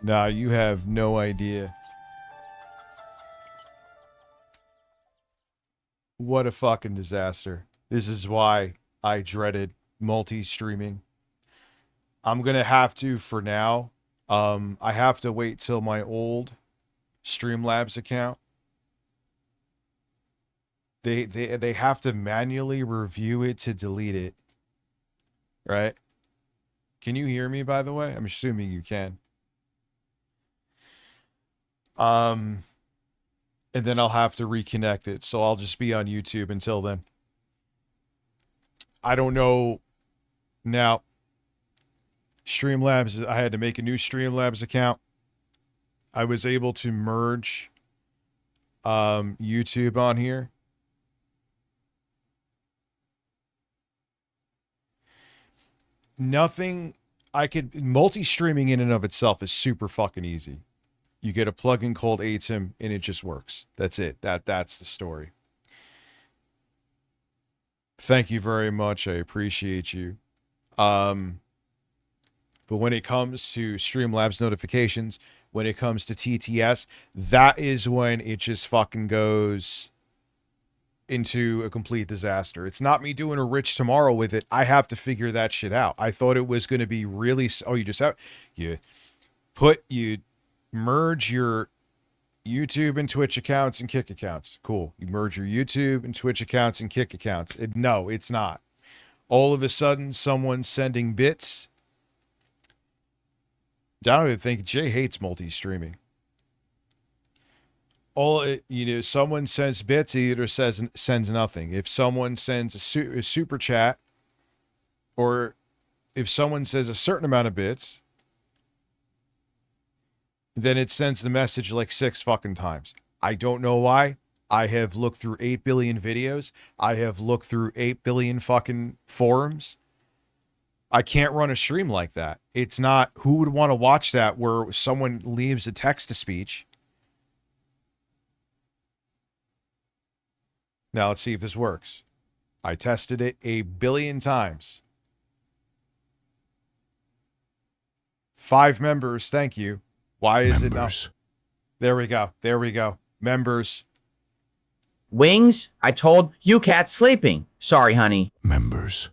Nah, you have no idea. What a fucking disaster. This is why I dreaded multi-streaming. I'm going to have to for now. I have to wait till my old Streamlabs account. They have to manually review it to delete it. Right? Can you hear me, by the way? I'm assuming you can. And then I'll have to reconnect it. So I'll just be on YouTube until then. I don't know. Now, Streamlabs, I had to make a new Streamlabs account. I was able to merge YouTube on here. Nothing I could multi-streaming in and of itself is super fucking easy. You get a plugin called ATEM and it just works. That's it. That's the story. Thank you very much. I appreciate you. But when it comes to Streamlabs notifications, when it comes to TTS, that is when it just fucking goes into a complete disaster. It's not me doing a rich tomorrow with it. I have to figure that shit out. I thought it was going to be really... Oh, you just have... You merge your YouTube and Twitch accounts and Kick accounts. Cool. You merge your YouTube and Twitch accounts and Kick accounts. No, it's not. All of a sudden, someone's sending bits. I don't even think Jay hates multi-streaming. Someone sends bits, he either sends nothing. If someone sends a super chat, or if someone says a certain amount of bits, then it sends the message like 6 fucking times. I don't know why. I have looked through 8 billion videos. I have looked through 8 billion fucking forums. I can't run a stream like that. It's not... Who would want to watch that where someone leaves a text-to-speech? Now let's see if this works. I tested it 1 billion times. 5 members, thank you. Why is it not? There we go. There we go. Members. Wings, I told you cat's sleeping. Sorry, honey. Members.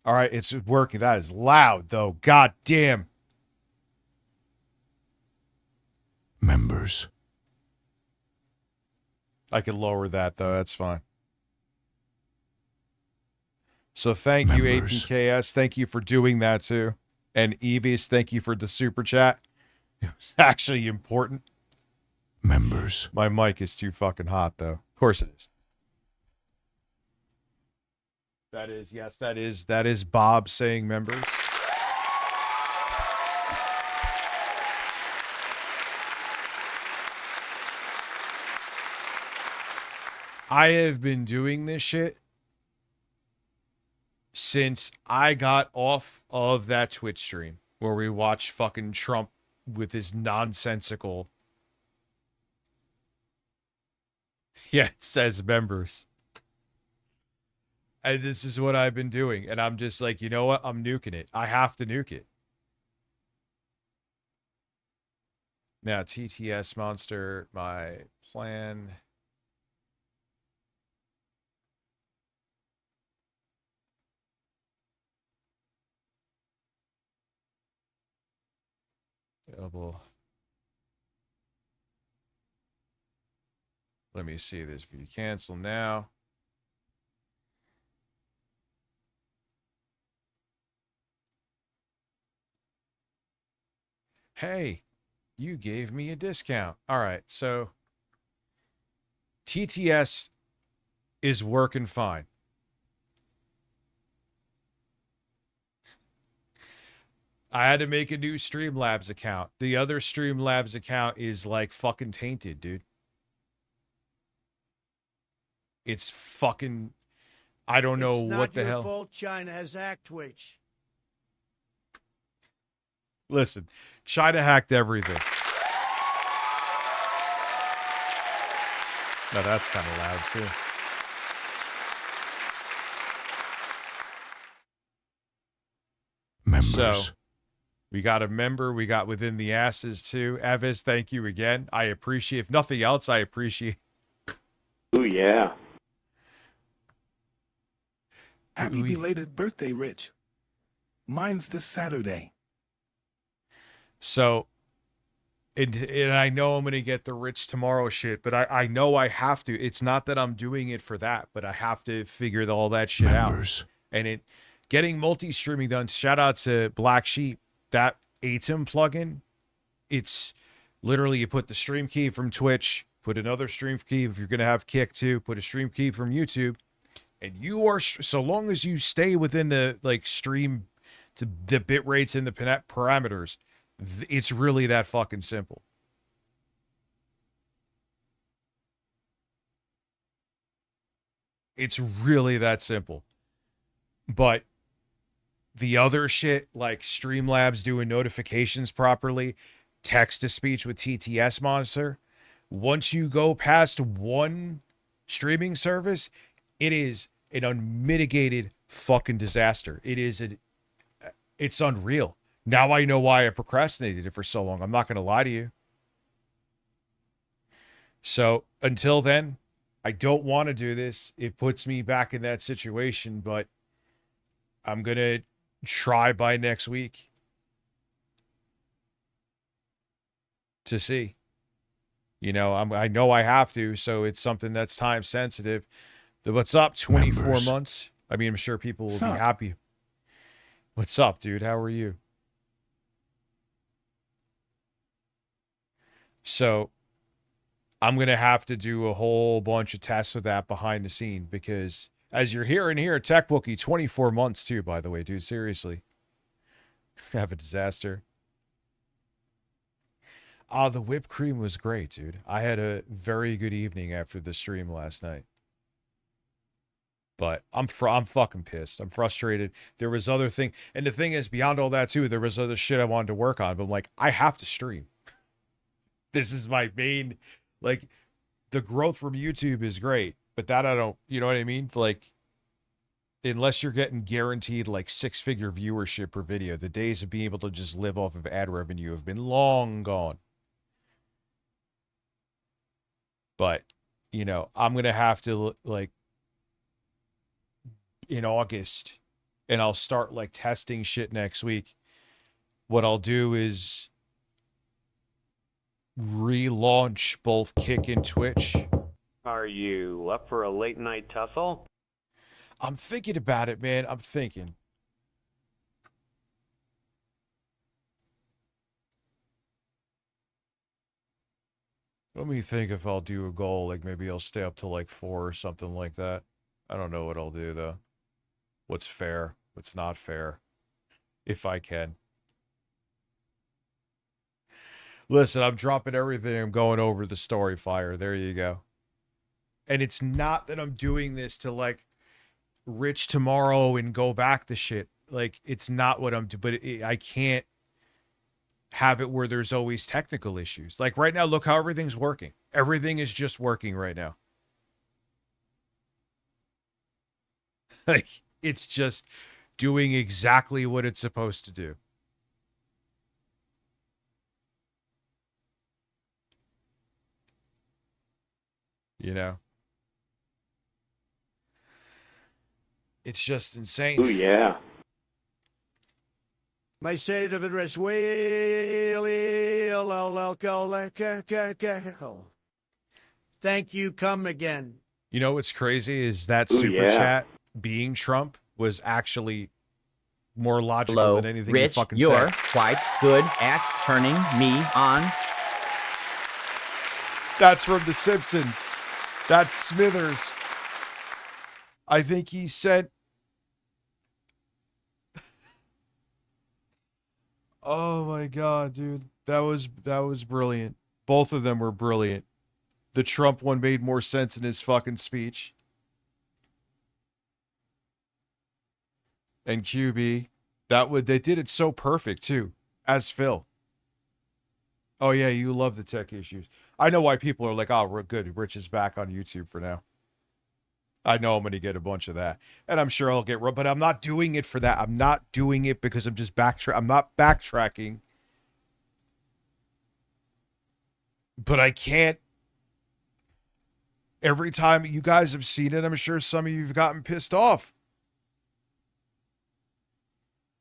All right, it's working. That is loud, though. God damn. Members. I can lower that, though. That's fine. So thank you, APKS. Thank you for doing that, too. And Evies, thank you for the super chat. It was actually important. Members. My mic is too fucking hot, though. Of course it is. That is, yes, that is Bob saying members. I have been doing this shit since I got off of that Twitch stream where we watched fucking Trump with his nonsensical... Yeah, it says members. And this is what I've been doing. And I'm just like, you know what? I'm nuking it. I have to nuke it. Now, TTS Monster, my plan... Available. Let me see this view. Cancel now. Hey, you gave me a discount. All right, so TTS is working fine. I had to make a new Streamlabs account. The other Streamlabs account is like fucking tainted, dude. It's fucking... I don't know what the hell. It's not your fault China has hacked Twitch. Listen, China hacked everything. No, that's kind of loud, too. Members. So, We got a member. We got within the asses too. Evis, thank you again. I appreciate. If nothing else, I appreciate. Ooh, yeah. Happy belated birthday, Rich. Mine's this Saturday. So, and I know I'm going to get the Rich Tomorrow shit, but I know I have to. It's not that I'm doing it for that, but I have to figure all that shit Members. out. And getting multi-streaming done, shout out to Black Sheep. That ATEM plugin, it's literally you put the stream key from Twitch, put another stream key if you're going to have Kick too, put a stream key from YouTube, and you are, so long as you stay within the like stream to the bit rates and the parameters, it's really that fucking simple. It's really that simple. But the other shit, like Streamlabs doing notifications properly, text-to-speech with TTS Monster, once you go past one streaming service, it is an unmitigated fucking disaster. It's unreal. Now I know why I procrastinated it for so long. I'm not going to lie to you. So until then, I don't want to do this. It puts me back in that situation, but I'm going to try by next week to see. You know, I know I have to, so it's something that's time sensitive. What's up, 24 Members. months? I mean, I'm sure people will be Sup? happy. What's up, dude? How are you? So I'm going to have to do a whole bunch of tests with that behind the scene because as you're hearing here, Tech Bookie, 24 months too, by the way, dude, seriously. Have a disaster. The whipped cream was great, dude. I had a very good evening after the stream last night. But I'm fucking pissed. I'm frustrated. There was other thing. And the thing is, beyond all that too, there was other shit I wanted to work on. But I'm like, I have to stream. This is my main, like, the growth from YouTube is great. But that I don't, you know what I mean? Like, unless you're getting guaranteed like 6-figure viewership per video, the days of being able to just live off of ad revenue have been long gone. But, you know, I'm going to have to, like, in August, and I'll start, like, testing shit next week. What I'll do is relaunch both Kick and Twitch. Are you up for a late night tussle? I'm thinking about it, man. I'm thinking. Let me think if I'll do a goal. Like maybe I'll stay up till like 4 or something like that. I don't know what I'll do though. What's fair? What's not fair? If I can. Listen, I'm dropping everything. I'm going over the story fire. There you go. And it's not that I'm doing this to like Rich tomorrow and go back to shit. Like it's not what I'm doing, but I can't have it where there's always technical issues. Like right now, look how everything's working. Everything is just working right now. Like it's just doing exactly what it's supposed to do. You know? It's just insane. Ooh, yeah. My say to the rest, thank you, come again. You know what's crazy is that Ooh, super yeah. chat being Trump was actually more logical Hello, than anything Rich, you fucking you're said. quite good at turning me on. That's from The Simpsons. That's Smithers. I think he said. Oh my god, dude. That was brilliant. Both of them were brilliant. The Trump one made more sense in his fucking speech. And QB, they did it so perfect too, as Phil. Oh yeah, you love the tech issues. I know why people are like, oh, we're good. Rich is back on YouTube for now. I know I'm going to get a bunch of that. And I'm sure I'll get, but I'm not doing it for that. I'm not doing it because I'm just I'm not backtracking. But I can't. Every time you guys have seen it, I'm sure some of you have gotten pissed off.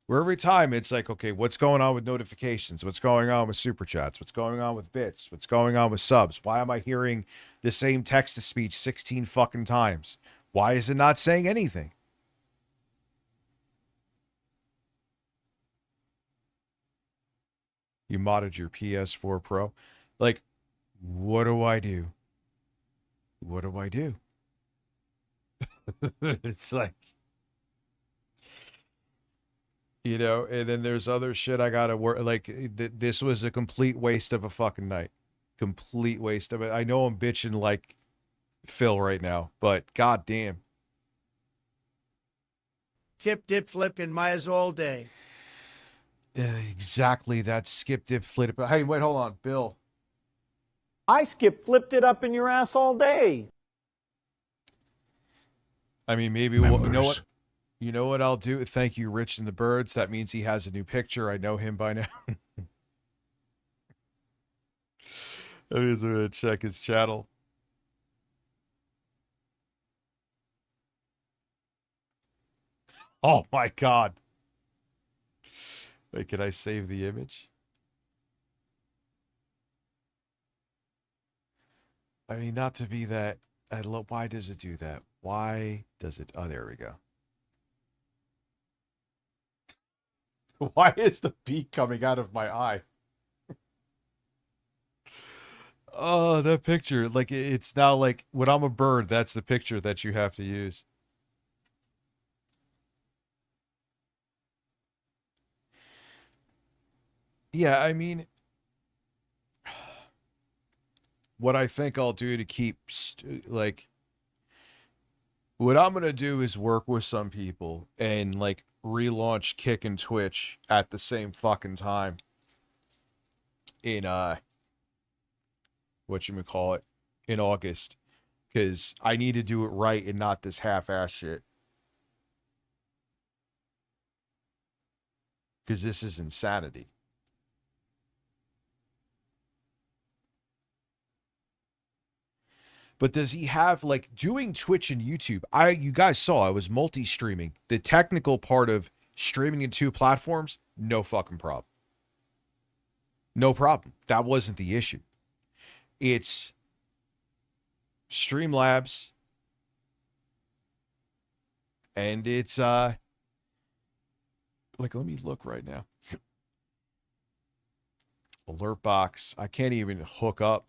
Where every time it's like, okay, what's going on with notifications? What's going on with super chats? What's going on with bits? What's going on with subs? Why am I hearing the same text to speech 16 fucking times? Why is it not saying anything? You modded your PS4 Pro. Like, what do I do? What do I do? It's like, you know, and then there's other shit I gotta work. Like, this was a complete waste of a fucking night. Complete waste of it. I know I'm bitching like Phil right now, but goddamn. Tip, dip, flip in Myers all day. Exactly. That skip, dip, flip. Hey, wait, hold on, Bill. I flipped it up in your ass all day. I mean, maybe you know what? You know what I'll do? Thank you, Rich and the Birds. That means he has a new picture. I know him by now. I'm just gonna check his channel. Oh my god. Wait, can I save the image? I mean, not to be that. Why does it do that? Why does it? Oh, there we go. Why is the beak coming out of my eye? Oh, that picture. Like, it's now like, when I'm a bird, that's the picture that you have to use. Yeah, I mean, what I think I'll do to keep, like, what I'm going to do is work with some people and, like, relaunch Kick and Twitch at the same fucking time in, whatchamacallit, in August. Because I need to do it right and not this half-ass shit. Because this is insanity. But does he have, like, doing Twitch and YouTube? You guys saw I was multi-streaming. The technical part of streaming in 2 platforms, no fucking problem. No problem. That wasn't the issue. It's Streamlabs, and it's like, let me look right now. Alert box. I can't even hook up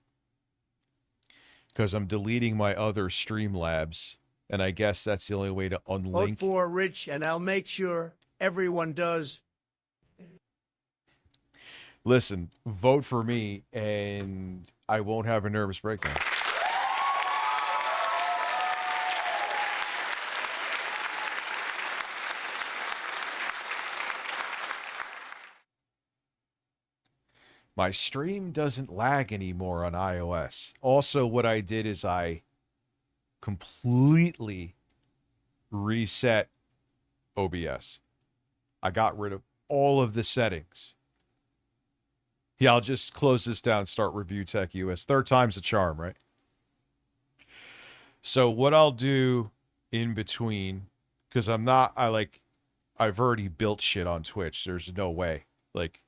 because I'm deleting my other Streamlabs, and I guess that's the only way to Vote unlink. for Rich, and I'll make sure everyone does. Listen, vote for me, and I won't have a nervous breakdown. My stream doesn't lag anymore on iOS. Also, what I did is I completely reset OBS. I got rid of all of the settings. Yeah, I'll just close this down, start Review Tech US. 3rd time's a charm, right? So what I'll do in between, because I've already built shit on Twitch. There's no way. Like,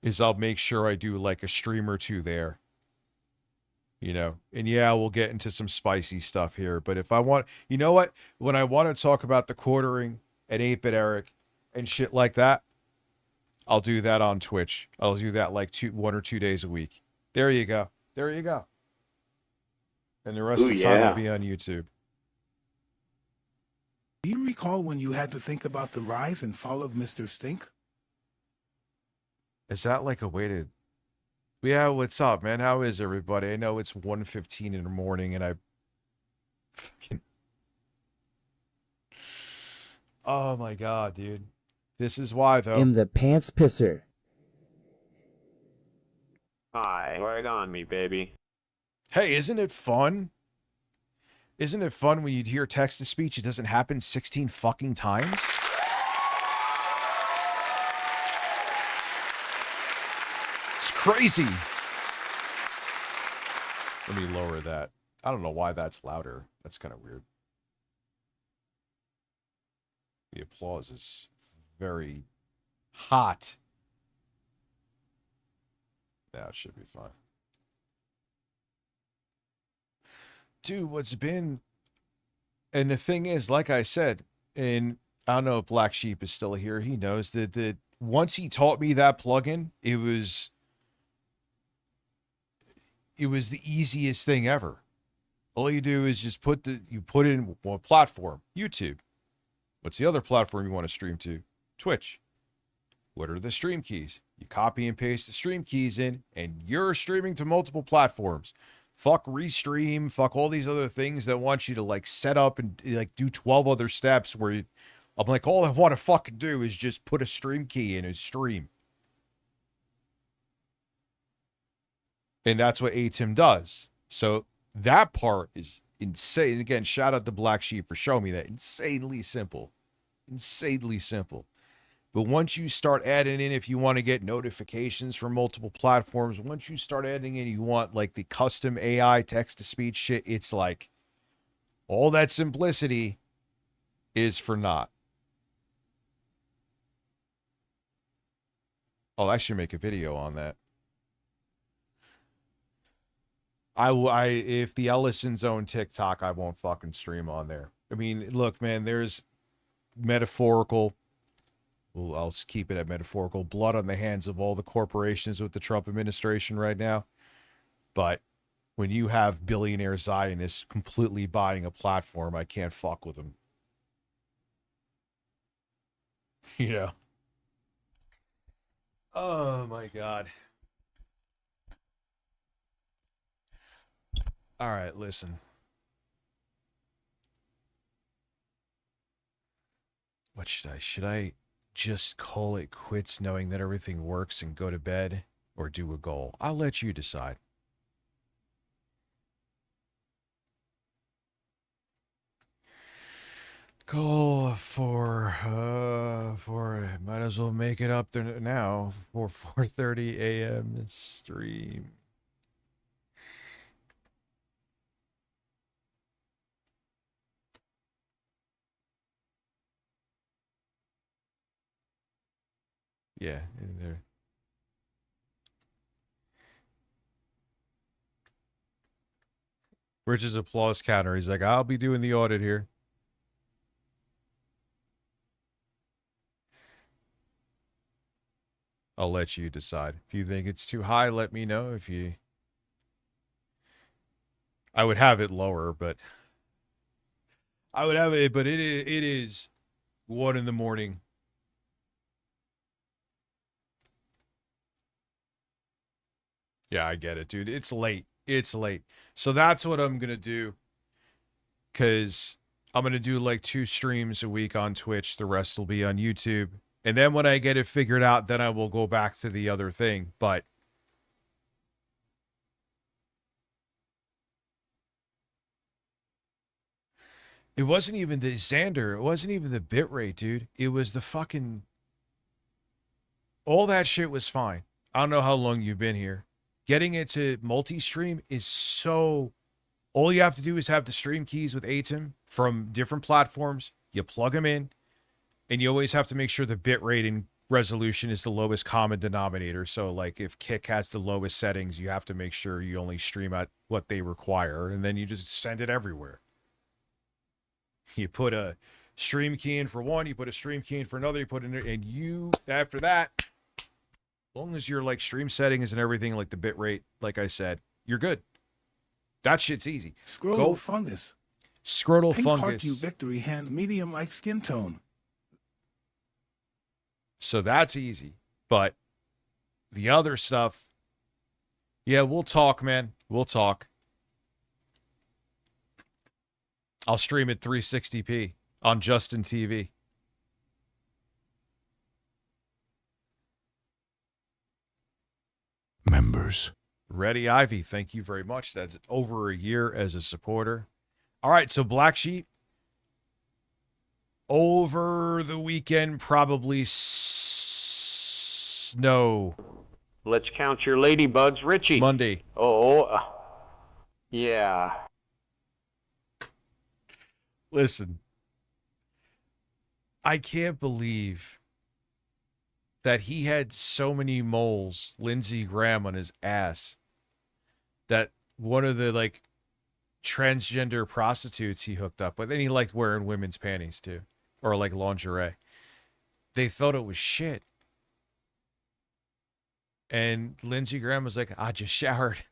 is I'll make sure I do like a stream or 2 there. You know, and yeah, we'll get into some spicy stuff here. But if I want, you know what? When I want to talk about the quartering and 8-Bit Eric and shit like that, I'll do that on Twitch. I'll do that like 1 or 2 days a week. There you go. There you go. And the rest of the time will be on YouTube. Do you recall when you had to think about the rise and fall of Mr. Stink? Is that like a way to... Yeah, what's up, man? How is everybody? I know it's 1:15 in the morning and I fucking... Oh my god, dude. This is why, though. am the pants pisser. Hi, right on me, baby. Hey, isn't it fun? Isn't it fun when you hear text-to-speech, it doesn't happen 16 fucking times? It's crazy. Let me lower that. I don't know why that's louder. That's kind of weird. The applause is very hot. Now it should be fine. Dude, what's been... And the thing is, like I said, and I don't know if Black Sheep is still here. He knows that once he taught me that plugin, it was the easiest thing ever. All you do is just put in one platform, YouTube. What's the other platform you want to stream to? Twitch. What are the stream keys? You copy and paste the stream keys in, and you're streaming to multiple platforms. Fuck Restream, fuck all these other things that want you to like set up and like do 12 other steps where I'm like, all I want to fucking do is just put a stream key in and stream. And that's what ATEM does. So that part is insane. Again, shout out to Black Sheep for showing me that. Insanely simple. Insanely simple. But once you start adding in, if you want to get notifications from multiple platforms, once you start adding in, you want like the custom AI text-to-speech shit, it's like all that simplicity is for naught. Oh, I should make a video on that. If the Ellison's own TikTok, I won't fucking stream on there. I mean, look, man, there's metaphorical... Well, I'll just keep it at metaphorical. Blood on the hands of all the corporations with the Trump administration right now. But when you have billionaire Zionists completely buying a platform, I can't fuck with them. You know? Oh, my God. All right, listen. What should I just call it quits knowing that everything works and go to bed, or do a goal? I'll let you decide. Goal for might as well make it up there now for 4:30 a.m. stream. Yeah, in there. Rich's applause counter. He's like, I'll be doing the audit here. I'll let you decide. If you think it's too high, let me know. If you... I would have it lower, but... I would have it, but it is 1 in the morning. Yeah, I get it, dude. It's late. It's late. So that's what I'm going to do. Because I'm going to do like 2 streams a week on Twitch. The rest will be on YouTube. And then when I get it figured out, then I will go back to the other thing. But it wasn't even the Xander. It wasn't even the bitrate, dude. It was the fucking... All that shit was fine. I don't know how long you've been here. Getting it to multi-stream is so... All you have to do is have the stream keys with ATEM from different platforms. You plug them in, and you always have to make sure the bitrate and resolution is the lowest common denominator. So, like, if Kick has the lowest settings, you have to make sure you only stream at what they require, and then you just send it everywhere. You put a stream key in for one, you put a stream key in for another, you put in, and you, after that... As long as your like stream settings and everything, like the bit rate, like I said, you're good. That shit's easy. Scrotal fungus. Scrotal Pink fungus. heart you victory hand medium like skin tone. So that's easy. But the other stuff, yeah, we'll talk, man. We'll talk. I'll stream at 360p on Justin TV. Members. Ready Ivy, thank you very much. That's over a year as a supporter. All right, so Black Sheep. Over the weekend, probably snow. Let's count your ladybugs, Richie. Monday. Oh, yeah. Listen, I can't believe that he had so many moles, Lindsey Graham, on his ass, that one of the like transgender prostitutes he hooked up with, and he liked wearing women's panties too, or like lingerie. They thought it was shit. And Lindsey Graham was like, I just showered.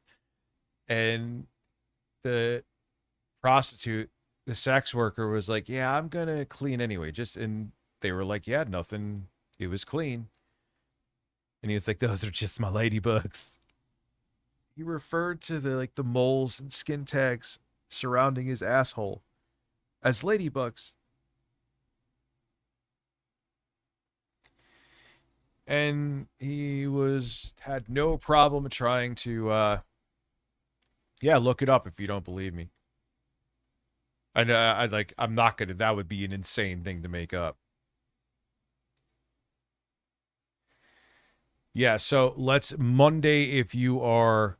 And the prostitute, the sex worker, was like, yeah, I'm going to clean anyway. And they were like, yeah, nothing. It was clean. And he was like, those are just my ladybugs. He referred to the moles and skin tags surrounding his asshole as ladybugs. And he had no problem trying to look it up if you don't believe me. I'm not gonna, that would be an insane thing to make up. Yeah, so let's Monday if you are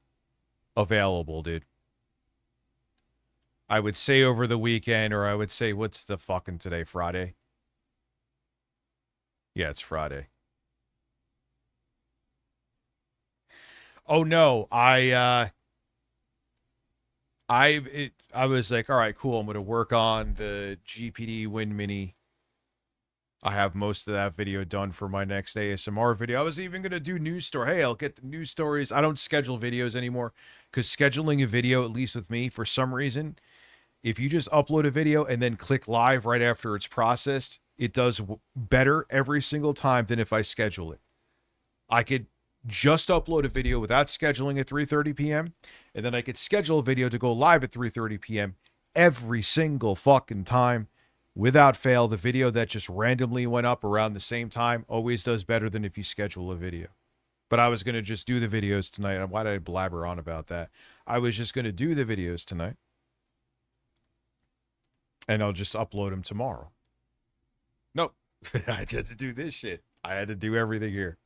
available, dude. I would say over the weekend, or I would say, what's the fucking today, Friday? Yeah, it's Friday. Oh no, I was like, all right, cool. I'm gonna work on the GPD Win Mini. I have most of that video done for my next ASMR video. I was even gonna do news story. Hey, I'll get the news stories. I don't schedule videos anymore because scheduling a video, at least with me, for some reason, if you just upload a video and then click live right after it's processed, it does better every single time than if I schedule it. I could just upload a video without scheduling at 3:30 p.m. and then I could schedule a video to go live at 3:30 p.m. every single fucking time without fail. The video that just randomly went up around the same time always does better than if you schedule a video. But I was going to just do the videos tonight. Why did I blabber on about that? I was just going to do the videos tonight and I'll just upload them tomorrow. Nope. I had to do this shit. I had to do everything here.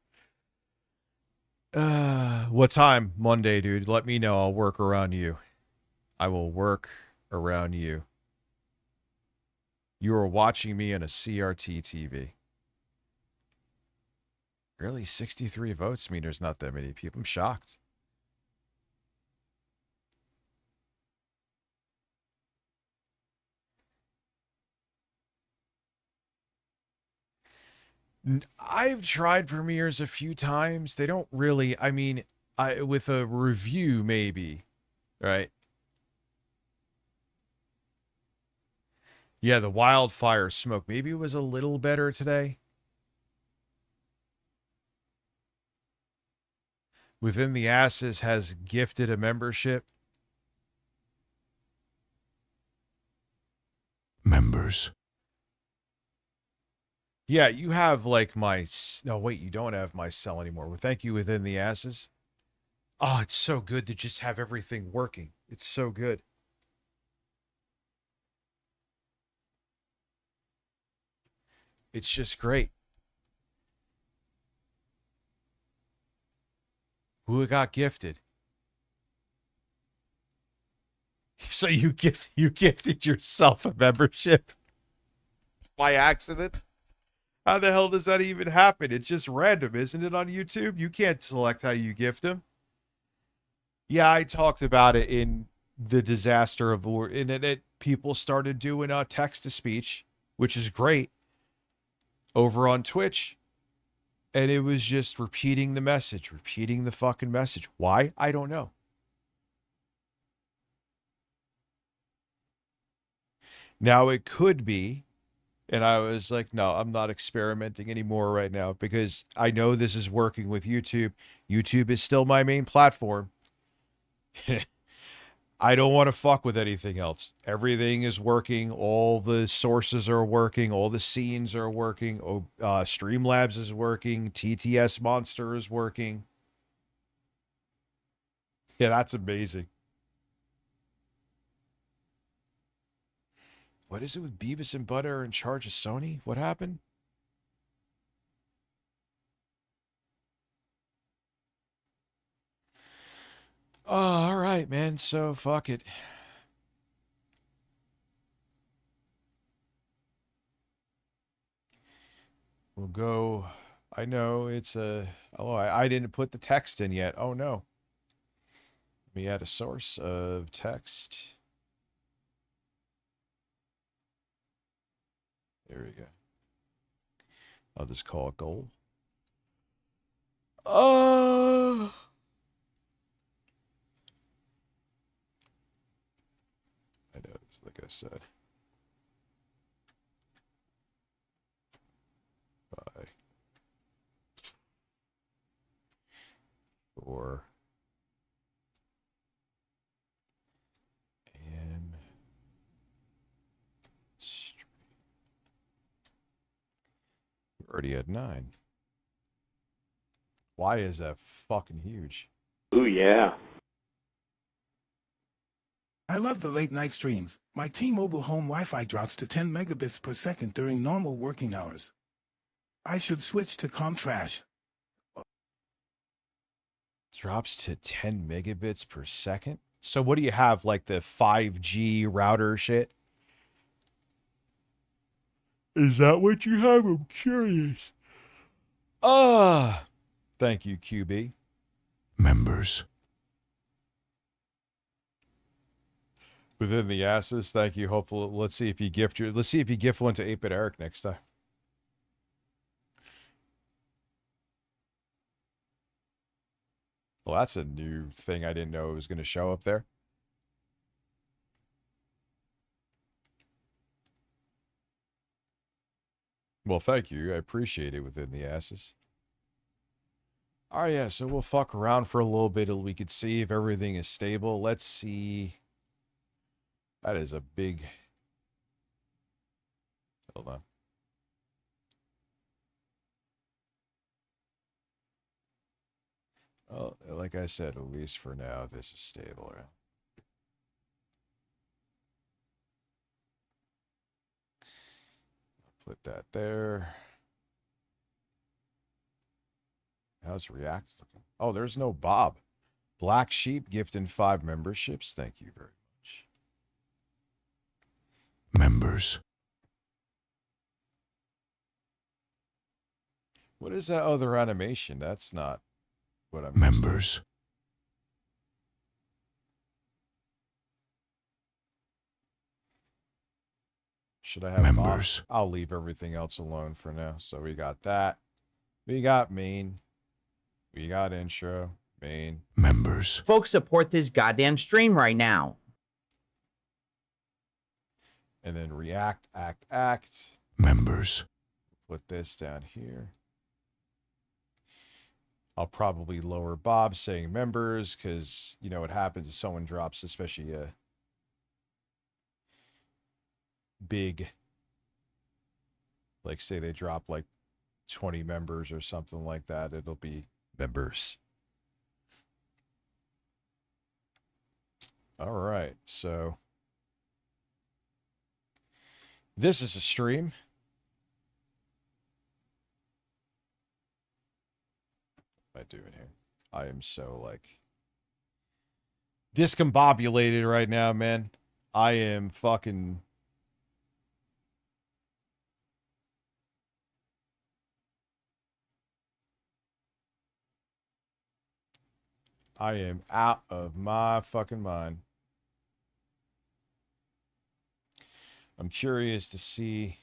What time? Monday, dude. Let me know. I'll work around you. I will work around you. You are watching me on a CRT TV. Really? 63 votes mean there's not that many people. I'm shocked. I've tried premieres a few times. They don't really, I mean, with a review maybe, right? Yeah, the wildfire smoke. Maybe it was a little better today. Within the Asses has gifted a membership. Members. Yeah, you have like my... No, wait, you don't have my cell anymore. Well, thank you, Within the Asses. Oh, it's so good to just have everything working. It's so good. It's just great. Who got gifted? So you gifted yourself a membership by accident? How the hell does that even happen? It's just random, isn't it, on YouTube? You can't select how you gift them. Yeah, I talked about it in the disaster of war, and it people started doing text to speech, which is great, over on Twitch. And it was just repeating the message, repeating the fucking message. Why? I don't know. Now it could be, and I was like, no, I'm not experimenting anymore right now because I know this is working with YouTube. YouTube is still my main platform. I don't want to fuck with anything else. Everything is working. All the sources are working. All the scenes are working. Streamlabs is working. TTS Monster is working. Yeah, that's amazing. What is it with Beavis and Butter in charge of Sony? What happened? Oh, all right, man. So fuck it. We'll go. I know it's a. Oh, I didn't put the text in yet. Oh no. Let me add a source of text. There we go. I'll just call it goal. Oh. I know, like I said. Bye. 4 a.m. stream. We're already at 9. Why is that fucking huge? Ooh, yeah. I love the late night streams. My T-Mobile home Wi-Fi drops to 10 megabits per second during normal working hours. I should switch to Comtrash. Drops to 10 megabits per second? So what do you have, like the 5G router shit? Is that what you have? I'm curious. Thank you, QB. Members. Within the asses, thank you. Hopefully, let's see if you gift one to 8-Bit Eric next time. Well, that's a new thing I didn't know it was going to show up there. Well, thank you. I appreciate it within the asses. All right, yeah, so we'll fuck around for a little bit till we could see if everything is stable. Let's see. That is a big... Hold on. Well, like I said, at least for now, this is stable. Right? Put that there. How's React looking? Oh, there's no Bob. Black Sheep gifting 5 memberships. Thank you very much. Members. What is that other animation? That's not what I'm... Members. Should I have Members. Bob? I'll leave everything else alone for now. So we got that. We got main. We got intro. Main. Members. Folks support this goddamn stream right now. And then react, act. Members. Put this down here. I'll probably lower Bob saying members because, you know, what happens if someone drops, especially a big, like say they drop like 20 members or something like that, it'll be members. All right, so this is a stream. What am I doing here? I am so like discombobulated right now, man. I am fucking... I am out of my fucking mind. I'm curious to see.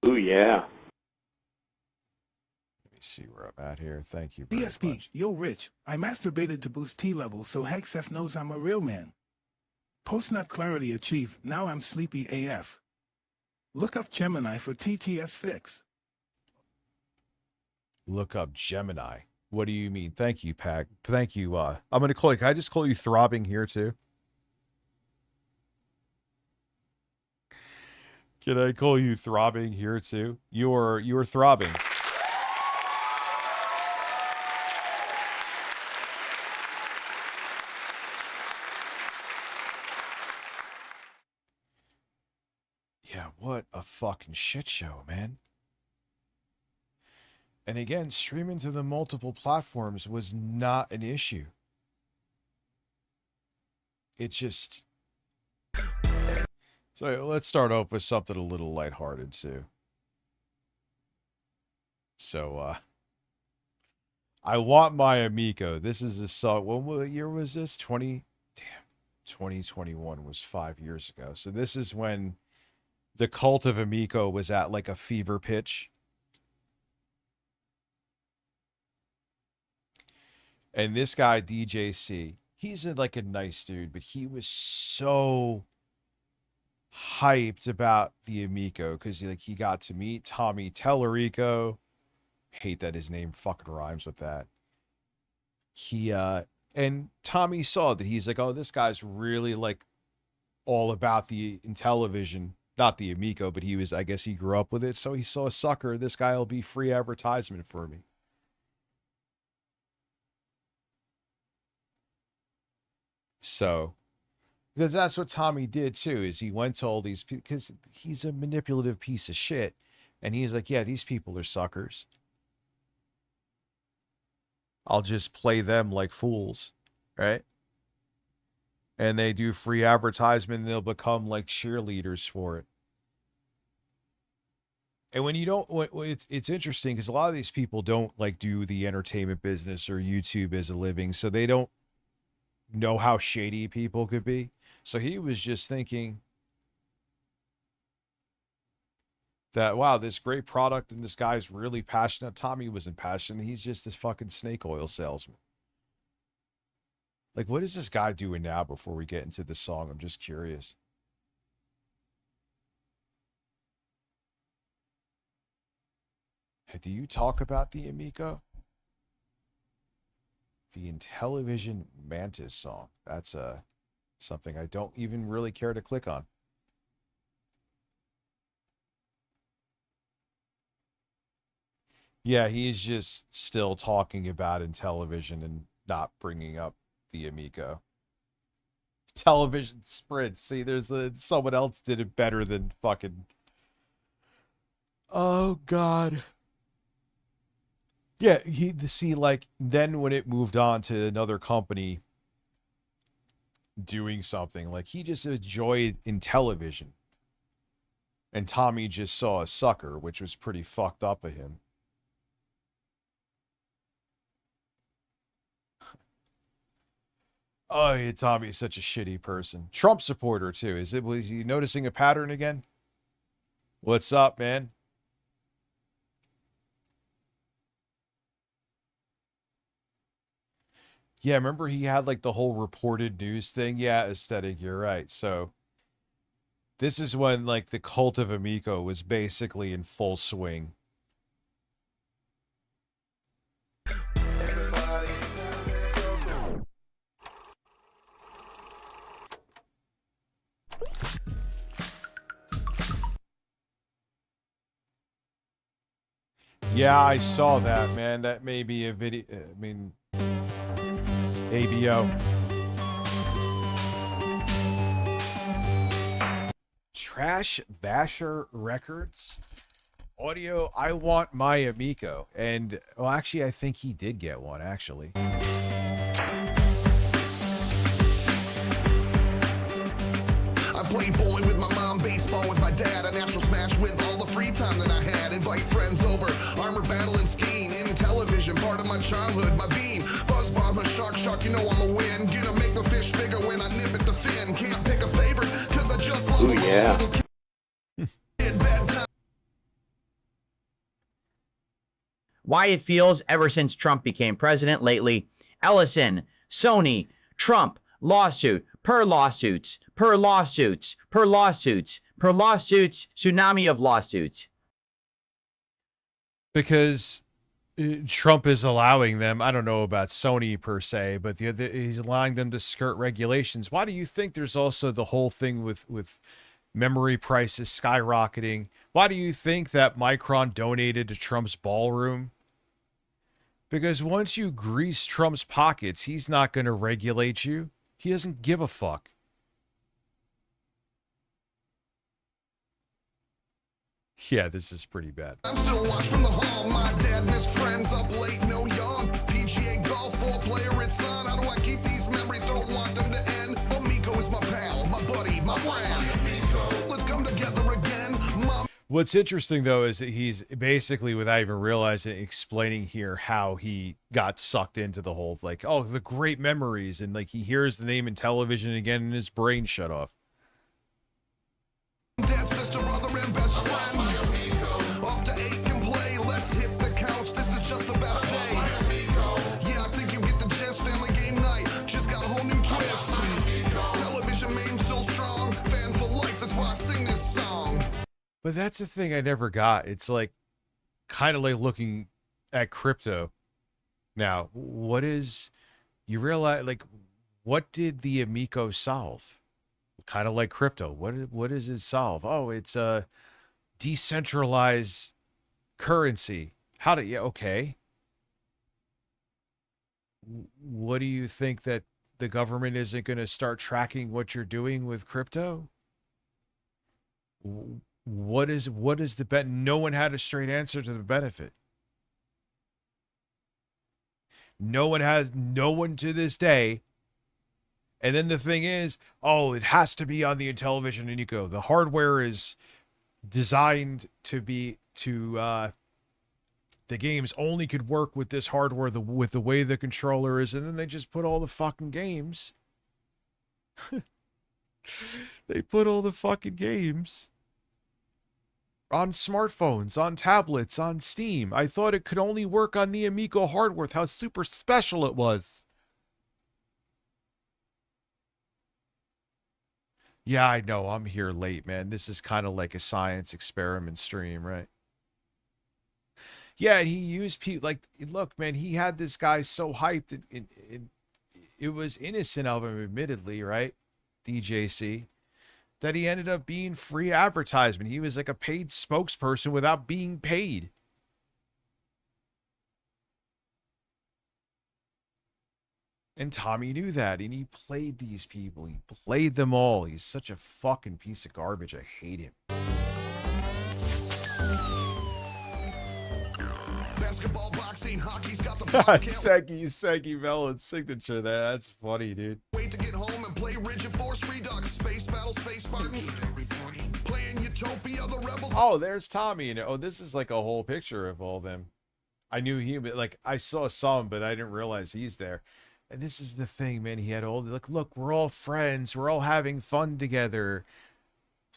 Ooh, yeah. Let me see where I'm at here. Thank you very DSP, much. yo Rich, I masturbated to boost T levels so Hexef knows I'm a real man. Post-nut clarity achieved, now I'm sleepy AF. Look up Gemini for TTS fix. Look up Gemini. What do you mean? Thank you, Pack. Thank you. I'm gonna call you. Can I just call you Throbbing here too? Can I call you Throbbing here too? You're throbbing. What a fucking shit show, man. And again, streaming to the multiple platforms was not an issue. It just... So let's start off with something a little lighthearted, too. So, I Want My Amico. This is a song. What year was this? 2021 was 5 years ago. So this is when the cult of Amico was at like a fever pitch. And this guy, DJC, he's like a nice dude, but he was so hyped about the Amico because he got to meet Tommy Tellerico. Hate that his name fucking rhymes with that. And Tommy saw that. He's like, oh, this guy's really like all about the Intellivision, not the Amico, but I guess he grew up with it. So he saw a sucker. This guy will be free advertisement for me. So that's what Tommy did too, is he went to all these people because he's a manipulative piece of shit. And he's like, yeah, these people are suckers. I'll just play them like fools, right? And they do free advertisement and they'll become like cheerleaders for it. And when you don't, it's interesting because a lot of these people don't like do the entertainment business or YouTube as a living. So they don't know how shady people could be. So he was just thinking that, wow, this great product and this guy's really passionate. Tommy wasn't passionate. He's just this fucking snake oil salesman. Like, what is this guy doing now before we get into the song? I'm just curious. Hey, do you talk about the Amico? The Intellivision Mantis song. That's something I don't even really care to click on. Yeah, he's just still talking about Intellivision and not bringing up the Amico. Television Sprint. See, someone else did it better than fucking... Oh, God. Yeah, then when it moved on to another company doing something, like, he just enjoyed Intellivision. And Tommy just saw a sucker, which was pretty fucked up of him. Oh, yeah, Tommy's such a shitty person. Trump supporter, too. Was he noticing a pattern again? What's up, man? Yeah, remember he had like the whole reported news thing? Yeah, aesthetic, you're right. So this is when like the cult of Amico was basically in full swing. Yeah, I saw that, man. That may be a video. I mean, ABO. Trash Basher Records. Audio, I Want My Amico. And, well, actually, I think he did get one, actually. I played bowling with my mom, baseball with my dad, a natural smash with all the free time that I had. Invite friends over, armor battle and skiing, Intellivision, part of my childhood, my beam. Buzz bomb, a shark, you know I'm a win. Gonna make the fish bigger when I nip at the fin. Can't pick a favorite, cause I just love them all. Little kid, bedtime. Why it feels ever since Trump became president lately. Ellison, Sony, Trump, lawsuit, per lawsuits, per lawsuits, per lawsuits, per lawsuits, tsunami of lawsuits. Because Trump is allowing them, I don't know about Sony per se, but he's allowing them to skirt regulations. Why do you think there's also the whole thing with memory prices skyrocketing? Why do you think that Micron donated to Trump's ballroom? Because once you grease Trump's pockets, he's not going to regulate you. He doesn't give a fuck. Yeah, this is pretty bad. I'm still watched from the hall. My dad missed friends up late, no yawn. PGA golf, 4-player, it's on. How do I keep these memories? Don't want them to end. Amico is my pal, my buddy, my friend. Let's come together again. Mom. What's interesting, though, is that he's basically, without even realizing, explaining here how he got sucked into the whole, like, oh, the great memories. And, like, he hears the name in television again and his brain shut off. Dad, sister, brother, and best friend. Up to 8 can play. Let's hit the couch. This is just the best day. Yeah, I think you get the gist. Family game night just got a whole new twist. Television meme still strong. Fan for life. That's why I sing this song. But that's the thing I never got. It's like kind of like looking at crypto. Now, what is, you realize, like, what did the Amico solve? Kind of like crypto. What does it solve? Oh, it's a decentralized currency. How do you, okay. What do you think, that the government isn't going to start tracking what you're doing with crypto? What is the bet? No one had a straight answer to the benefit. No one to this day. And then the thing is, oh, it has to be on the Intellivision and Eco. The hardware is designed to be the games only could work with this hardware, with the way the controller is, and then they just put all the fucking games. They put all the fucking games on smartphones, on tablets, on Steam. I thought it could only work on the Amico hardware, how super special it was. Yeah, I know. I'm here late, man. This is kind of like a science experiment stream, right? Yeah, and he used people like, look, man, he had this guy so hyped. It was innocent of him, admittedly, right? DJC. That he ended up being free advertisement. He was like a paid spokesperson without being paid. And Tommy knew that, and he played these people. He played them all. He's such a fucking piece of garbage. I hate him. Basketball, boxing, hockey's got the Segi Melon signature there. That's funny, dude. Wait to get home and play Rigid Force Redux, Space Battle, Space Spartans. Playing Utopia, the Rebels. Oh, there's Tommy. And oh, this is like a whole picture of all them. I knew he, but like I saw some, but I didn't realize he's there. And this is the thing, man. He had all the, look, we're all friends. We're all having fun together.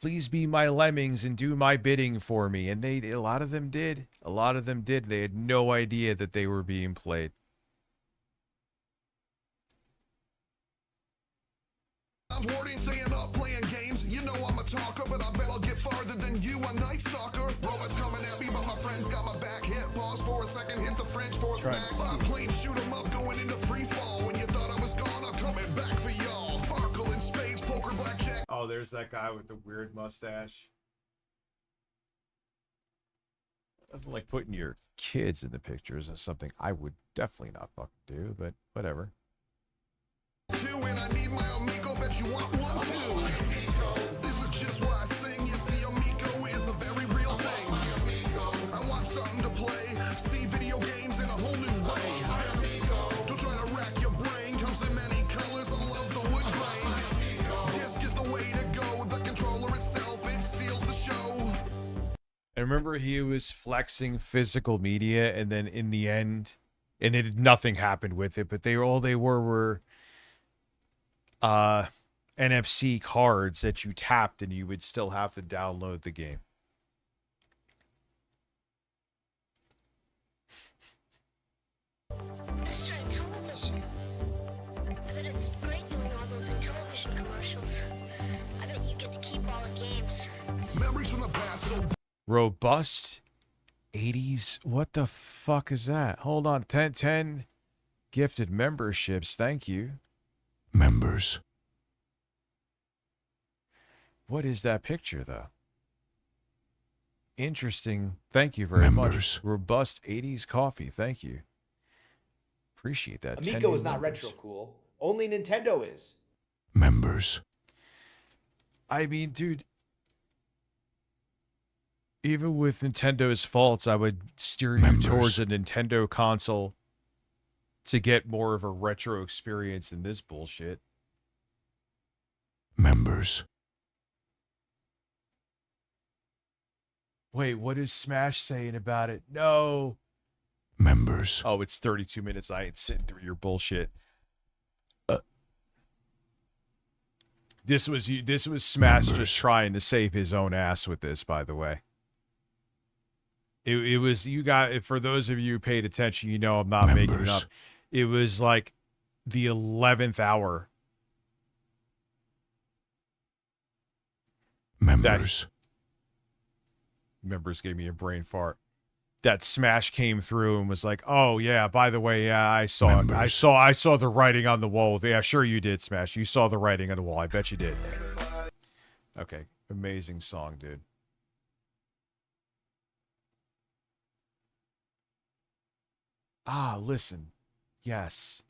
Please be my lemmings and do my bidding for me. And a lot of them did. A lot of them did. They had no idea that they were being played. I'm hoarding, staying up, playing games. You know I'm a talker, but I bet I'll get farther than you, a Night Stalker. Robots coming at me, but my friends got my back. Hit pause for a second, hit the fridge for a snack. Plane shoot 'em up, going into free fall. When you thought I was gone, I'm coming back for y'all. Farkle in spades, poker, blackjack. Oh, there's that guy with the weird mustache. Doesn't like putting your kids in the pictures is something I would definitely not fucking do, but whatever. Two, and I need my Amico, bet you want one too. This is just why I sing. Yes, the Amico is a very real thing. I want something to play, see video games in a whole new way. Don't try to rack your brain, comes in many colors. I love the wood grain. Disc is the way to go. The controller itself, it seals the show. I remember he was flexing physical media, and then in the end, and nothing happened with it, but they were NFC cards that you tapped, and you would still have to download the game. Just try television. I bet it's great doing all those television commercials. I bet you get to keep all the games. Memories from the past, so Robust 80s. What the fuck is that? Hold on. 10 gifted memberships. Thank you. Members. What is that picture, though? Interesting. Thank you very much. Robust 80s coffee. Thank you. Appreciate that. Amico is not retro cool. Only Nintendo is. Members. I mean, dude, even with Nintendo's faults, I would steer you towards a Nintendo console to get more of a retro experience than this bullshit. Members. Wait, what is Smash saying about it? No. Members. Oh, it's 32 minutes. I ain't sitting through your bullshit. This was Smash just trying to save his own ass with this, by the way. It was, you got, for those of you who paid attention, you know I'm not making it up. It was like the 11th hour. Members. Members gave me a brain fart. That Smash came through and was like, "Oh yeah, by the way, yeah, I saw it. I saw the writing on the wall. Yeah, sure you did, Smash. You saw the writing on the wall. I bet you did." Okay, amazing song, dude. Ah, listen. Yes.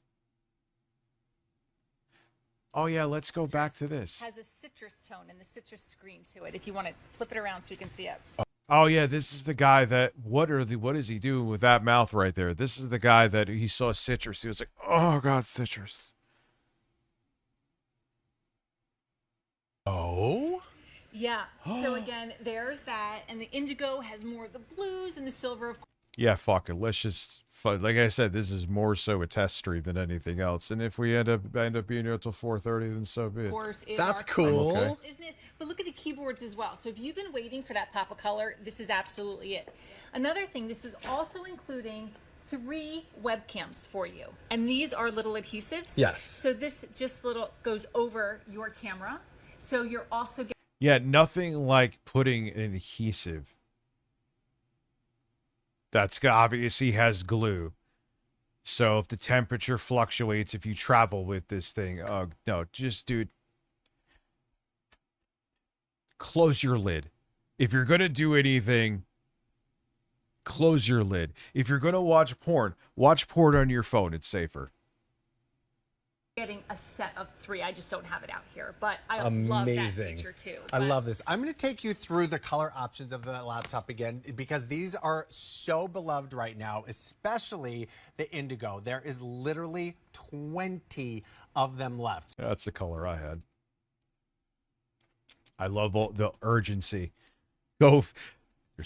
Oh yeah, let's go back to this. Has a citrus tone and the citrus green to it. If you want to flip it around so we can see it. Oh yeah, this is the guy that what is he doing with that mouth right there? This is the guy that he saw citrus. He was like, "Oh god, citrus." Oh? Yeah. So again, there's that, and the indigo has more of the blues, and the silver, of course. Yeah, fuck it. Let's just like I said, this is more so a test stream than anything else. And if we end up being here until 4:30, then so be it. Of course, That's cool. Okay. Isn't it? But look at the keyboards as well. So if you've been waiting for that pop of color, this is absolutely it. Another thing, this is also including 3 webcams for you, and these are little adhesives. Yes. So this just little goes over your camera. So you're also getting. Yeah, nothing like putting an adhesive that's obviously has glue. So if the temperature fluctuates, if you travel with this thing, no, just dude, close your lid. If you're gonna do anything, close your lid. If you're gonna watch porn on your phone. It's safer. Getting a set of 3. I just don't have it out here, but I love that feature too. I love this. I'm going to take you through the color options of the laptop again because these are so beloved right now, especially the indigo. There is literally 20 of them left. Yeah, that's the color I had. I love all the urgency. There's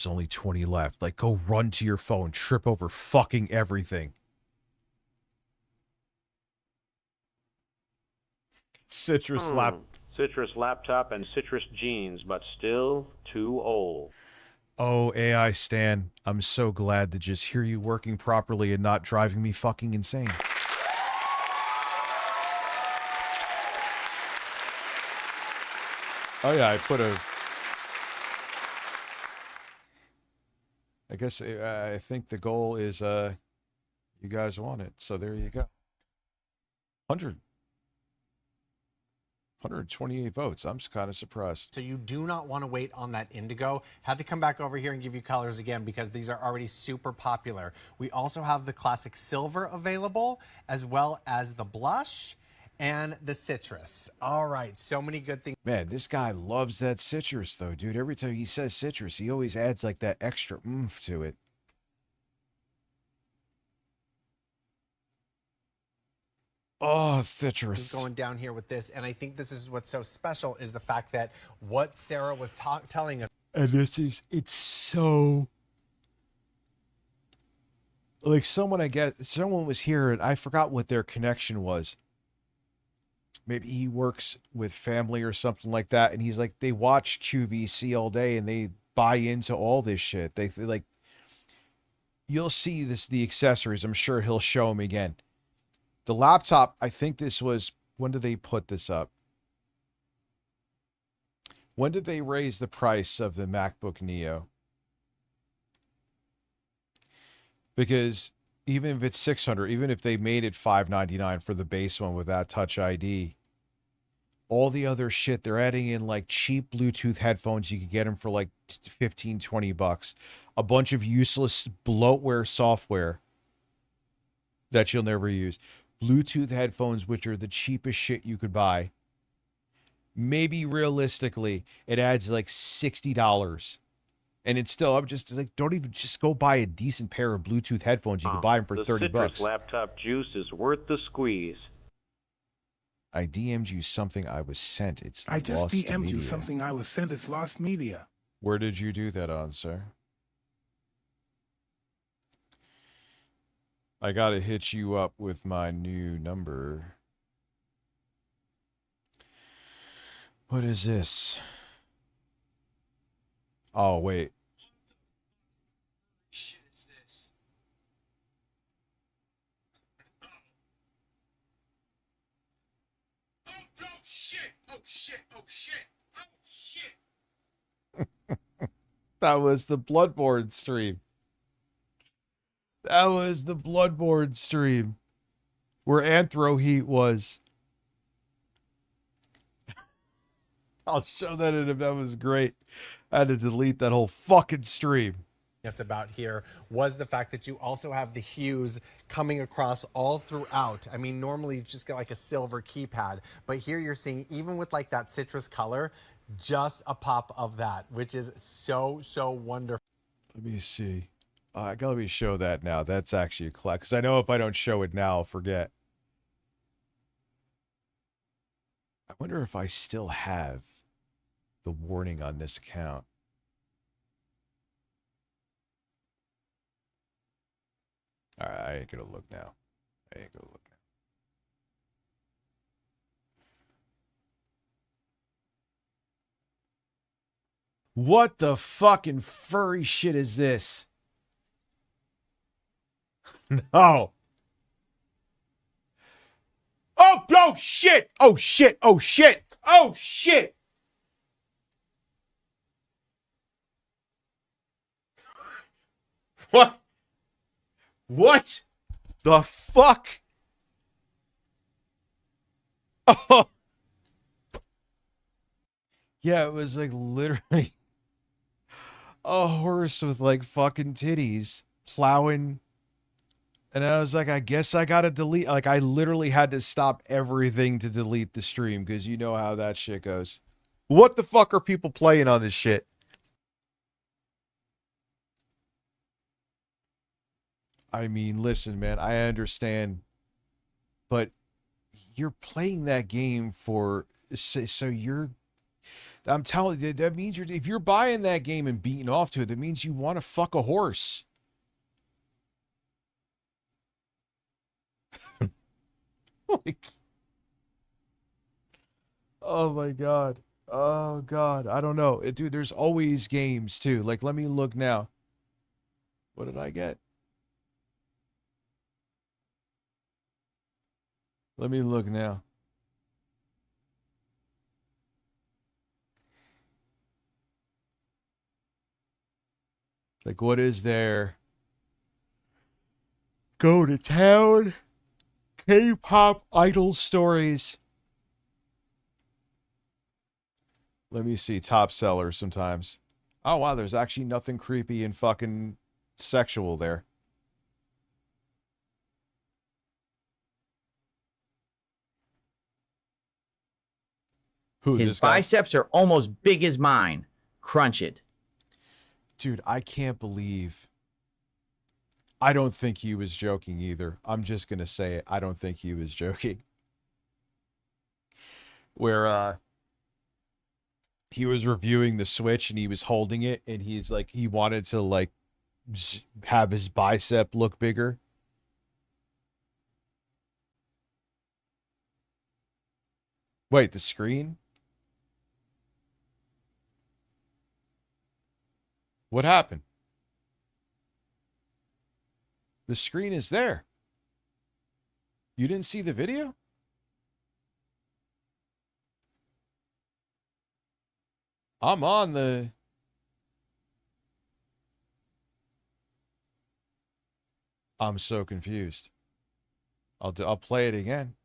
only 20 left. Like, go run to your phone, trip over fucking everything. Citrus laptop and citrus jeans, but still too old. Oh, AI Stan, I'm so glad to just hear you working properly and not driving me fucking insane. Oh yeah, I guess I think the goal is you guys want it, so there you go. 128 votes. I'm kind of surprised. So you do not want to wait on that indigo. Had to come back over here and give you colors again because these are already super popular. We also have the classic silver available, as well as the blush and the citrus. All right, so many good things. Man, this guy loves that citrus though, dude. Every time he says citrus, he always adds like that extra oomph to it. Oh, citrus. Going down here with this, and I think this is what's so special is the fact that what Sarah was telling us. And it's so like someone was here and I forgot what their connection was. Maybe he works with family or something like that, and he's like, they watch QVC all day and they buy into all this shit. They like, you'll see the accessories. I'm sure he'll show them again. The laptop, I think this was, when did they put this up? When did they raise the price of the MacBook Neo? Because even if it's $600, even if they made it $599 for the base one with that Touch ID, all the other shit, they're adding in like cheap Bluetooth headphones. You could get them for like 15, 20 bucks. A bunch of useless bloatware software that you'll never use. Bluetooth headphones, which are the cheapest shit you could buy. Maybe realistically, it adds like $60 And it's still, I'm just like, don't even just go buy a decent pair of Bluetooth headphones. You can buy them for the 30 citrus bucks. laptop juice is worth the squeeze. I DM'd you something I was sent. It's I just lost DM'd media. you something I was sent as lost media. Where did you do that on, sir? I gotta hit you up with my new number. What is this? Oh, wait. Shit is this? Oh, shit. Oh, shit. Oh, shit. Oh, shit. That was the Bloodborne stream. That was the Bloodborne stream. Where Anthro Heat was. I'll show that in him. That was great. I had to delete that whole fucking stream. Yes, about here was the fact that you also have the hues coming across all throughout. I mean, normally you just get like a silver keypad, but here you're seeing, even with like that citrus color, just a pop of that, which is so, so wonderful. Let me see. I gotta let me show that now. That's actually a collect, because I know if I don't show it now, I'll forget. I wonder if I still have the warning on this account. All right, I ain't gonna look now. I ain't gonna look now. What the fucking furry shit is this? No. Oh, oh shit. Oh shit. Oh shit. Oh shit. What? What the fuck? Oh. Yeah, it was like literally a horse with like fucking titties plowing. And I was like, I guess I gotta delete. Like, I literally had to stop everything to delete the stream because you know how that shit goes. What the fuck are people playing on this shit? I mean, listen, man, I understand, but you're playing that game for, so you're, I'm telling you, that means if you're buying that game and beating off to it, that means you want to fuck a horse. Like, oh my God. Oh God. I don't know. Dude, there's always games too. Like, let me look now. What did I get? Let me look now. Like, what is there? Go to town. K-pop idol stories. Let me see. Top sellers sometimes. Oh, wow. There's actually nothing creepy and fucking sexual there. Who, His biceps are almost big as mine. Crunch it. Dude, I can't believe. I don't think he was joking either. I'm just going to say it. I don't think he was joking. Where he was reviewing the Switch and he was holding it and he's like, he wanted to like have his bicep look bigger. Wait, the screen? What happened? The screen is there. You didn't see the video? I'm on the... I'm so confused. I'll play it again.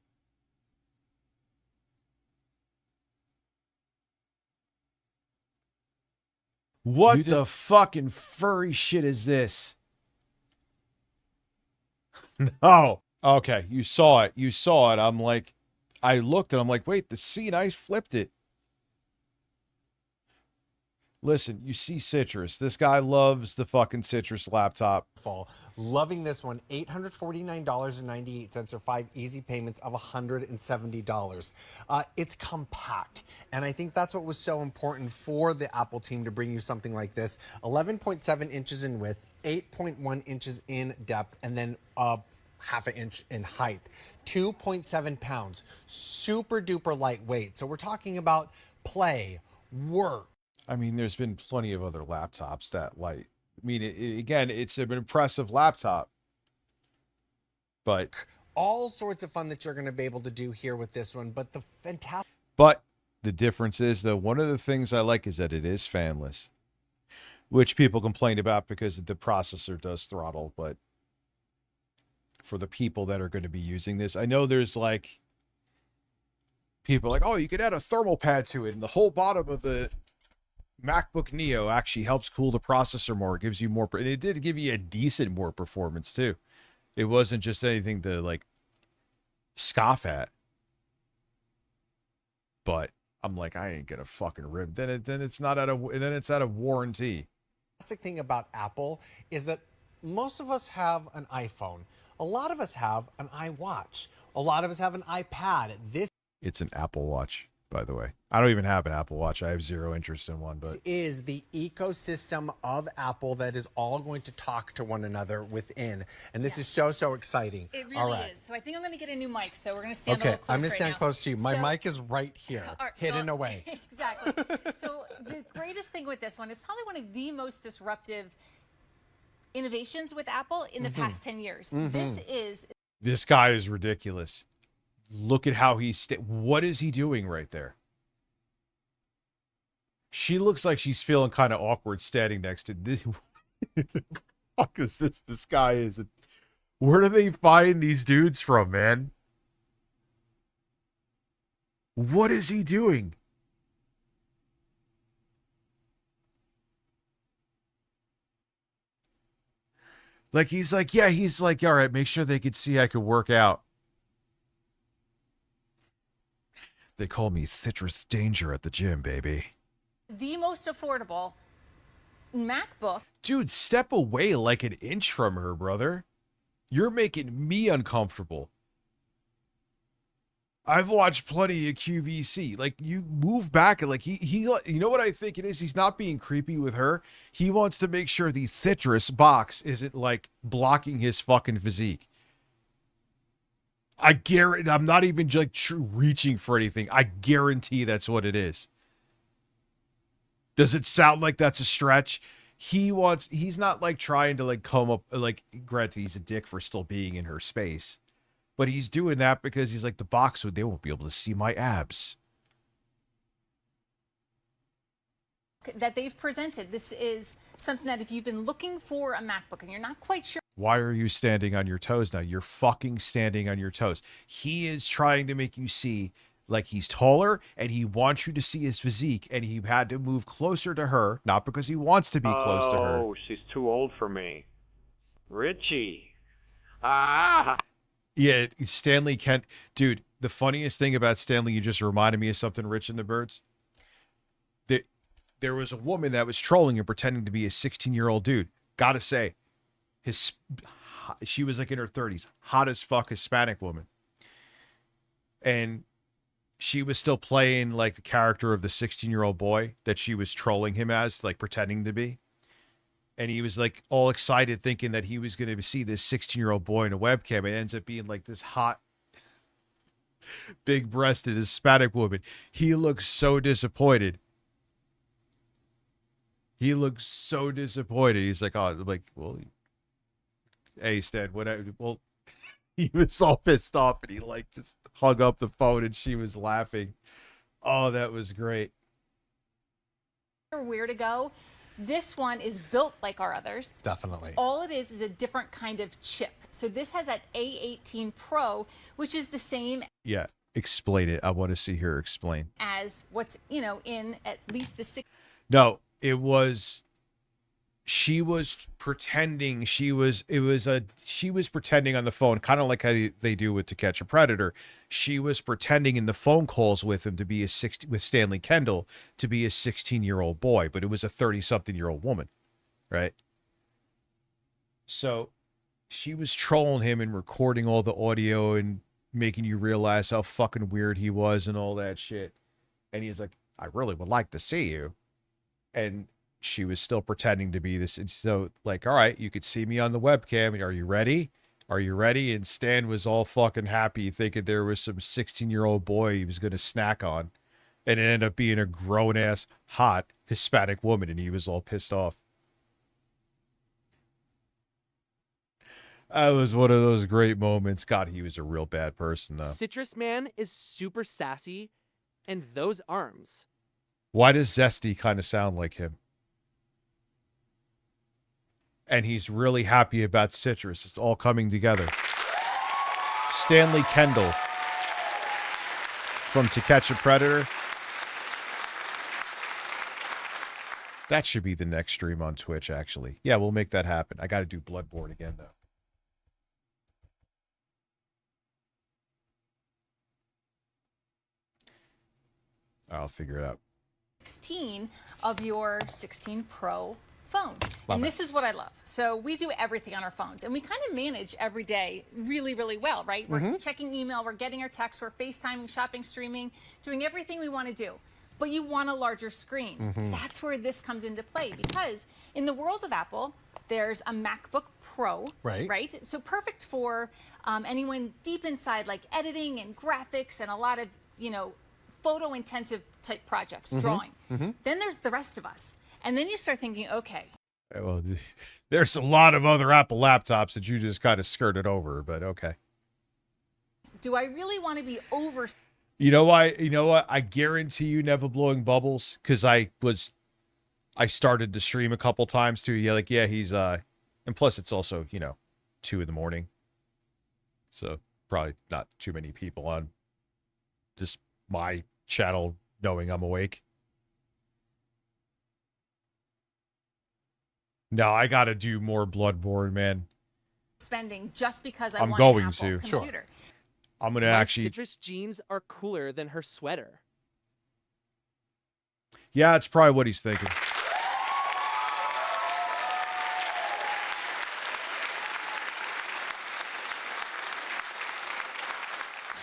What the fucking furry shit is this? No. Okay, you saw it. You saw it. I'm like, I looked and I'm like, wait, the scene, I flipped it. Listen, you see Citrus. This guy loves the fucking Citrus laptop. Loving this one. $849.98 or 5 easy payments of $170. It's compact, and I think that's what was so important for the Apple team to bring you something like this. 11.7 inches in width, 8.1 inches in depth, and then half an inch in height. 2.7 pounds. Super duper lightweight. So we're talking about play, work. I mean, there's been plenty of other laptops that light. I mean, again, it's an impressive laptop, but all sorts of fun that you're going to be able to do here with this one. But the fantastic. But the difference is, though, one of the things I like is that it is fanless, which people complain about because the processor does throttle. But for the people that are going to be using this, I know there's like people like, oh, you could add a thermal pad to it, and the whole bottom of the MacBook Neo actually helps cool the processor more. It gives you more, and it did give you a decent more performance too. It wasn't just anything to like scoff at. But I'm like, I ain't gonna fucking rip. Then it's not out of warranty. The fantastic thing about Apple is that most of us have an iPhone. A lot of us have an iWatch. A lot of us have an iPad. It's an Apple Watch, by the way. I don't even have an Apple Watch. I have zero interest in one. But this is the ecosystem of Apple that is all going to talk to one another within. And this is so exciting. It really all right. is. So I think I'm going to get a new mic. So we're going to stand a Okay, little close I'm going to right stand now. close to you. My mic is right here, hidden away. Exactly. So the greatest thing with this one is probably one of the most disruptive innovations with Apple in the past 10 years. This guy is ridiculous. Look at how what is he doing right there? She looks like she's feeling kind of awkward standing next to this. The fuck is this? This guy is. Where do they find these dudes from, man? What is he doing? Like, he's like, all right, make sure they could see I could work out. They call me Citrus Danger at the gym, baby. The most affordable MacBook. Dude, step away like an inch from her, brother. You're making me uncomfortable. I've watched plenty of QVC. Like, you move back and like he you know what I think it is? He's not being creepy with her. He wants to make sure the Citrus box isn't like blocking his fucking physique. I guarantee, I'm not even like reaching for anything. I guarantee that's what it is. Does it sound like that's a stretch? He's not like trying to like come up, like, granted, he's a dick for still being in her space, but he's doing that because he's like, the box, they won't be able to see my abs. That they've presented. This is something that if you've been looking for a MacBook and you're not quite sure. Why are you standing on your toes now? You're fucking standing on your toes. He is trying to make you see like he's taller and he wants you to see his physique, and he had to move closer to her, not because he wants to be close to her. Oh, she's too old for me. Richie. Ah! Yeah, Stanley Kent. Dude, the funniest thing about Stanley, you just reminded me of something, Rich and the Birds. There was a woman that was trolling and pretending to be a 16-year-old dude. Gotta say, she was like in her 30s. Hot as fuck Hispanic woman. And she was still playing like the character of the 16-year-old boy that she was trolling him as, like pretending to be. And he was like all excited thinking that he was going to see this 16-year-old boy in a webcam. It ends up being like this hot, big-breasted Hispanic woman. He looks so disappointed. He looks so disappointed. He's like, oh, like, well, hey, Stan, whatever. Well, he was all pissed off and he like just hung up the phone and she was laughing. Oh, that was great. Where to go. This one is built like our others. Definitely. All it is a different kind of chip. So this has that A18 Pro, which is the same. Yeah, explain it. I want to see her explain. As what's, in at least the 6. No, it was she was pretending she was pretending on the phone, kind of like how they do with To Catch a Predator. She was pretending in the phone calls with him to be with Stanley Kendall to be a 16-year-old boy, but it was a 30-something-year-old woman, right? So she was trolling him and recording all the audio and making you realize how fucking weird he was and all that shit. And he's like, I really would like to see you. And she was still pretending to be this. And so, like, all right, you could see me on the webcam. Are you ready? Are you ready? And Stan was all fucking happy, thinking there was some 16-year-old boy he was going to snack on. And it ended up being a grown-ass, hot Hispanic woman. And he was all pissed off. That was one of those great moments. God, he was a real bad person, though. Citrus Man is super sassy. And those arms. Why does Zesty kind of sound like him? And he's really happy about Citrus. It's all coming together. Stanley Kendall from To Catch a Predator. That should be the next stream on Twitch, actually. Yeah, we'll make that happen. I got to do Bloodborne again, though. I'll figure it out. 16 of your 16 Pro phone. Love and it. this is what I love. So we do everything on our phones and we kind of manage every day really, really well, right? We're checking email, we're getting our texts, we're FaceTiming, shopping, streaming, doing everything we want to do. But you want a larger screen. That's where this comes into play because in the world of Apple, there's a MacBook Pro, right? So perfect for anyone deep inside like editing and graphics and a lot of, you know, photo intensive type projects, drawing. Then there's the rest of us. And then you start thinking, okay. Well, there's a lot of other Apple laptops that you just kind of skirted over, but okay. Do I really want to be over? You know why? You know what? I guarantee you never blowing bubbles because I started to stream a couple times too. Yeah, like, yeah, he's, and plus it's also, you know, 2 a.m. So probably not too many people on just my channel knowing I'm awake. No, I got to do more Bloodborne, man. Spending just because I'm want going an Apple to. computer. I'm going to My actually. citrus jeans are cooler than her sweater. Yeah, it's probably what he's thinking.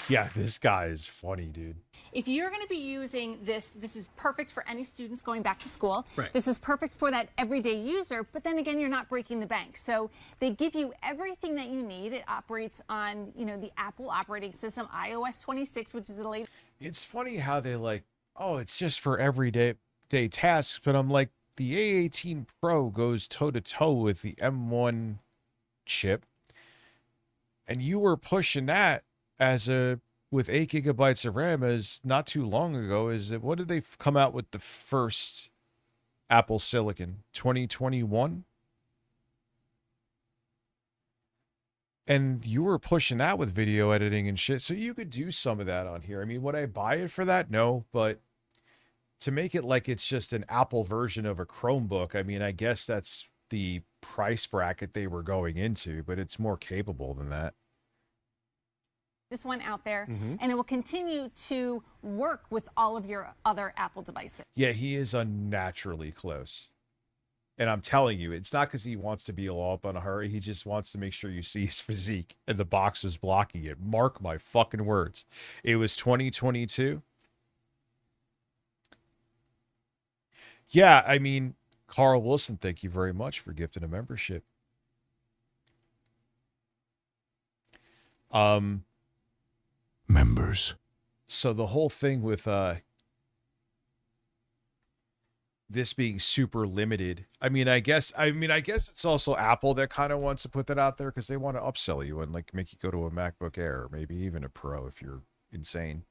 Yeah, this guy is funny, dude. If you're going to be using this is perfect for any students going back to school. Right. This is perfect for that everyday user, but then again, you're not breaking the bank. So they give you everything that you need. It operates on, you know, the Apple operating system, iOS 26, which is the latest. It's funny how they like, oh, it's just for everyday tasks, but I'm like, the A18 Pro goes toe-to-toe with the M1 chip, and you were pushing that as with 8 gigabytes of RAM as not too long ago. Is it, what did they come out with the first Apple Silicon? 2021? And you were pushing that with video editing and shit, so you could do some of that on here. I mean, would I buy it for that? No, but to make it like it's just an Apple version of a Chromebook, I mean, I guess that's the price bracket they were going into, but it's more capable than that. This one out there, and it will continue to work with all of your other Apple devices. Yeah, he is unnaturally close. And I'm telling you, it's not because he wants to be all up on a hurry. He just wants to make sure you see his physique, and the box was blocking it. Mark my fucking words. It was 2022. Yeah, I mean, Carl Wilson, thank you very much for gifting a membership. Members. So the whole thing with this being super limited, I mean, I guess it's also Apple that kind of wants to put that out there because they want to upsell you and like make you go to a MacBook Air or maybe even a Pro if you're insane.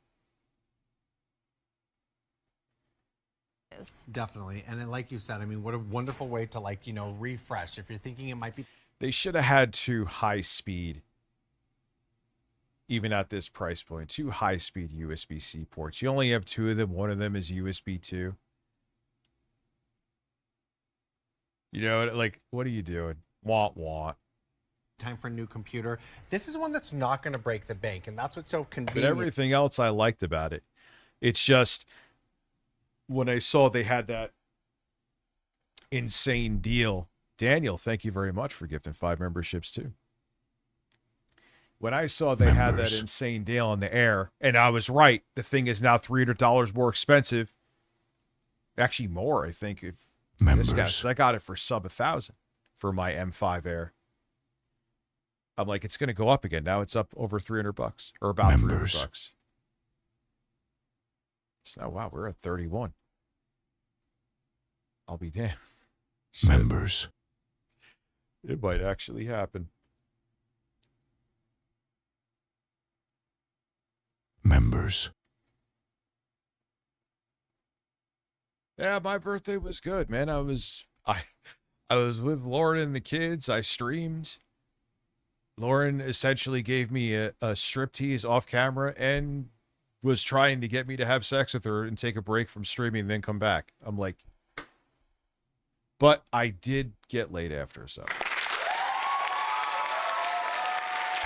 Definitely. And then, like you said, I mean, what a wonderful way to, like, you know, refresh. If you're thinking it might be. They should have had 2 high-speed, even at this price point, 2 high-speed USB-C ports. You only have 2 of them. One of them is USB 2. You know, like, what are you doing? Want. Time for a new computer. This is one that's not going to break the bank, and that's what's so But convenient. everything else I liked about it. It's just when I saw they had that insane deal. Daniel, thank you very much for gifting 5 memberships too. When I saw they had that insane deal in the air, and I was right, the thing is now $300 more expensive. Actually, more, I think. If this guy, I got it for sub 1,000 for my M5 Air. I'm like, it's going to go up again. Now it's up over $300 or about $300. So now, wow, we're at 31. I'll be damned. Members. It might actually happen. Members. Yeah, my birthday was good, man. I was with Lauren and the kids. I streamed. Lauren essentially gave me a striptease off camera and was trying to get me to have sex with her and take a break from streaming and then come back. I'm like, but I did get laid after, so.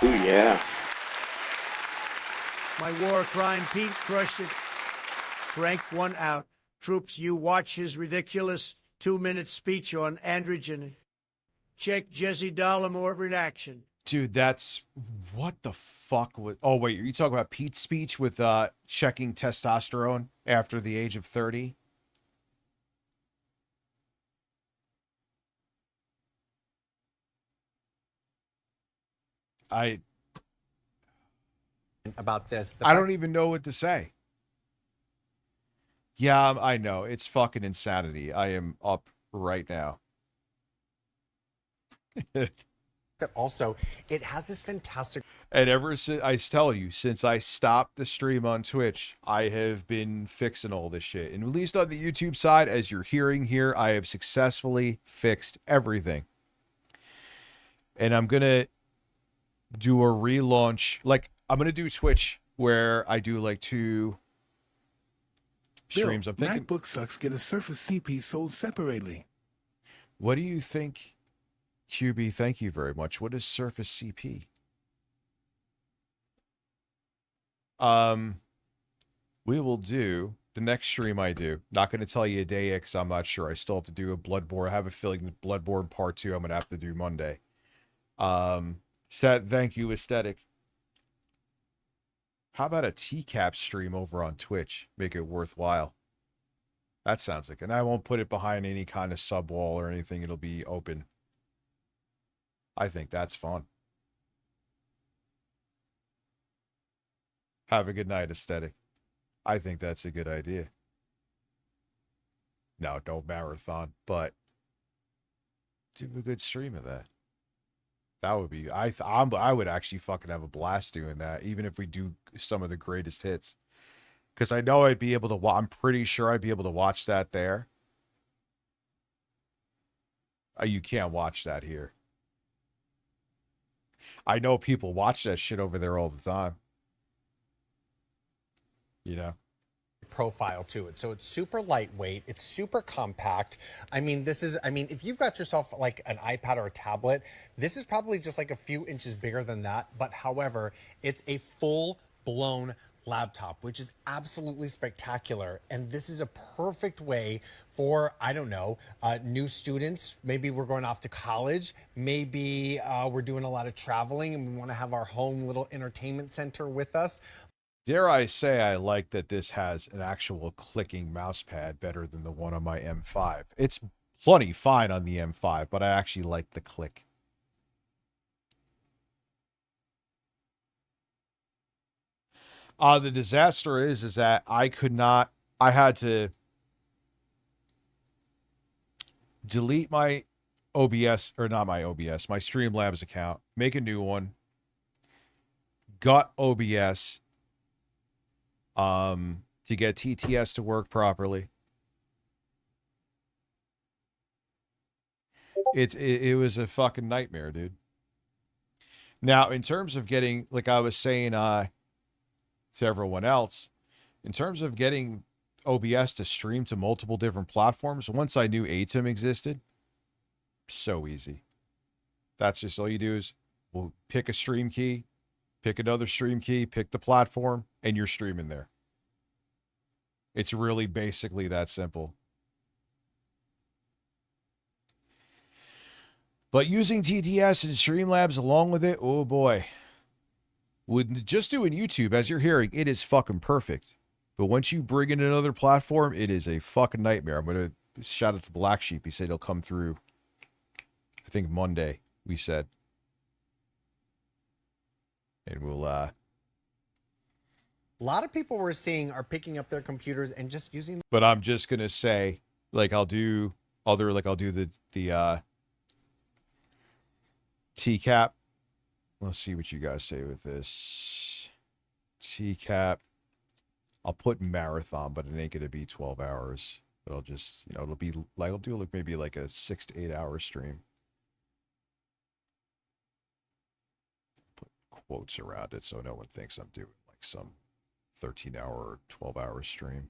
Ooh, yeah. My war crime Pete crushed it. Crank one out. Troops, you watch his ridiculous 2-minute speech on androgen. Check Jesse Dollamore in action. Dude, that's what the fuck was. Oh, wait, are you talking about Pete's speech with checking testosterone after the age of 30? About this. I don't even know what to say. Yeah, I know. It's fucking insanity. I am up right now. That also, it has this fantastic. And ever since, I tell you, since I stopped the stream on Twitch, I have been fixing all this shit. And at least on the YouTube side, as you're hearing here, I have successfully fixed everything. And I'm going to do a relaunch. Like, I'm going to do Twitch where I do like 2 streams. I'm thinking. MacBook sucks. Get a Surface CP sold separately. What do you think, QB? Thank you very much. What is Surface CP? We will do the next stream I do. Not going to tell you a day yet because I'm not sure. I still have to do a Bloodborne. I have a feeling that Bloodborne Part 2 I'm going to have to do Monday. Thank you, Aesthetic. How about a TCAP stream over on Twitch? Make it worthwhile. That sounds like it. And I won't put it behind any kind of sub wall or anything. It'll be open. I think that's fun. Have a good night, Aesthetic. I think that's a good idea. No, don't marathon, but do a good stream of that. That would be, I would actually fucking have a blast doing that, even if we do some of the greatest hits. Because I know I'd be able to, I'm pretty sure I'd be able to watch that there. You can't watch that here. I know people watch that shit over there all the time. You know? Profile to it. So it's super lightweight. It's super compact. I mean, if you've got yourself like an iPad or a tablet, this is probably just like a few inches bigger than that. But however, it's a full-blown laptop, which is absolutely spectacular. And this is a perfect way for, I don't know, new students. Maybe we're going off to college. Maybe we're doing a lot of traveling and we want to have our home little entertainment center with us. Dare I say I like that this has an actual clicking mouse pad better than the one on my M5. It's plenty fine on the M5, but I actually like the click. The disaster is that I had to delete my OBS, or not my OBS, my Streamlabs account, make a new one, gut OBS, to get TTS to work properly. It was a fucking nightmare, dude. Now, in terms of getting, like I was saying to everyone else, in terms of getting OBS to stream to multiple different platforms, once I knew ATEM existed, So easy. That's just all you do is we'll pick a stream key, pick another stream key, pick the platform, and you're streaming there. It's really basically that simple. But using TTS and Streamlabs along with it, oh boy. With just doing YouTube, as you're hearing, it is fucking perfect. But once you bring in another platform, it is a fucking nightmare. I'm going to shout out to Black Sheep. He said he'll come through, I think Monday, we said. And we'll, A lot of people we're seeing are picking up their computers and just using. But I'm just going to say, like, I'll do the TCAP. Let's see what you guys say with this. TCAP. I'll put marathon, but it ain't gonna be 12 hours. But I'll just, it'll be like, I'll do like maybe like a 6 to 8 hour stream. Put quotes around it so no one thinks I'm doing like some 13-hour or 12-hour stream.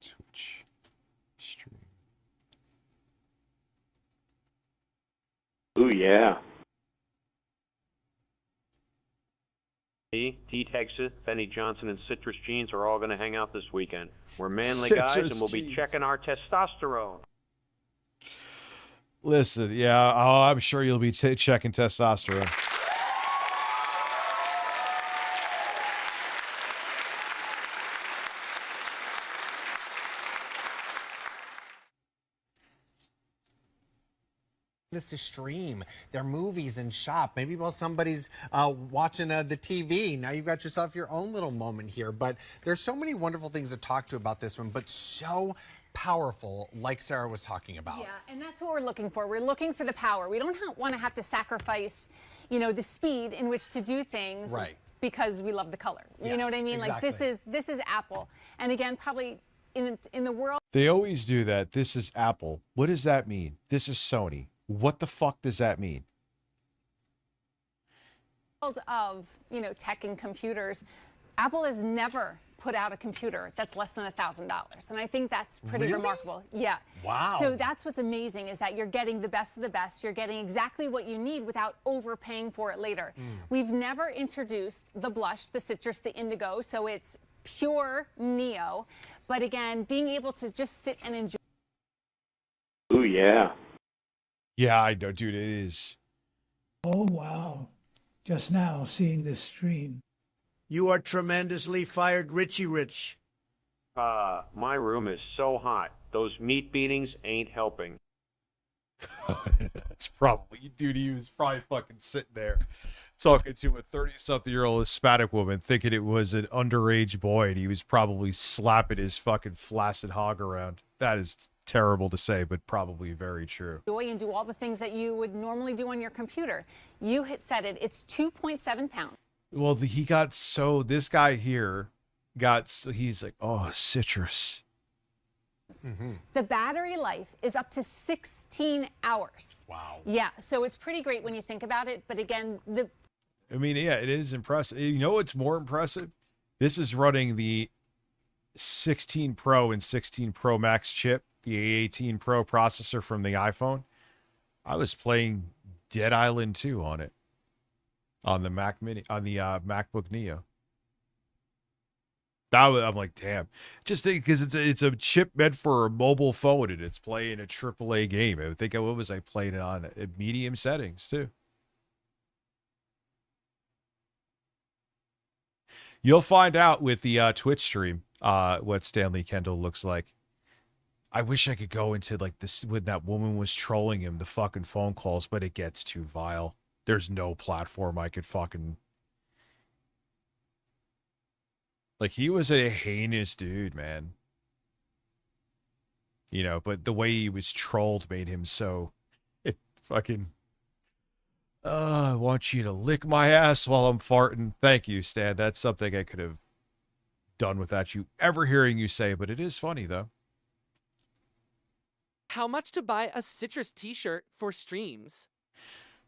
Twitch stream. Ooh, yeah. T-Texas, Benny Johnson, and Citrus Jeans are all going to hang out this weekend. We're manly guys, and we'll be checking our testosterone. Listen, yeah, I'm sure you'll be checking testosterone. This to stream their movies and shop. Maybe while somebody's watching the TV. Now you've got yourself your own little moment here. But there's so many wonderful things to talk to about this one, but so powerful, like Sarah was talking about. Yeah, and that's what we're looking for. We're looking for the power. We don't want to have to sacrifice, the speed in which to do things, right? Because we love the color. You know what I mean? Exactly. Like this is Apple, and again, probably in the world. They always do that. This is Apple. What does that mean? This is Sony. What the fuck does that mean? Of tech and computers, Apple has never put out a computer that's less than $1,000, and I think that's pretty remarkable. Yeah. Wow. So that's what's amazing is that you're getting the best of the best. You're getting exactly what you need without overpaying for it later. We've never introduced the blush, the citrus, the indigo, so it's pure neo. But again, being able to just sit and enjoy. Ooh, yeah. Yeah, I know, dude, it is. Oh, wow. Just now seeing this stream. You are tremendously fired, Richie Rich. My room is so hot. Those meat beatings ain't helping. That's probably, dude, he was probably fucking sitting there talking to a 30-something-year-old Hispanic woman thinking it was an underage boy, and he was probably slapping his fucking flaccid hog around. That is terrible to say, but probably very true. And do all the things that you would normally do on your computer. You said it. It's 2.7 pounds. Well, this guy here he's like, oh, citrus. The battery life is up to 16 hours. Wow. Yeah, so it's pretty great when you think about it. But again, it is impressive. You know what's more impressive? This is running the 16 Pro and 16 Pro Max chip, the A18 Pro processor from the iPhone. I was playing Dead Island 2 on it, on the Mac Mini, on the MacBook Neo. I'm like, damn. Just because it's a chip meant for a mobile phone, and it's playing a AAA game. I think I playing it on medium settings too. You'll find out with the Twitch stream what Stanley Kendall looks like. I wish I could go into like this when that woman was trolling him, the fucking phone calls, but it gets too vile. There's no platform I could fucking. Like, he was a heinous dude, man. But the way he was trolled made him so fucking. I want you to lick my ass while I'm farting. Thank you, Stan. That's something I could have done without you ever hearing you say, but it is funny, though. How much to buy a Citrus t-shirt for streams?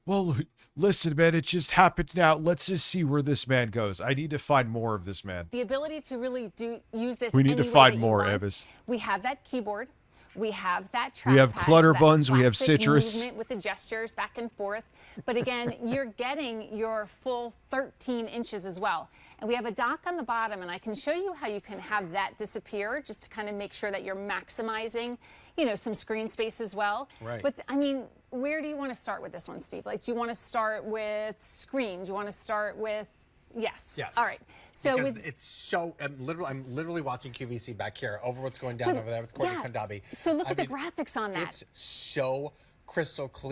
Well, listen, man, it just happened now. Let's just see where this man goes. I need to find more of this man. The ability to really use this. We need to find more, Evis. We have that keyboard. We have that trackpad. We have clutter so that buns, we have classic citrus. movement with the gestures back and forth. But again, you're getting your full 13 inches as well. And we have a dock on the bottom, and I can show you how you can have that disappear just to kind of make sure that you're maximizing, you know, some screen space as well. Right. But I mean, where do you want to start with this one, Steve? Like, do you want to start with screen? Do you want to start with Yes. Yes. All right. So because it's so I'm literally watching QVC back here over what's going down over there with Courtney Kondabi. So look at the graphics on that. It's so crystal clear.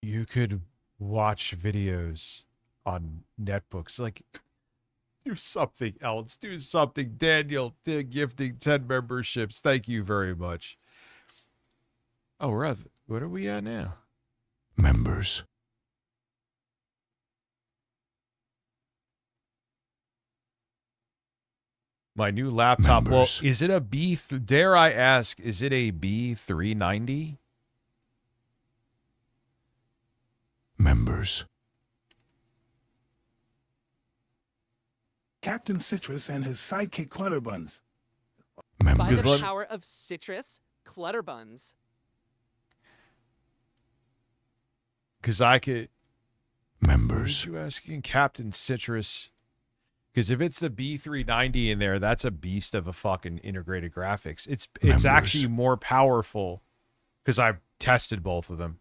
You could watch videos on netbooks. Like, do something else. Do something. Daniel, gifting 10 memberships. Thank you very much. Oh, we're at, what are we at now? Members. My new laptop. Members. Well, is it a dare I ask, is it a B390? Members. Captain Citrus and his sidekick Clutterbuns. By Members. the power of citrus, Clutterbuns. Because I could. Members. What are you asking? Captain Citrus. Because if it's the B390 in there, that's a beast of a fucking integrated graphics. It's Members. actually more powerful because I've tested both of them.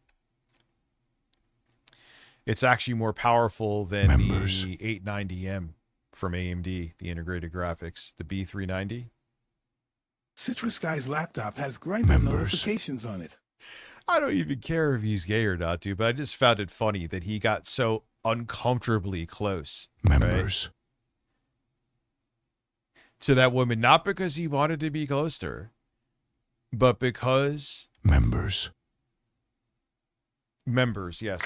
It's actually more powerful than Members. the 890M from AMD, the integrated graphics, the B390. Citrus Guy's laptop has grinder Members. notifications on it. I don't even care if he's gay or not, dude, but I just found it funny that he got so uncomfortably close. Members. Right? To that woman, not because he wanted to be close to her, but because... Members. Members, yes.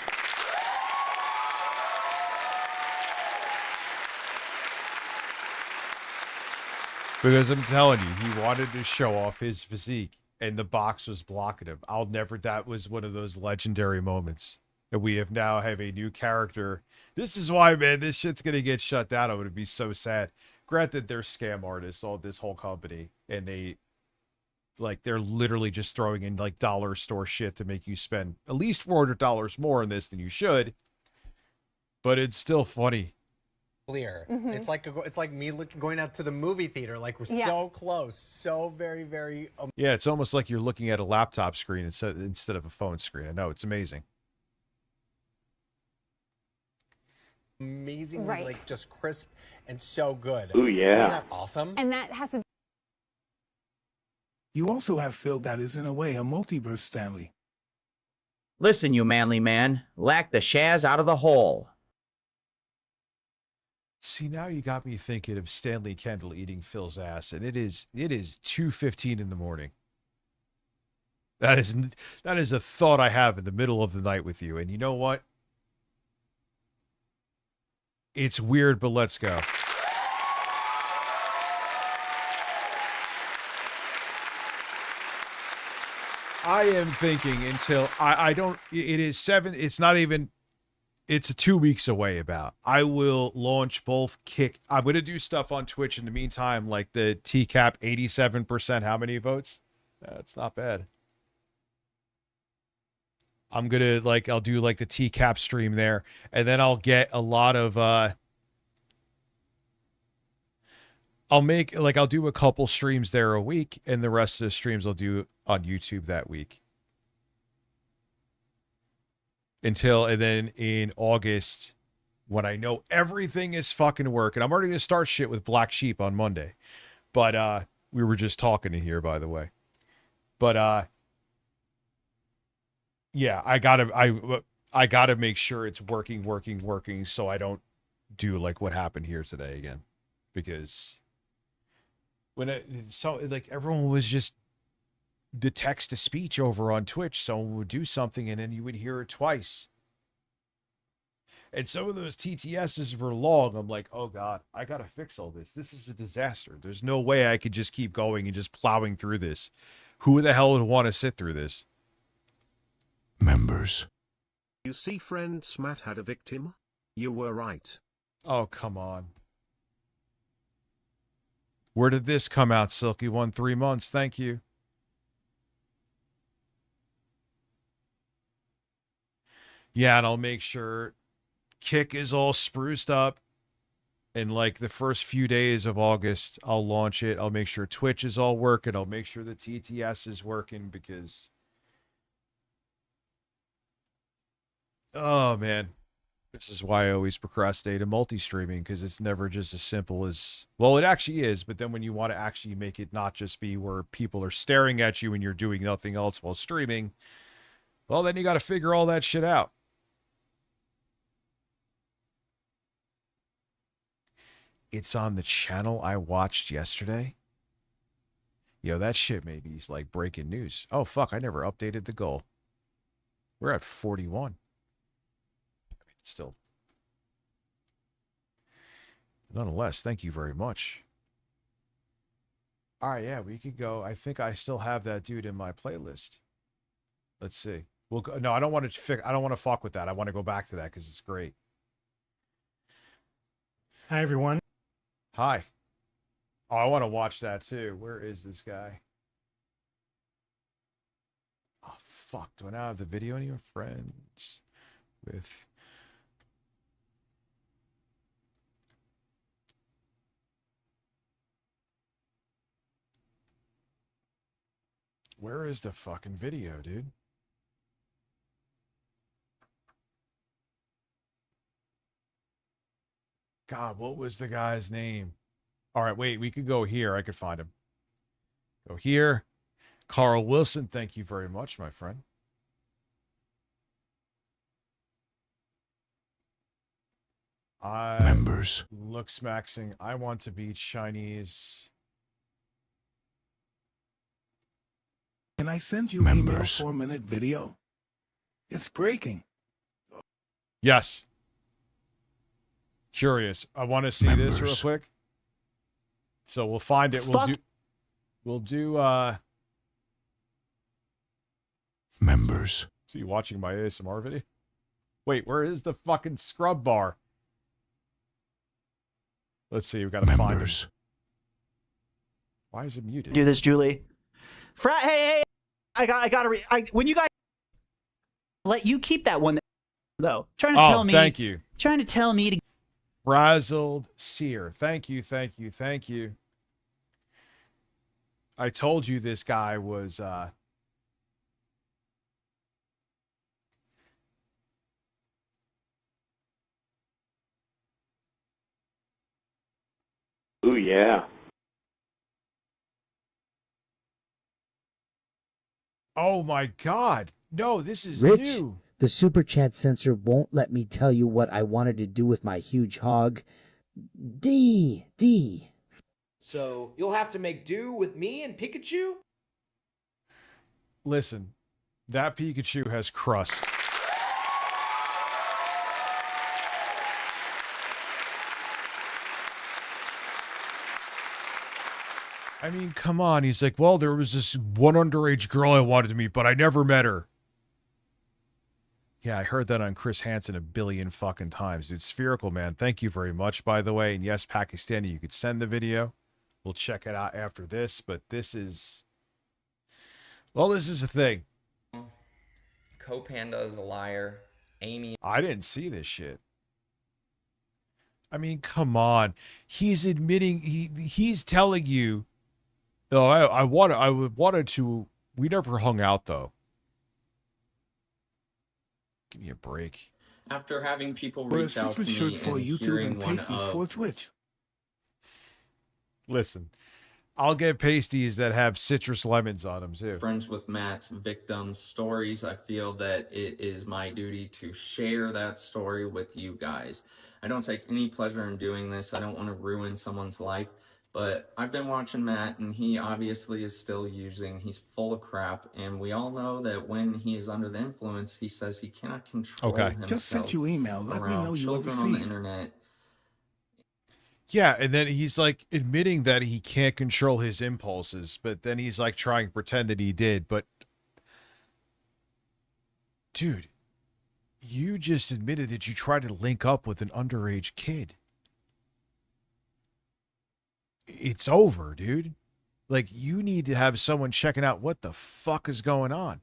Because I'm telling you, he wanted to show off his physique, and the box was blocking him. That was one of those legendary moments. And we now have a new character. This is why, man, this shit's going to get shut down. I'm going to be so sad. Granted, they're scam artists, all this whole company, and they're literally just throwing in like dollar store shit to make you spend at least $400 more on this than you should. But it's still funny. Clear. Mm-hmm. It's like me going out to the movie theater. Like we're so close, so very, very. Yeah, it's almost like you're looking at a laptop screen instead of a phone screen. I know, it's amazing. Amazingly, like just crisp and so good. Ooh, yeah. Isn't that awesome? And that has to. You also have Phil that is in a way a multiverse Stanley. Listen, you manly man, lack the shaz out of the hole. See, now you got me thinking of Stanley Kendall eating Phil's ass, and it is 2:15 in the morning. That is a thought I have in the middle of the night with you, and you know what? It's weird, but let's go. I am thinking until I don't. It is 7. It's not even. It's 2 weeks away about. I will launch both kick. I'm going to do stuff on Twitch in the meantime, like the TCAP 87%. How many votes? That's not bad. I'm going to I'll do like the TCAP stream there. And then I'll get a lot of, I'll do a couple streams there a week. And the rest of the streams I'll do on YouTube that week. And then in August, when I know everything is fucking working, I'm already going to start shit with Black Sheep on Monday. But we were just talking in here, by the way. But yeah, I gotta make sure it's working, so I don't do like what happened here today again. Because when everyone was just the text to speech over on Twitch, someone would do something and then you would hear it twice. And some of those TTSs were long. I'm like, oh God, I gotta fix all this. This is a disaster. There's no way I could just keep going and just plowing through this. Who the hell would want to sit through this? Members. You see, friend Smat had a victim? You were right. Oh, come on. Where did this come out, Silky One? 3 months. Thank you. Yeah, and I'll make sure Kick is all spruced up. In like the first few days of August, I'll launch it. I'll make sure Twitch is all working. I'll make sure the TTS is working because, oh man, this is why I always procrastinate in multi-streaming, because it's never just as simple as, well, it actually is, but then when you want to actually make it not just be where people are staring at you and you're doing nothing else while streaming, well, then you got to figure all that shit out. It's on the channel I watched yesterday. Yo, that shit maybe is like breaking news. Oh, fuck, I never updated the goal. We're at 41. I mean, still. Nonetheless, thank you very much. All right, yeah, we could go. I think I still have that dude in my playlist. Let's see. We'll go. No, I don't want to I don't want to fuck with that. I want to go back to that because it's great. Hi, everyone. Hi. Oh, I want to watch that too. Where is this guy? Oh, fuck. Do I now have the video anywhere? Friends with... Where is the fucking video, dude? God, what was the guy's name? All right, wait, we could go here. I could find him. Go here. Carl Wilson, thank you very much, my friend. Members. Looks maxing. I want to be Chinese. Can I send you email 4-minute video? It's breaking. Yes. Curious. I want to see this real quick. So we'll find it. We'll do Members. See, watching my ASMR video? Wait, where is the fucking scrub bar? Let's see, we've got to find it. Why is it muted? Do this, Julie. Hey, when you guys let you keep that one though. Trying to tell me. Thank you. Trying to tell me to Frazzled Seer. Thank you. I told you this guy was Ooh, yeah. Oh my God. No, this is Rich, new. the super chat censor won't let me tell you what I wanted to do with my huge hog. D. So you'll have to make do with me and Pikachu? Listen, that Pikachu has crust. I mean, come on. He's like, well, there was this one underage girl I wanted to meet, but I never met her. Yeah, I heard that on Chris Hansen a billion fucking times. Dude, Spherical Man, thank you very much, by the way. And yes, Pakistani, you could send the video. We'll check it out after this, but this is... Well, this is a thing. Copanda is a liar. Amy... I didn't see this shit. I mean, come on. He's admitting... He's telling you... No, I wanted to... We never hung out, though. Give me a break. After having people reach out to me for and YouTube hearing and one pasties of... for Twitch. Listen, I'll get pasties that have citrus lemons on them, too. Friends with Matt's victims' stories, I feel that it is my duty to share that story with you guys. I don't take any pleasure in doing this. I don't want to ruin someone's life. But I've been watching Matt, and he obviously is still using. He's full of crap, and we all know that when he is under the influence, he says he cannot control himself. Just sent you email. Let me know you children on the internet. Yeah, and then he's like admitting that he can't control his impulses, but then he's like trying to pretend that he did. But, dude, you just admitted that you tried to link up with an underage kid. it's over, dude. Like, you need to have someone checking out what the fuck is going on.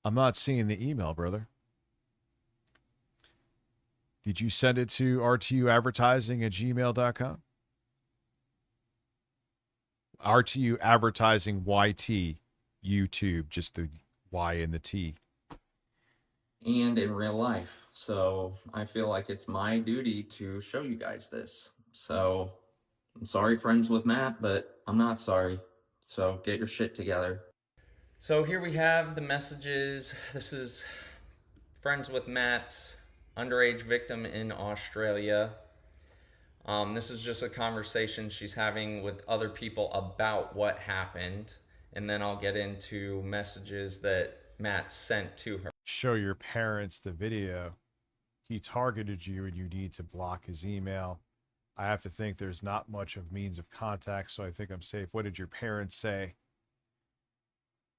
I'm not seeing the email, brother. Did you send it to rtuadvertising@gmail.com? RTU Advertising YT, YouTube, just the Y and the T. And in real life. So I feel like it's my duty to show you guys this. So I'm sorry, friends with Matt, but I'm not sorry. So get your shit together. So here we have the messages. This is friends with Matt's underage victim in Australia. This is just a conversation she's having with other people about what happened. And then I'll get into messages that Matt sent to her. Show your parents the video. He targeted you and you need to block his email. I have to think there's not much of means of contact, so I think I'm safe. What did your parents say?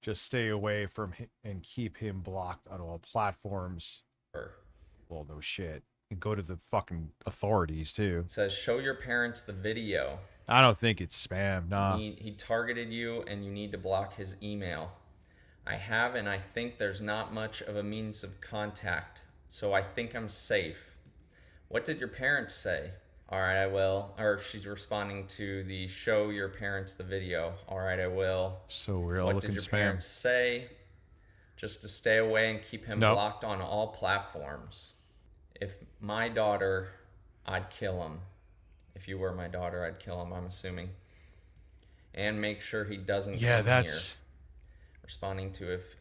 Just stay away from him and keep him blocked on all platforms. Well, no shit. And go to the fucking authorities, too. It says, show your parents the video. I don't think it's spam, nah. He targeted you and you need to block his email. I have, and I think there's not much of a means of contact, so I think I'm safe. What did your parents say? All right, I will. Or she's responding to the show your parents the video. All right, I will. So we're all What looking did your spam. parents say? Just to stay away and keep him Nope. blocked on all platforms. If my daughter, I'd kill him. If you were my daughter, I'd kill him, I'm assuming. And make sure he doesn't Yeah, come that's... here. Responding to, if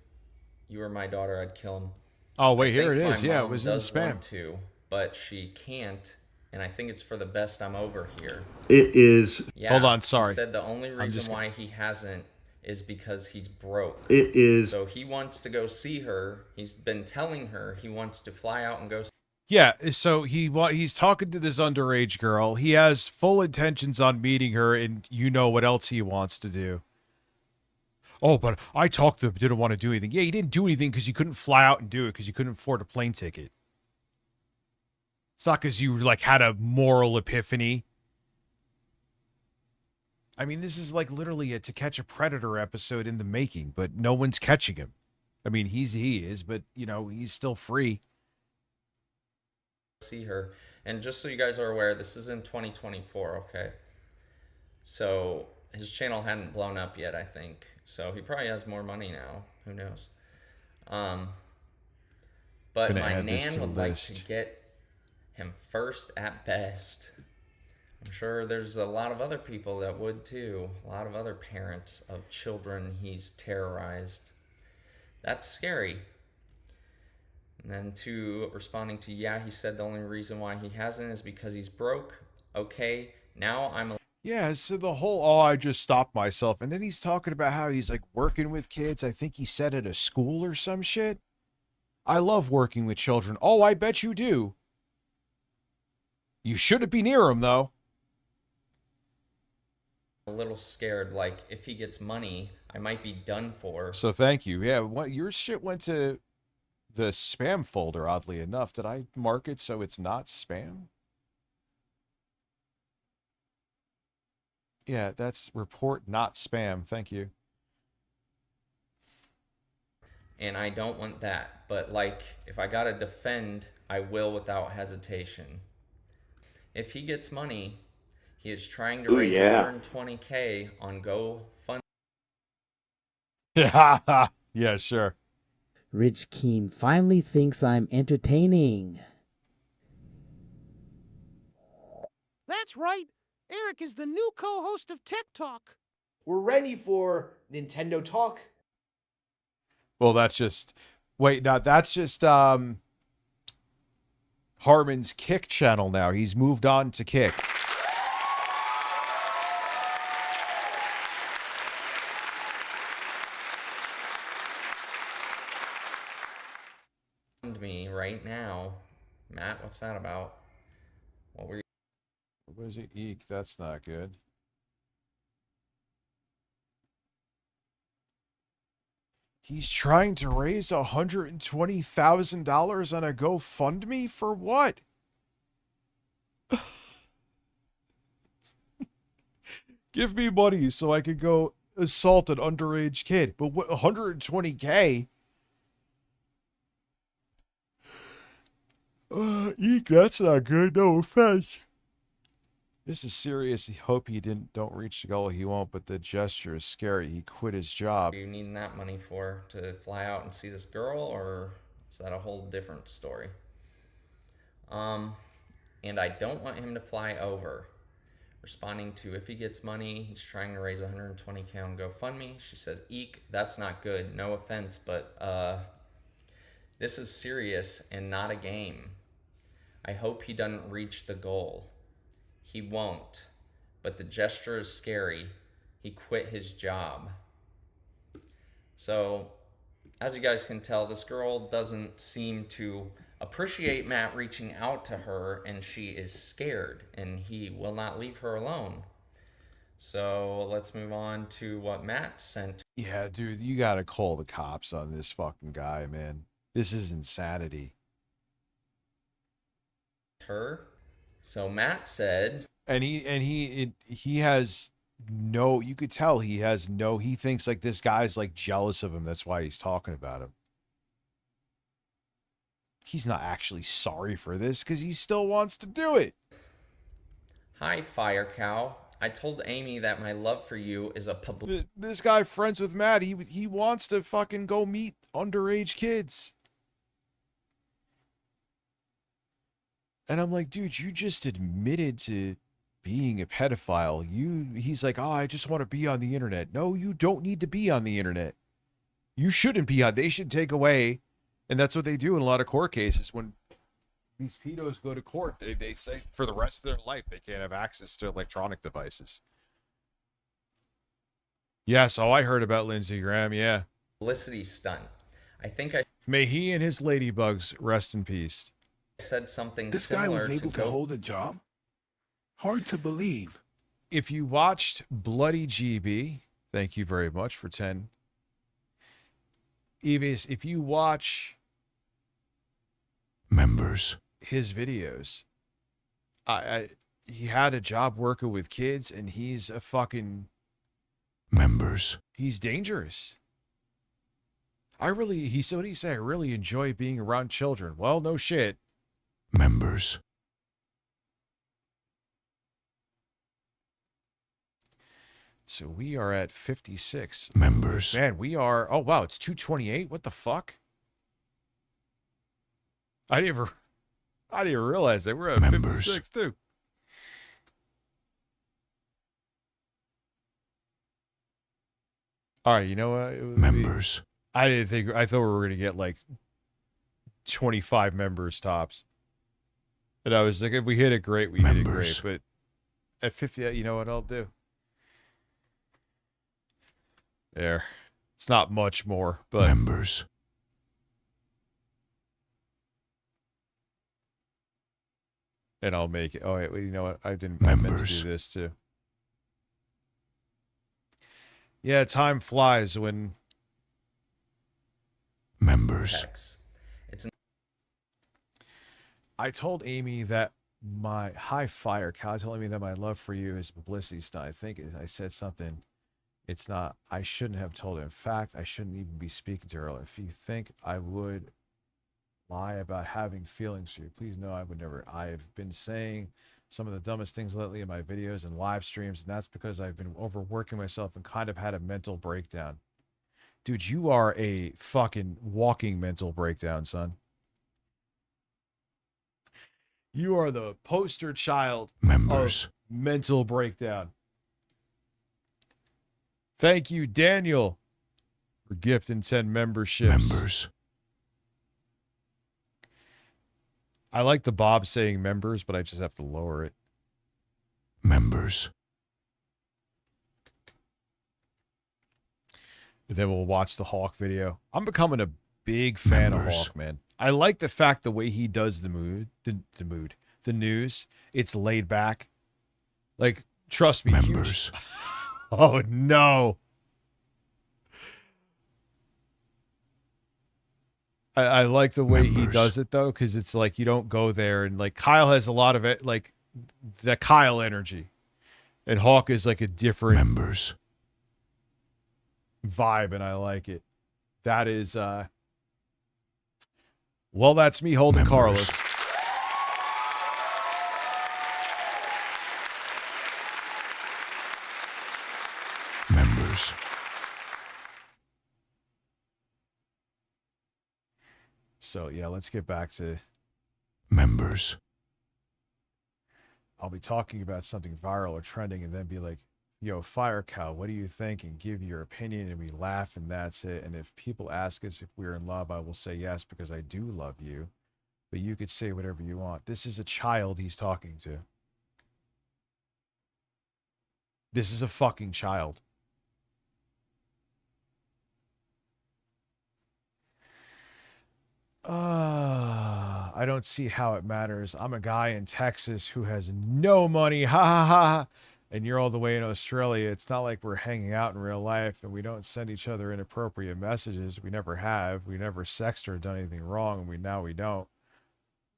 you were my daughter, I'd kill him. Oh, wait, I here think it my is. Yeah, it mom was in does spam. want to, but she can't, and I think it's for the best I'm over here. It is... Yeah, Hold on, sorry. He said the only I'm reason just- why he hasn't is because he's broke. It is... So he wants to go see her. He's been telling her he wants to fly out and go. Yeah, so he's talking to this underage girl. He has full intentions on meeting her, and you know what else he wants to do. Oh, but I talked to him, didn't want to do anything. Yeah, he didn't do anything because you couldn't fly out and do it because you couldn't afford a plane ticket. It's not because you, like, had a moral epiphany. I mean, this is like literally a To Catch a Predator episode in the making, but no one's catching him. I mean, he is, but, you know, he's still free. See her. And just so you guys are aware, this is in 2024, okay? So his channel hadn't blown up yet, I think. So he probably has more money now. Who knows? But Gonna my add this to nan the would like list. to get him first at best. I'm sure there's a lot of other people that would too. A lot of other parents of children he's terrorized. That's scary. And then responding to, yeah, he said the only reason why he hasn't is because he's broke. Okay, now I'm... Yeah, so the whole, oh, I just stopped myself. And then he's talking about how he's, like, working with kids. I think he said at a school or some shit. I love working with children. Oh, I bet you do. You shouldn't be near him, though. a little scared, like, if he gets money, I might be done for. So thank you. Yeah, what your shit went to the spam folder, oddly enough. Did I mark it so it's not spam? Yeah, that's report not spam. Thank you. And I don't want that. But, like, if I gotta defend, I will without hesitation. If he gets money, he is trying to raise 120K on GoFundMe. Yeah, yeah, sure. Rich Keem finally thinks I'm entertaining. That's right. Eric is the new co-host of Tech Talk. We're ready for Nintendo Talk. Well, that's just... Wait, now that's just Harmon's Kick channel now. He's moved on to Kick. Me right now. Matt, what's that about? What were you... What was it? Eek, that's not good. He's trying to raise $120,000 on a GoFundMe for what? Give me money so I could go assault an underage kid. But what, $120K? Eek, that's not good. No offense. This is serious. He hope he don't reach the goal. He won't, but the gesture is scary. He quit his job. Are you needing that money for to fly out and see this girl, or is that a whole different story? And I don't want him to fly over. Responding to if he gets money, he's trying to raise 120K on GoFundMe. She says, eek, that's not good. No offense, but this is serious and not a game. I hope he doesn't reach the goal. He won't, but the gesture is scary. He quit his job. So, as you guys can tell, this girl doesn't seem to appreciate Matt reaching out to her, and she is scared, and he will not leave her alone. So, let's move on to what Matt sent. Yeah, dude, you gotta call the cops on this fucking guy, man. This is insanity. Her. So Matt said, and he has no, you could tell he has no, he thinks like this guy's like jealous of him. That's why he's talking about him. He's not actually sorry for this because he still wants to do it. hi, Fire Cow. I told Amy that my love for you is a public. This guy friends with Matt. He wants to fucking go meet underage kids. And I'm like, dude, you just admitted to being a pedophile. He's like, oh, I just want to be on the internet. No, you don't need to be on the internet. You shouldn't be on. They should take away. And that's what they do in a lot of court cases. When these pedos go to court, they say for the rest of their life, they can't have access to electronic devices. Yes, I heard about Lindsey Graham, yeah. Publicity stunt. May he and his ladybugs rest in peace. Said something this guy similar was able to hold a job? Hard to believe. If you watched Bloody GB, thank you very much for 10. Evis, if you watch members his videos, he had a job working with kids, and he's a fucking members. He's dangerous. He said, what did he say? I really enjoy being around children. Well, no shit. Members. So we are at 56 members. Man, we are. Oh wow, it's 228. What the fuck? I didn't even realize that we're at members. 56 too. All right, you know what? Members. I thought we were gonna get like 25 members tops. And I was like, if we hit it great, we hit it great. But at 50, you know what I'll do? There. It's not much more, but members. And I'll make it. Oh wait, you know what? I meant to do this too. Yeah, time flies when members. I told Amy that my Fire Cow told me that my love for you is publicity stunt. I think I said something. It's not. I shouldn't have told her. In fact, I shouldn't even be speaking to her. If you think I would lie about having feelings for you, please know I would never. I've been saying some of the dumbest things lately in my videos and live streams, and that's because I've been overworking myself and kind of had a mental breakdown. Dude, you are a fucking walking mental breakdown, son. You are the poster child members. Of mental breakdown. Thank you, Daniel, for gifting 10 memberships. Members. I like the Bob saying members, but I just have to lower it. Members. And then we'll watch the Hawk video. I'm becoming a big fan of Hawk, man. I like the fact the way he does the news. It's laid back. Like, trust me. Members. Oh, no. I like the way he does it, though, because it's like you don't go there. And, like, Kyle has a lot of it, like, the Kyle energy. And Hawk is like a different Members. vibe, and I like it. That is, well, that's me holding Carlos. Members. So, yeah, let's get back to Members. I'll be talking about something viral or trending and then be like, yo, Fire Cow, what do you think? And give your opinion, and we laugh, and that's it. And if people ask us if we're in love, I will say yes, because I do love you. But you could say whatever you want. This is a child he's talking to. This is a fucking child. I don't see how it matters. I'm a guy in Texas who has no money. Ha ha ha. And you're all the way in Australia. It's not like we're hanging out in real life, and we don't send each other inappropriate messages. We never have. We never sexted or done anything wrong, and we don't.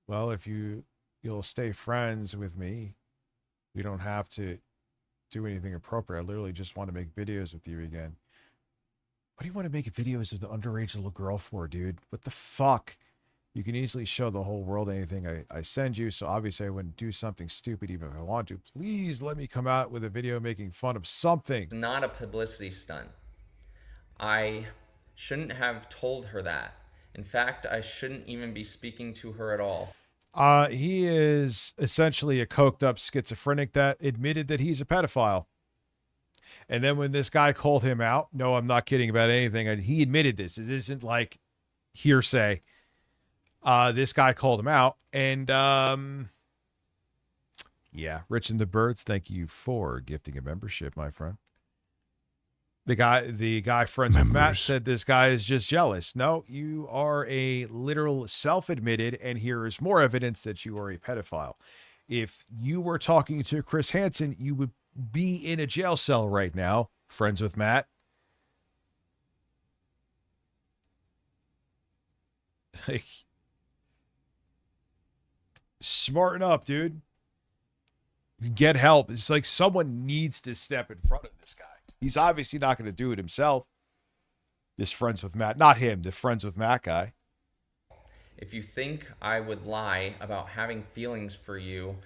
Well, if you'll stay friends with me, we don't have to do anything appropriate. I literally just want to make videos with you again. What do you want to make videos with an underage little girl for, dude? What the fuck? You can easily show the whole world anything I send you, so obviously I wouldn't do something stupid even if I want to. Please let me come out with a video making fun of something. It's not a publicity stunt. I shouldn't have told her that. In fact, I shouldn't even be speaking to her at all. He is essentially a coked up schizophrenic that admitted that he's a pedophile. And then when this guy called him out, no, I'm not kidding about anything. He admitted this. It isn't like hearsay. This guy called him out, and yeah, Rich and the Birds, thank you for gifting a membership, my friend. The guy friends with Matt said this guy is just jealous. No, you are a literal self-admitted, and here is more evidence that you are a pedophile. If you were talking to Chris Hansen, you would be in a jail cell right now, friends with Matt. Like, smarten up, dude. Get help. It's like someone needs to step in front of this guy. He's obviously not going to do it himself. This friends with Matt, not him, the friends with Matt guy. If you think I would lie about having feelings for you,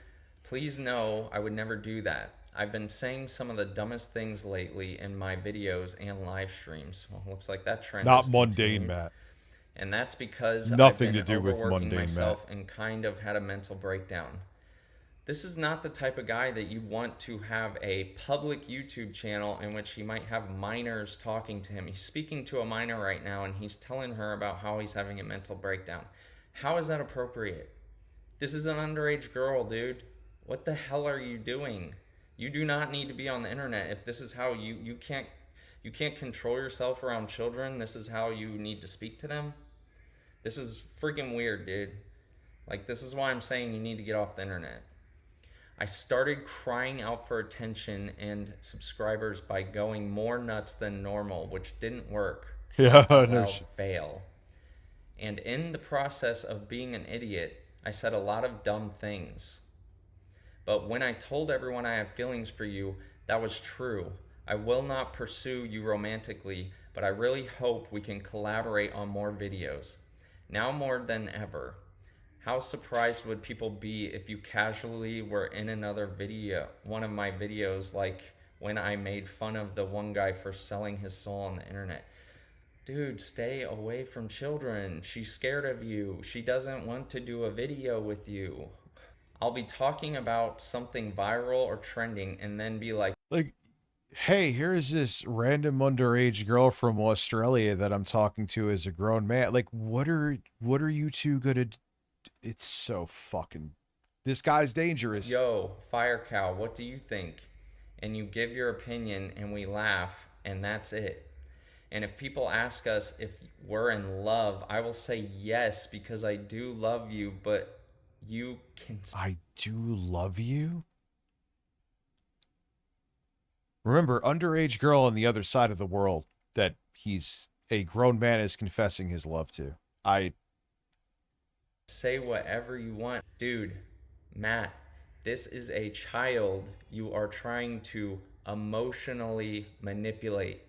please know I would never do that. I've been saying some of the dumbest things lately in my videos and live streams. Well, looks like that trend not is mundane, continued. Matt. And that's because Nothing I've been to do with overworking mundane, myself Matt. and kind of had a mental breakdown. This is not the type of guy that you want to have a public YouTube channel in which he might have minors talking to him. He's speaking to a minor right now, and he's telling her about how he's having a mental breakdown. How is that appropriate? This is an underage girl, dude. What the hell are you doing? You do not need to be on the internet. If this is how you can't control yourself around children, this is how you need to speak to them. This is freaking weird, dude. Like, this is why I'm saying you need to get off the internet. I started crying out for attention and subscribers by going more nuts than normal, which didn't work. Yeah, no fail. And in the process of being an idiot, I said a lot of dumb things. But when I told everyone I have feelings for you, that was true. I will not pursue you romantically, but I really hope we can collaborate on more videos. Now more than ever. How surprised would people be if you casually were in another video, one of my videos, like when I made fun of the one guy for selling his soul on the internet? Dude, stay away from children. She's scared of you. She doesn't want to do a video with you. I'll be talking about something viral or trending and then be like, hey, here's this random underage girl from Australia that I'm talking to as a grown man. Like, what are you two gonna do? It's so fucking... This guy's dangerous. yo, Fire Cow, what do you think? And you give your opinion and we laugh and that's it. And if people ask us if we're in love, I will say yes because I do love you, but you can... I do love you? Remember, underage girl on the other side of the world that he's a grown man is confessing his love to. Say whatever you want. Dude, Matt, This is a child you are trying to emotionally manipulate.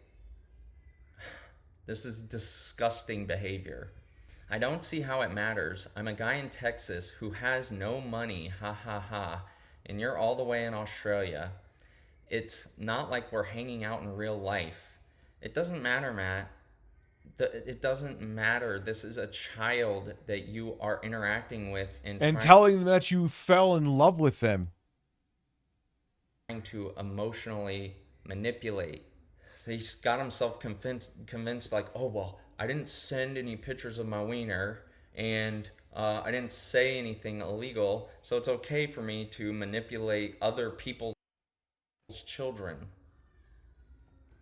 This is disgusting behavior. I don't see how it matters. I'm a guy in Texas who has no money, ha ha ha, and you're all the way in Australia. It's not like we're hanging out in real life. It doesn't matter, Matt. It doesn't matter. This is a child that you are interacting with and telling them that you fell in love with them. Trying to emotionally manipulate. So he's got himself convinced like, oh, well, I didn't send any pictures of my wiener, and I didn't say anything illegal, so it's okay for me to manipulate other people's children.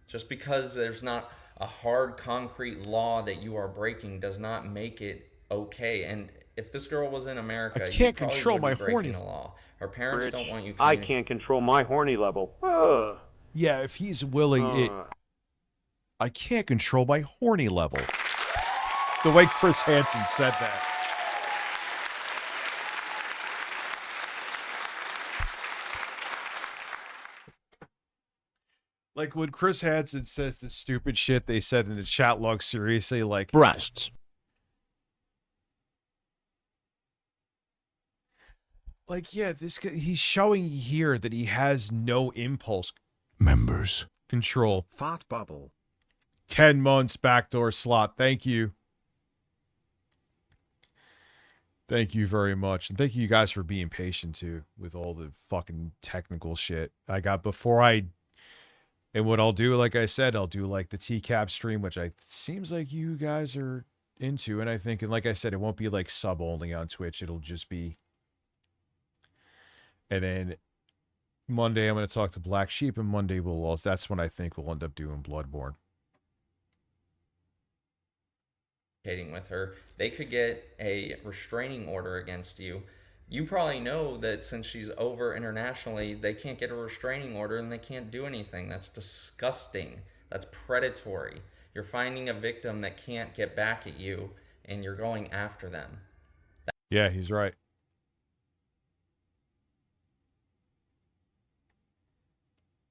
Just because there's not a hard concrete law that you are breaking does not make it okay. And if this girl was in America, I can't you probably control wouldn't my be breaking horny. the law. Her parents Rich, don't want you. I can't control my horny level. Ugh. Yeah, if he's willing, I can't control my horny level. The way Chris Hansen said that. Like when Chris Hansen says the stupid shit they said in the chat log, seriously, like breasts. Like, yeah, this guy, he's showing here that he has no impulse Members. control. Fart bubble. 10 months backdoor slot. Thank you. Thank you very much. And thank you guys for being patient too with all the fucking technical shit I got before and what I'll do, like I said, I'll do like the TCAP stream, which seems like you guys are into. And I think, and like I said, it won't be like sub only on Twitch. It'll just be. And then Monday, I'm going to talk to Black Sheep, and Monday that's when I think we'll end up doing Bloodborne. With her, they could get a restraining order against you. You probably know that since she's over internationally, they can't get a restraining order and they can't do anything. That's disgusting. That's predatory. You're finding a victim that can't get back at you and you're going after them. Yeah, he's right.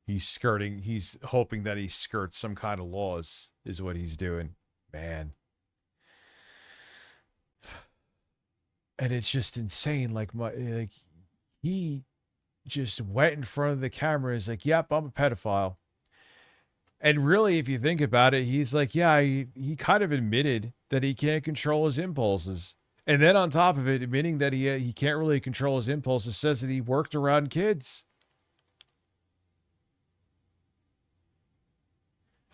He's hoping that he skirts some kind of laws is what he's doing. Man. And it's just insane. Like he just went in front of the camera. Is like, yep, I'm a pedophile. And really, if you think about it, he's like, yeah, he kind of admitted that he can't control his impulses. And then on top of it, admitting that he can't really control his impulses, says that he worked around kids.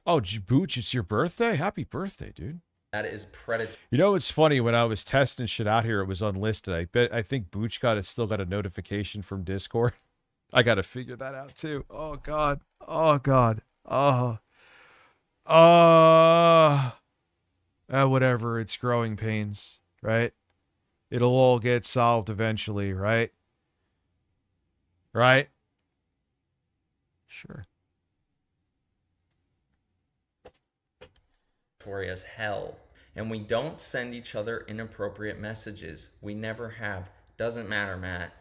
Oh, Booch, it's your birthday? Happy birthday, dude. That is predatory. You know, it's funny, when I was testing shit out here, it was unlisted. I think Booch still got a notification from Discord. I got to figure that out too. Oh, God. Oh, God. Whatever. It's growing pains, right? It'll all get solved eventually, right? Right? Sure. As hell. And we don't send each other inappropriate messages. We never have. Doesn't matter, Matt.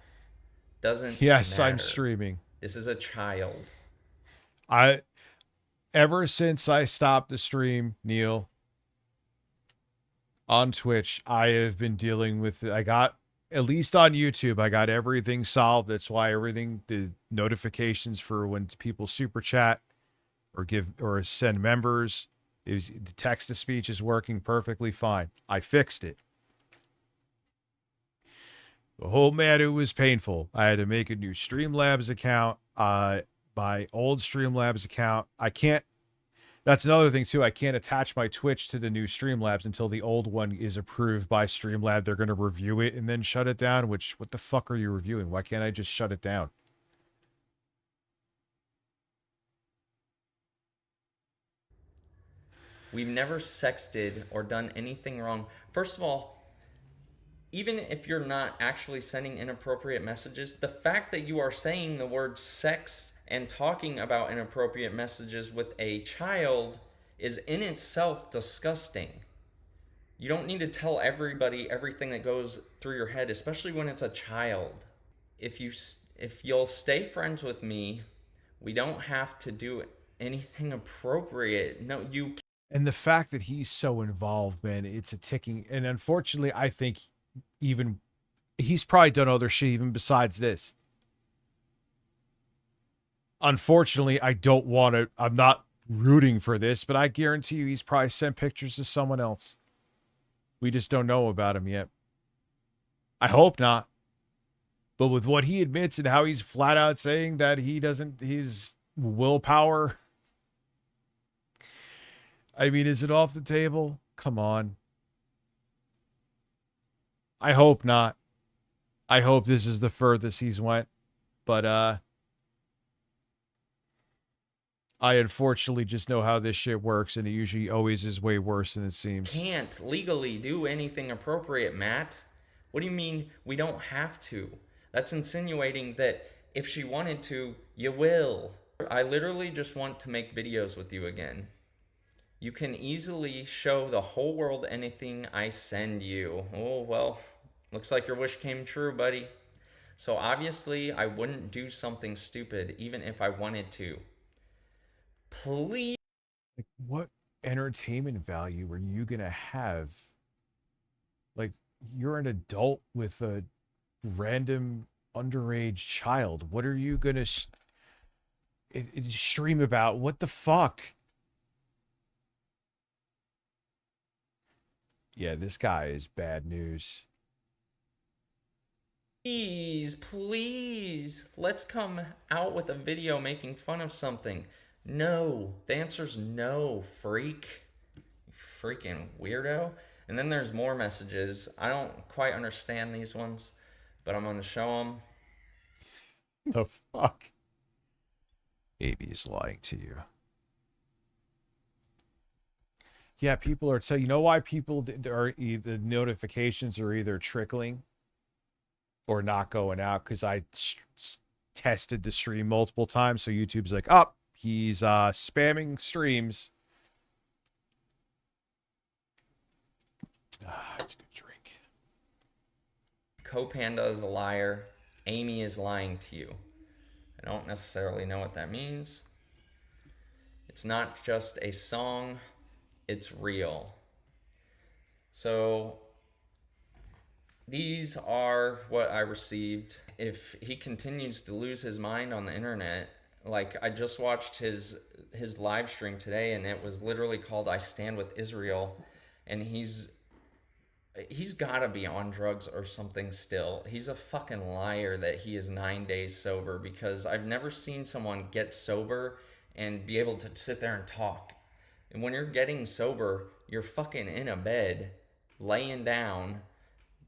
Doesn't Yes, matter. I'm streaming. This is a child. Ever since I stopped the stream, Neil, on Twitch, I have been dealing with I got, at least on YouTube, I got everything solved. That's why the notifications for when people super chat or send members, the text to speech is working perfectly fine. I fixed it. The whole matter was painful. I had to make a new Streamlabs account. My old Streamlabs account, I can't. That's another thing too. I can't attach my Twitch to the new Streamlabs until the old one is approved by Streamlab. They're going to review it and then shut it down. Which, what the fuck are you reviewing? Why can't I just shut it down? We've never sexted or done anything wrong. First of all, even if you're not actually sending inappropriate messages, the fact that you are saying the word sex and talking about inappropriate messages with a child is in itself disgusting. You don't need to tell everybody everything that goes through your head, especially when it's a child. If if you'll stay friends with me, we don't have to do anything appropriate. No, you. And the fact that he's so involved, man, it's a ticking. And unfortunately, I think even he's probably done other shit even besides this. Unfortunately, I don't want to, I'm not rooting for this, but I guarantee you he's probably sent pictures to someone else. We just don't know about him yet. I hope not. But with what he admits and how he's flat out saying that he doesn't, his willpower, I mean, is it off the table? Come on. I hope not. I hope this is the furthest he's went. But I unfortunately just know how this shit works, and it usually always is way worse than it seems. Can't legally do anything appropriate, Matt. What do you mean we don't have to? That's insinuating that if she wanted to, you will. I literally just want to make videos with you again. You can easily show the whole world anything I send you. Oh, well, looks like your wish came true, buddy. So obviously, I wouldn't do something stupid, even if I wanted to. Please. Like, what entertainment value are you going to have? Like, you're an adult with a random underage child. What are you going to stream about? What the fuck? Yeah, this guy is bad news. Please, let's come out with a video making fun of something. No, the answer's no, freak. Freaking weirdo. And then there's more messages. I don't quite understand these ones, but I'm going to show them. The fuck? Baby is lying to you. Yeah, people are you know why people are the notifications are either trickling or not going out, because I tested the stream multiple times, so YouTube's like, oh, he's spamming streams. It's a good drink. Copanda is a liar. Amy is lying to you. I don't necessarily know what that means. It's not just a song. It's real. So these are what I received. If he continues to lose his mind on the internet, like I just watched his live stream today, and it was literally called I Stand With Israel, and he's got to be on drugs or something still. He's a fucking liar that he is 9 days sober, because I've never seen someone get sober and be able to sit there and talk. And when you're getting sober, you're fucking in a bed, laying down,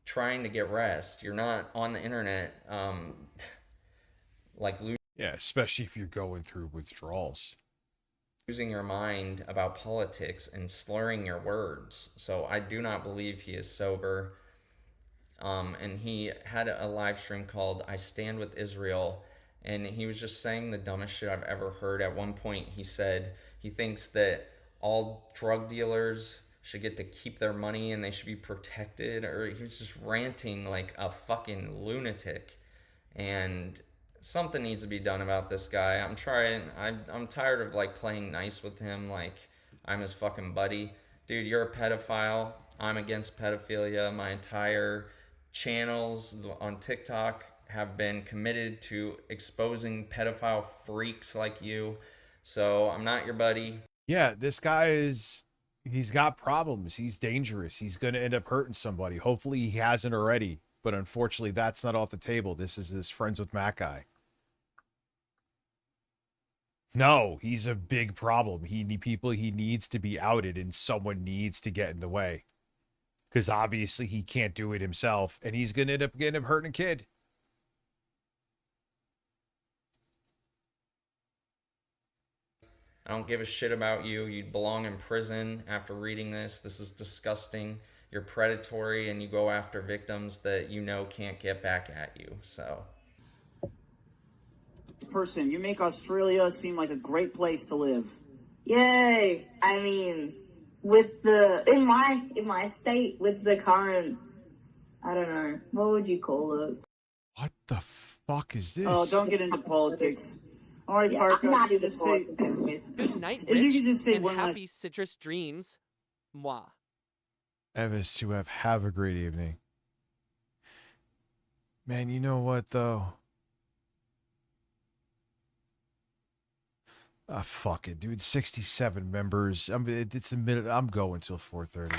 trying to get rest. You're not on the internet, like yeah, especially if you're going through withdrawals. Losing your mind about politics and slurring your words. So I do not believe he is sober. And he had a live stream called I Stand With Israel, and he was just saying the dumbest shit I've ever heard. At one point he said he thinks that all drug dealers should get to keep their money and they should be protected, or he was just ranting like a fucking lunatic. And something needs to be done about this guy. I'm tired of like playing nice with him like I'm his fucking buddy. Dude, you're a pedophile. I'm against pedophilia. My entire channels on TikTok have been committed to exposing pedophile freaks like you. So I'm not your buddy. Yeah, this guy he's got problems. He's dangerous. He's going to end up hurting somebody. Hopefully he hasn't already, but unfortunately that's not off the table. This is this Friends with Matt guy. No, he's a big problem. He needs to be outed, and someone needs to get in the way, because obviously he can't do it himself, and he's going to end up hurting a kid. I don't give a shit about you. You'd belong in prison after reading this. This is disgusting. You're predatory, and you go after victims that you know can't get back at you. So, person, you make Australia seem like a great place to live. Yay! I mean, with in my state, with the current, I don't know, what would you call it? What the fuck is this? Oh, don't get into politics. All right, Farka, you just say. Good night, If you Rich, could just say and one last. happy citrus dreams. Moi. Evis to have a great evening. Man, you know what though? Ah, fuck it, dude. 67 members. It's a minute. I'm going till 4:30.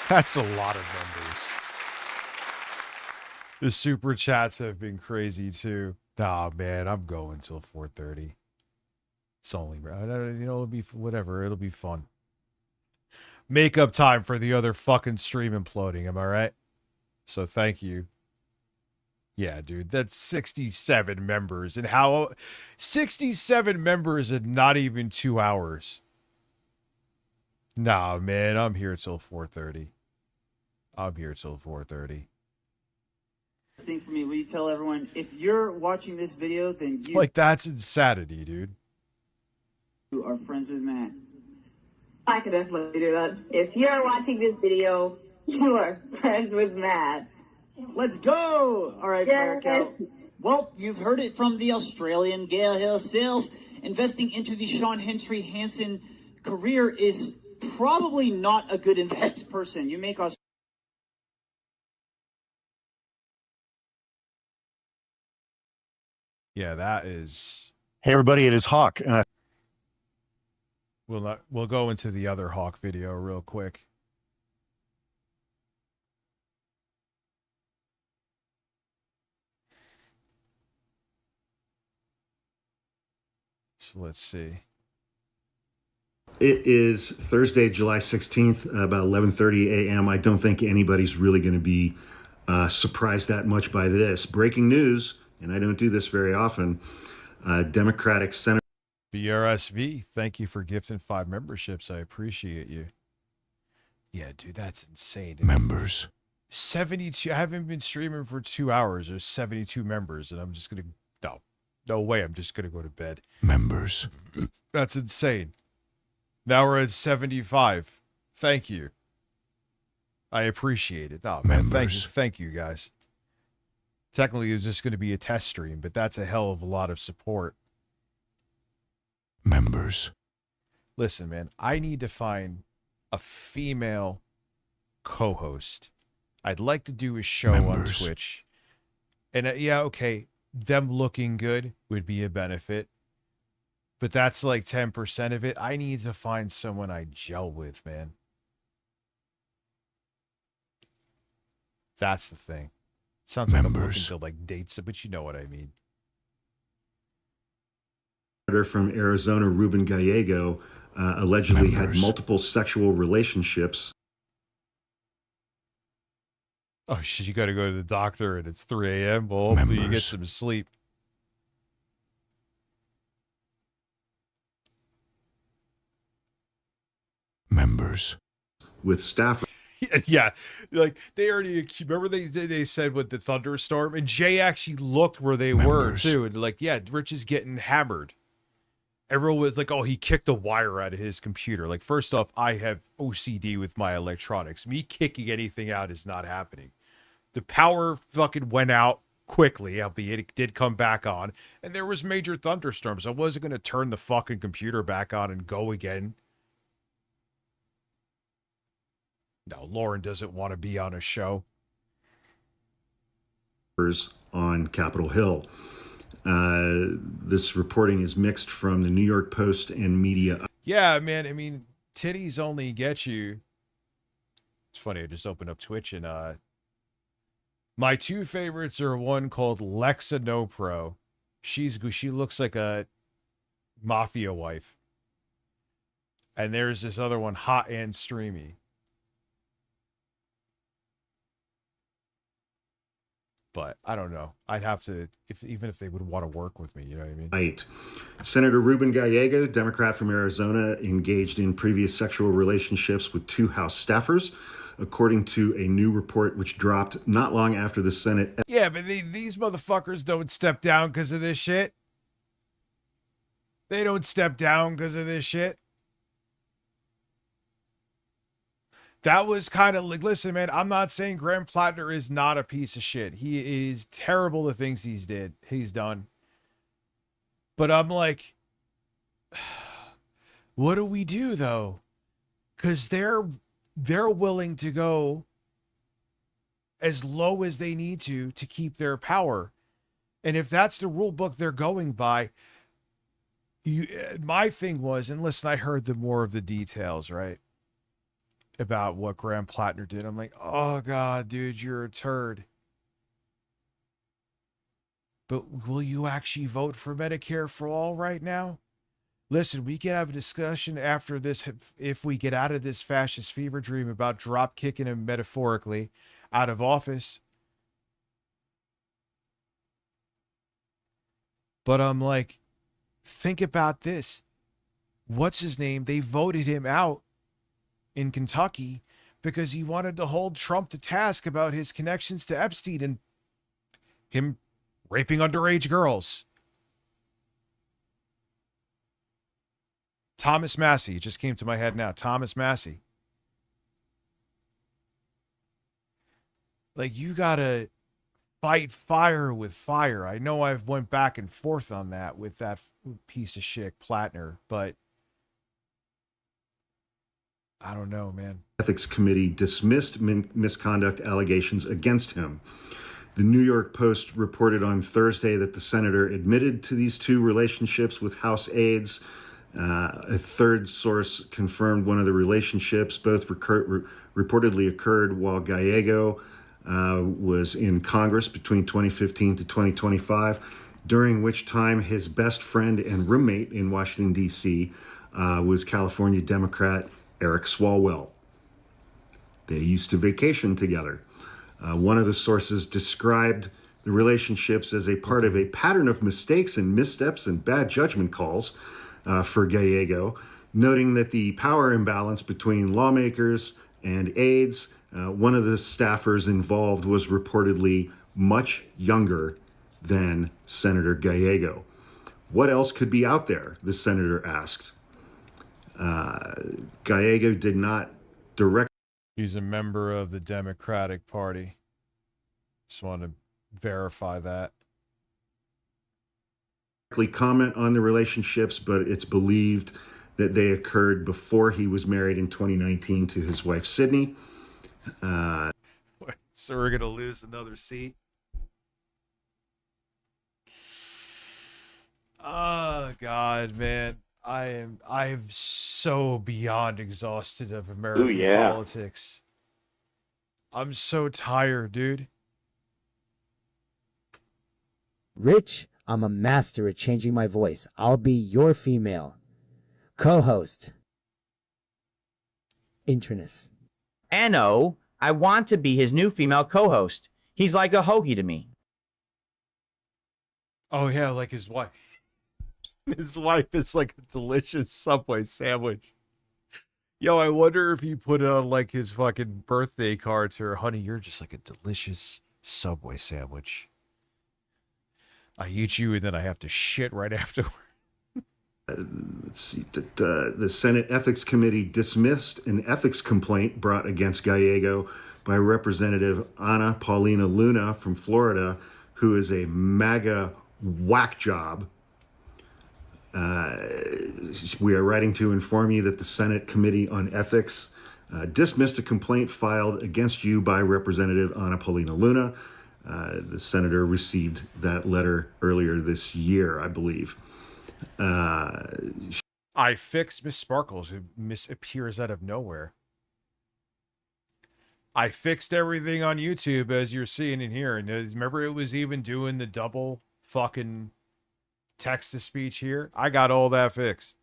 That's a lot of members. The super chats have been crazy too. Nah, man, I'm going till 4:30. It's only, it'll be whatever. It'll be fun. Make up time for the other fucking stream imploding. Am I right? So thank you. Yeah, dude, that's 67 members, and 67 members in not even 2 hours. Nah, man, I'm here till 4:30. I'm here till 4:30. Thing for me, will you tell everyone if you're watching this video, then you Like, that's insanity, dude. are friends with Matt. I could definitely do that. If you're watching this video, you are friends with Matt. Let's go! All right, Yes. Marco. Well, you've heard it from the Australian gal herself. Investing into the Sean Henry Hansen career is probably not a good invest person. You make us. Yeah, that is. Hey, everybody, it is Hawk. We'll go into the other Hawk video real quick. So let's see. It is Thursday, July 16th, about 11:30 a.m. I don't think anybody's really going to be surprised that much by this. Breaking news, and I don't do this very often, Democratic Senator BRSV, thank you for gifting 5 memberships. I appreciate you. Yeah, dude, that's insane. members. 72. I haven't been streaming for 2 hours. There's 72 members, and I'm just gonna no way. I'm just gonna go to bed. Members. That's insane. Now we're at 75. Thank you. I appreciate it. Oh, man, thank you guys. Technically, it was just going to be a test stream, but that's a hell of a lot of support. Members. Listen, man, I need to find a female co-host. I'd like to do a show on Twitch. And yeah, okay, them looking good would be a benefit. But that's like 10% of it. I need to find someone I gel with, man. That's the thing. Sounds like I'm looking to like dates, but you know what I mean. From Arizona, Ruben Gallego, allegedly had multiple sexual relationships. Oh shit, you gotta go to the doctor and it's 3 a.m. Well, hopefully you get some sleep. Members. With staff. Yeah, like they already remember they said with the thunderstorm, and Jay actually looked where they were too, and like, yeah, Rich is getting hammered. Everyone was like, oh, he kicked a wire out of his computer. Like, first off, I have OCD with my electronics. Me kicking anything out is not happening. The power fucking went out quickly, albeit it did come back on, and there was major thunderstorms. I wasn't gonna turn the fucking computer back on and go again. No, Lauren doesn't want to be on a show. On Capitol Hill. This reporting is mixed from the New York Post and media. Yeah, man. I mean, titties only get you. It's funny. I just opened up Twitch and my 2 favorites are one called Lexa No Pro. She looks like a mafia wife. And there's this other one, Hot and Streamy. But I don't know. I'd have to, even if they would want to work with me, you know what I mean? Right. Senator Ruben Gallego, Democrat from Arizona, engaged in previous sexual relationships with 2 House staffers, according to a new report which dropped not long after the Senate. Yeah, but these motherfuckers don't step down because of this shit. They don't step down because of this shit. that was kind of like, listen, man, I'm not saying Graham Plattner is not a piece of shit. He is terrible, the things he's done. But I'm like, what do we do though? Because they're willing to go as low as they need to keep their power. And if that's the rule book they're going by, my thing was, and listen, I heard the more of the details, right, about what Graham Plattner did. I'm like, oh God, dude, you're a turd. But will you actually vote for Medicare for all right now? Listen, we can have a discussion after this if we get out of this fascist fever dream about drop kicking him metaphorically out of office. But I'm like, think about this. What's his name? They voted him out in Kentucky because he wanted to hold Trump to task about his connections to Epstein and him raping underage girls. Thomas Massey just came to my head now. Thomas Massey. Like, you gotta fight fire with fire. I know I've went back and forth on that with that piece of shit Plattner, but I don't know, man. Ethics Committee dismissed misconduct allegations against him. The New York Post reported on Thursday that the senator admitted to these two relationships with House aides. A third source confirmed one of the relationships. Both reportedly occurred while Gallego was in Congress between 2015 to 2025, during which time his best friend and roommate in Washington, D.C. Was California Democrat Eric Swalwell. They used to vacation together. One of the sources described the relationships as a part of a pattern of mistakes and missteps and bad judgment calls for Gallego, noting that the power imbalance between lawmakers and aides, one of the staffers involved was reportedly much younger than Senator Gallego. What else could be out there? The senator asked. Gallego did not direct. He's a member of the Democratic Party. Just want to verify that. Comment on the relationships, but it's believed that they occurred before he was married in 2019 to his wife, Sydney. So we're going to lose another seat? Oh, God, man. I'm so beyond exhausted of American politics. I'm so tired, dude. Rich, I'm a master at changing my voice. I'll be your female co-host. Internus. Anno, I want to be his new female co-host. He's like a hoagie to me. Oh, yeah, like his wife. His wife is like a delicious Subway sandwich. Yo, I wonder if you put it on like his fucking birthday card to her, honey, you're just like a delicious Subway sandwich. I eat you and then I have to shit right afterward. Let's see. The Senate Ethics Committee dismissed an ethics complaint brought against Gallego by Representative Ana Paulina Luna from Florida, who is a MAGA whack job. We are writing to inform you that the Senate Committee on Ethics dismissed a complaint filed against you by Representative Ana Paulina Luna. The senator received that letter earlier this year, I believe. I fixed Miss Sparkles, who appears out of nowhere. I fixed everything on YouTube, as you're seeing in here. And remember, it was even doing the double fucking text-to-speech here. I got all that fixed.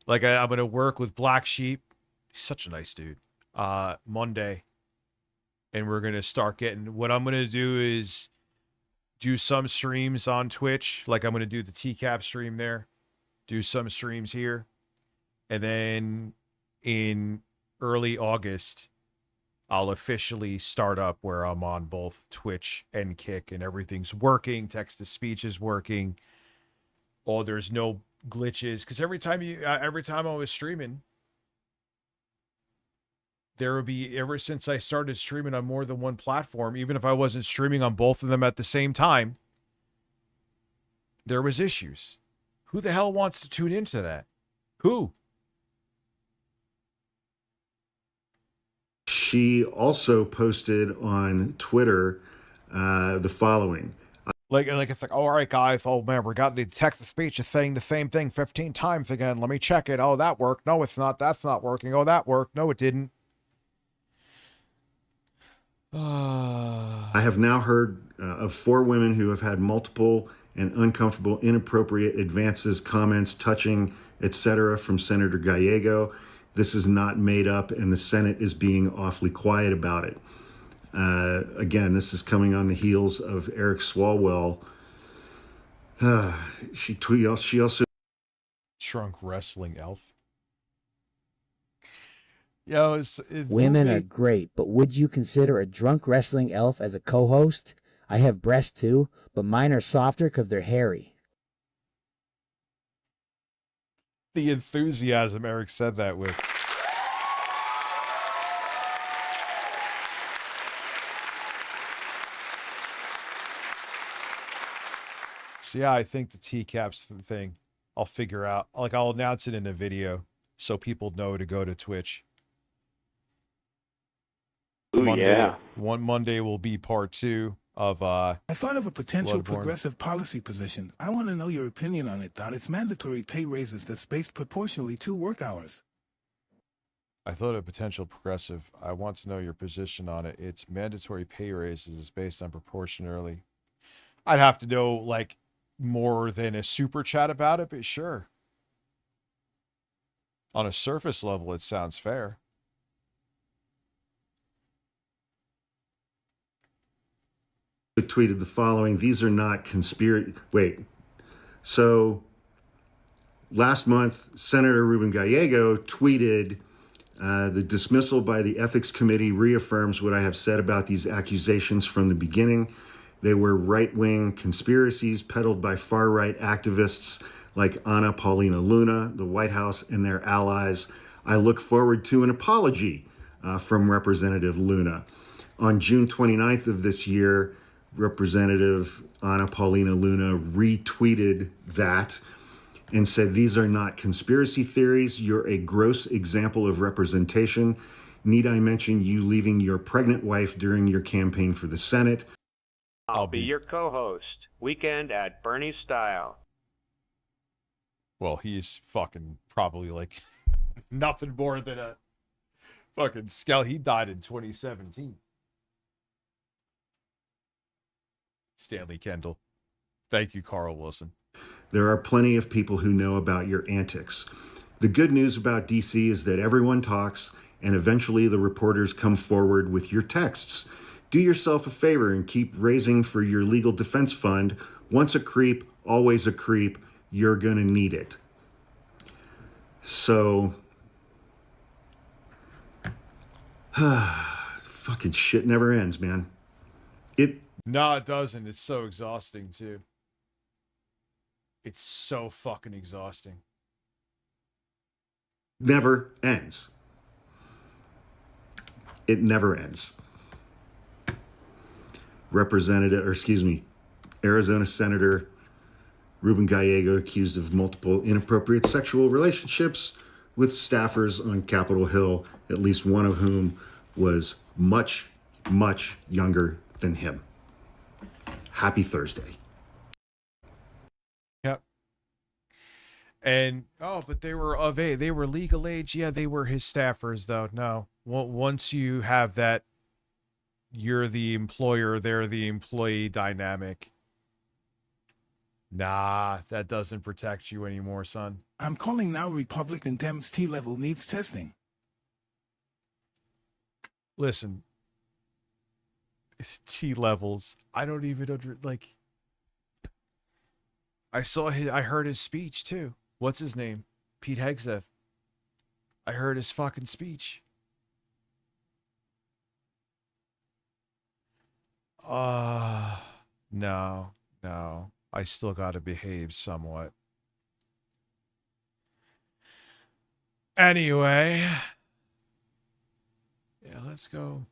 Like, I'm going to work with Black Sheep. He's such a nice dude. Monday. And we're going to start getting... What I'm going to do is do some streams on Twitch. Like, I'm going to do the TCAP stream there. Do some streams here. And then in early August, I'll officially start up where I'm on both Twitch and Kick, and everything's working. Text-to-speech is working. Oh, there's no glitches. Because every time I was streaming, there would be, ever since I started streaming on more than one platform, even if I wasn't streaming on both of them at the same time, there was issues. Who the hell wants to tune into that? Who? She also posted on Twitter the following. Like it's like, oh, all right, guys. Oh man, we got the text-to-speech is saying the same thing 15 times again. Let me check it. Oh, that worked. No, it's not. That's not working. Oh, that worked. No, it didn't. I have now heard of 4 women who have had multiple and uncomfortable, inappropriate advances, comments, touching, etc. from Senator Gallego. This is not made up, and the Senate is being awfully quiet about it. Again, this is coming on the heels of Eric Swalwell. She also Shrunk wrestling elf. Yo, Women are great, but would you consider a drunk wrestling elf as a co-host? I have breasts too, but mine are softer because they're hairy. The enthusiasm Eric said that with. So yeah, I think the TCAPS thing, I'll figure out. Like, I'll announce it in a video so people know to go to Twitch. Ooh, yeah. One Monday will be part 2 of I thought of a potential Bloodborne. progressive policy position. I want to know your opinion on it. It's mandatory pay raises that's based proportionally to work hours. I thought a potential progressive. I want to know your position on it. It's mandatory pay raises is based on proportionally. I'd have to know like more than a super chat about it, but sure. On a surface level, it sounds fair. tweeted the following. These are not conspiracy. Wait. So last month, Senator Ruben Gallego tweeted, the dismissal by the Ethics Committee reaffirms what I have said about these accusations from the beginning. They were right-wing conspiracies peddled by far-right activists like Ana Paulina Luna, the White House, and their allies. I look forward to an apology from Representative Luna. On June 29th of this year, Representative Ana Paulina Luna retweeted that and said, these are not conspiracy theories. You're a gross example of representation. Need I mention you leaving your pregnant wife during your campaign for the Senate? I'll be your co-host. Weekend at Bernie's Style. Well, he's fucking probably like nothing more than a fucking scout. He died in 2017. Stanley Kendall. Thank you, Carl Wilson. There are plenty of people who know about your antics. The good news about DC is that everyone talks, and eventually the reporters come forward with your texts. Do yourself a favor and keep raising for your legal defense fund. Once a creep, always a creep. You're gonna need it. So, fucking shit never ends, man. No, it doesn't. It's so exhausting, too. It's so fucking exhausting. Never ends. It never ends. Arizona Senator Ruben Gallego accused of multiple inappropriate sexual relationships with staffers on Capitol Hill, at least one of whom was much, much younger than him. Happy Thursday. Yep. And, oh, but they were of age. They were legal age. Yeah, they were his staffers, though. No. Once you have that, you're the employer, they're the employee dynamic. Nah, that doesn't protect you anymore, son. I'm calling now Republican Dems T-level needs testing. Listen. T-levels. I don't even like. I heard his speech too. What's his name? Pete Hegseth. I heard his fucking speech. No. I still gotta behave somewhat. Anyway. Yeah, let's go.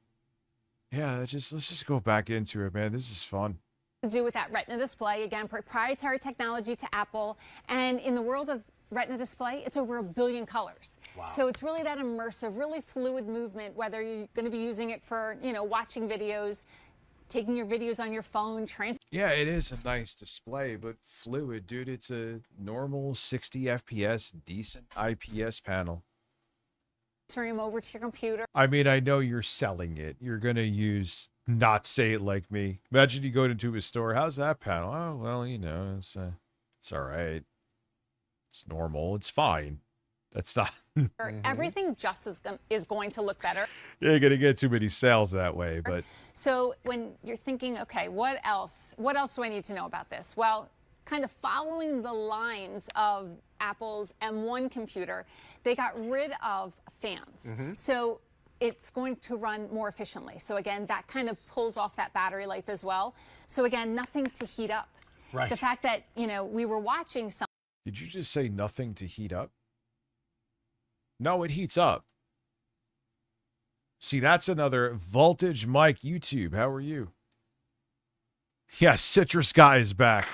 Yeah, let's just go back into it, man. This is fun. To do with that Retina display, again, proprietary technology to Apple. And in the world of Retina display, it's over 1 billion colors. Wow. So it's really that immersive, really fluid movement, whether you're going to be using it for, you know, watching videos, taking your videos on your phone, Yeah, it is a nice display, but fluid, dude. It's a normal 60 FPS, decent IPS panel. transferring them over to your computer. I mean, I know you're selling it. You're going to use not say it like me. Imagine you go into a store. How's that panel? Oh, well, you know, it's all right. It's normal. It's fine. That's not. Everything just is going to look better. You're going to get too many sales that way, but. So when you're thinking, okay, what else? What else do I need to know about this? Well, kind of following the lines of Apple's M1 computer, they got rid of fans. So it's going to run more efficiently. So again, that kind of pulls off that battery life as well. So again, nothing to heat up. Right. The fact that, you know, we were watching some. Did you just say nothing to heat up? No, it heats up. See, that's another Voltage Mike YouTube. How are you? Yeah, Citrus Guy is back.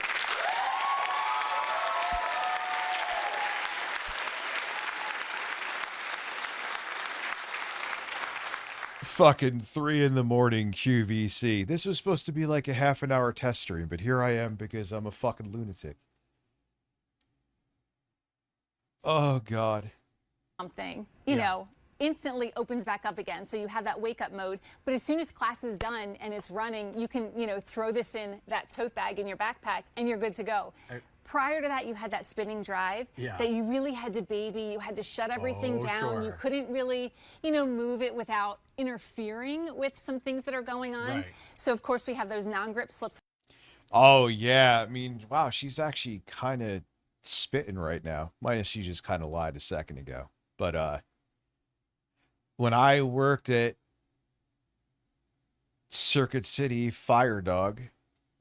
Fucking 3 in the morning QVC. This was supposed to be like a half-an-hour test stream, but here I am because I'm a fucking lunatic. Oh, God. Something, you know, instantly opens back up again. So you have that wake up mode. But as soon as class is done and it's running, you can, you know, throw this in that tote bag in your backpack and you're good to go. Prior to that, you had that spinning drive that you really had to baby. You had to shut everything down. You couldn't really, you know, move it without interfering with some things that are going on. So, of course, we have those non-grip slips. Oh, yeah. I mean, wow, she's actually kind of spitting right now. Minus she just kind of lied a second ago. But when I worked at Circuit City Fire Dog,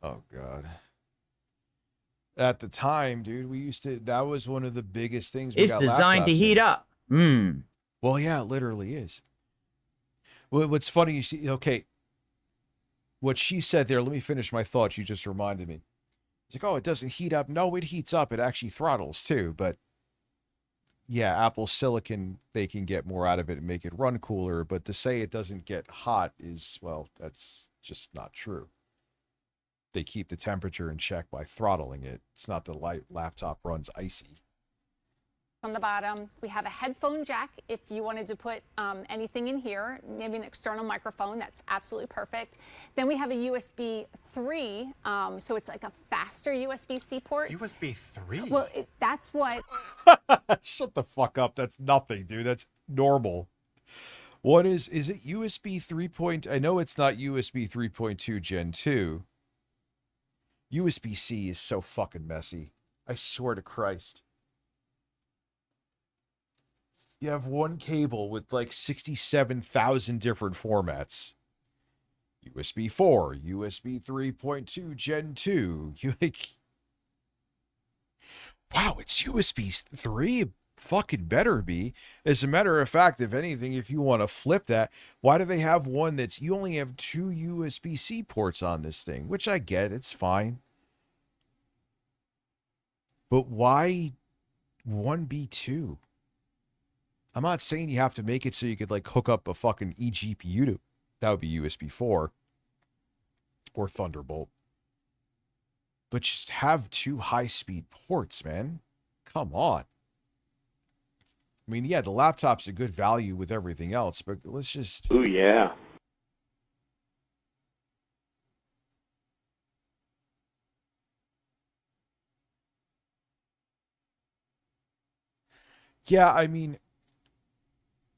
oh, God. At the time, dude, we used to, that was one of the biggest things. It's designed to heat up. Well, yeah, it literally is. Well, what's funny, you see, okay, what she said there, let me finish my thought. You just reminded me. It's like, oh, it doesn't heat up. No, it heats up. It actually throttles too. But yeah, Apple Silicon, they can get more out of it and make it run cooler. But to say it doesn't get hot is, well, that's just not true. They keep the temperature in check by throttling it. It's not the laptop runs icy. On the bottom, we have a headphone jack if you wanted to put anything in here, maybe an external microphone. That's absolutely perfect. Then we have a USB 3, so it's like a faster USB-C port. USB 3? Well, that's what. Shut the fuck up. That's nothing, dude. That's normal. What is it USB 3. I know it's not USB 3.2 Gen 2. USB-C is so fucking messy. I swear to Christ. You have one cable with like 67,000 different formats. USB 4, USB 3.2 Gen 2. Wow, it's USB 3? Fucking better be. As a matter of fact, if anything, if you want to flip that, why do they have one that's, you only have 2 USB-C ports on this thing? Which I get, it's fine. But why 1B2? I'm not saying you have to make it so you could like hook up a fucking eGPU to, that would be USB 4 or Thunderbolt. But just have 2 high-speed ports, man. Come on. I mean, yeah, the laptop's a good value with everything else, but let's just... Ooh, yeah. Yeah, I mean...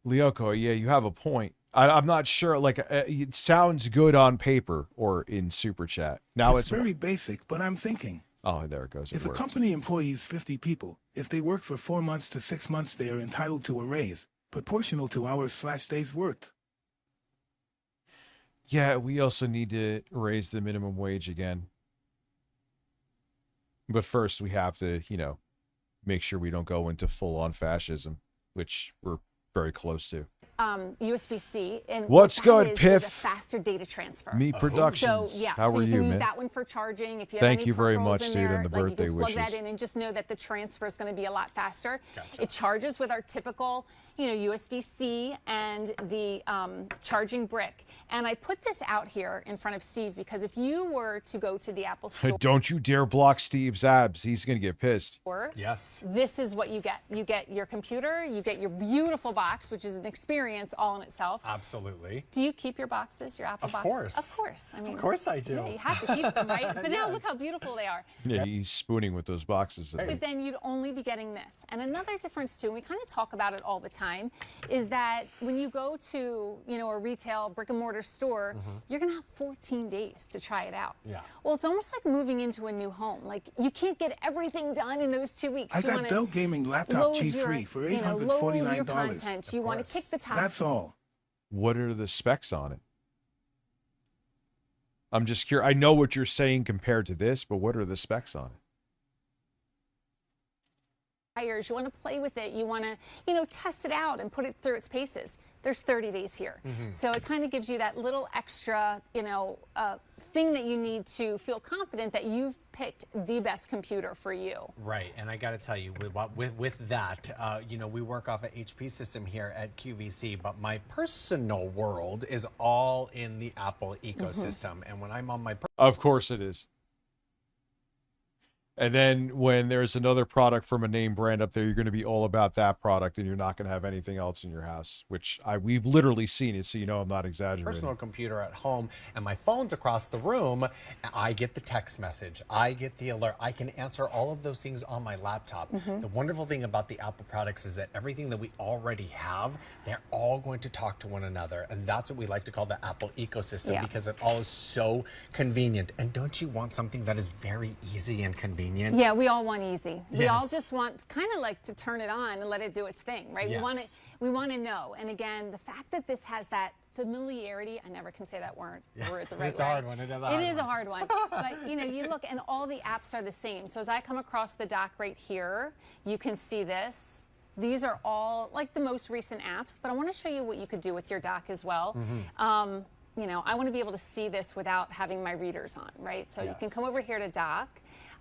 Lyoko, yeah, you have a point. I'm not sure, like, it sounds good on paper or in Super Chat. Now it's very basic, but I'm thinking. Oh, there it goes. If a company employs 50 people, if they work for 4 months to 6 months, they are entitled to a raise, proportional to hours/days worked. Yeah, we also need to raise the minimum wage again. But first, we have to, you know, make sure we don't go into full-on fascism, which we're very close to. USB-C. And What's what that good, is Piff? a faster data transfer. Me Productions. So yeah, How so are you you, can use man? that one for charging. If you have Thank any you very peripherals much, in dude, there, and the like you birthday can plug wishes. that in and just know that the transfer is going to be a lot faster. It charges with our typical, USB-C and the charging brick. And I put this out here in front of Steve because if you were to go to the Apple Store, Don't you dare block Steve's abs. He's going to get pissed. Yes. this is what you get. You get your computer, you get your beautiful box, which is an experience all in itself. Absolutely. Do you keep your boxes, your Apple boxes? course. Of course. I mean, Of course I do. Yeah, you have to keep them, right? But now look Yes. how beautiful they are. Yeah, he's spooning with those boxes. But then you'd only be getting this. And another difference too, and we kind of talk about it all the time, is that when you go to, a retail brick and mortar store, you're gonna have 14 days to try it out. Yeah. Well, it's almost like moving into a new home. Like you can't get everything done in those 2 weeks. I You got wanna Dell Gaming laptop load cheap your- free for load $849. your content. You want to kick the top. That's all. What are the specs on it? I'm just curious. I know what you're saying compared to this, but what are the specs on it? You want to play with it. You want to, test it out and put it through its paces. There's 30 days here. So it kind of gives you that little extra, thing that you need to feel confident that you've picked the best computer for you. Right, and I got to tell you, with that, we work off an HP system here at QVC, but my personal world is all in the Apple ecosystem. And when I'm on my Of course it is. And then when there's another product from a name brand up there, you're going to be all about that product, and you're not going to have anything else in your house, which we've literally seen it, so I'm not exaggerating. personal computer at home and my phone's across the room, I get the text message, I get the alert, I can answer all of those things on my laptop. The wonderful thing about the Apple products is that everything that we already have, they're all going to talk to one another, and that's what we like to call the Apple ecosystem because it all is so convenient. And don't you want something that is very easy and convenient? Yeah, we all want easy. We all Yes. just want kind of like to turn it on and let it do its thing, right? Yes. We want to know. And again, the fact that this has that familiarity, I never can say that word the right It's way. a hard one. It is a It hard is a one. hard one. But you look and all the apps are the same. So as I come across the dock right here, you can see this. These are all like the most recent apps, but I want to show you what you could do with your dock as well. I want to be able to see this without having my readers on, right? So you can come over here to dock.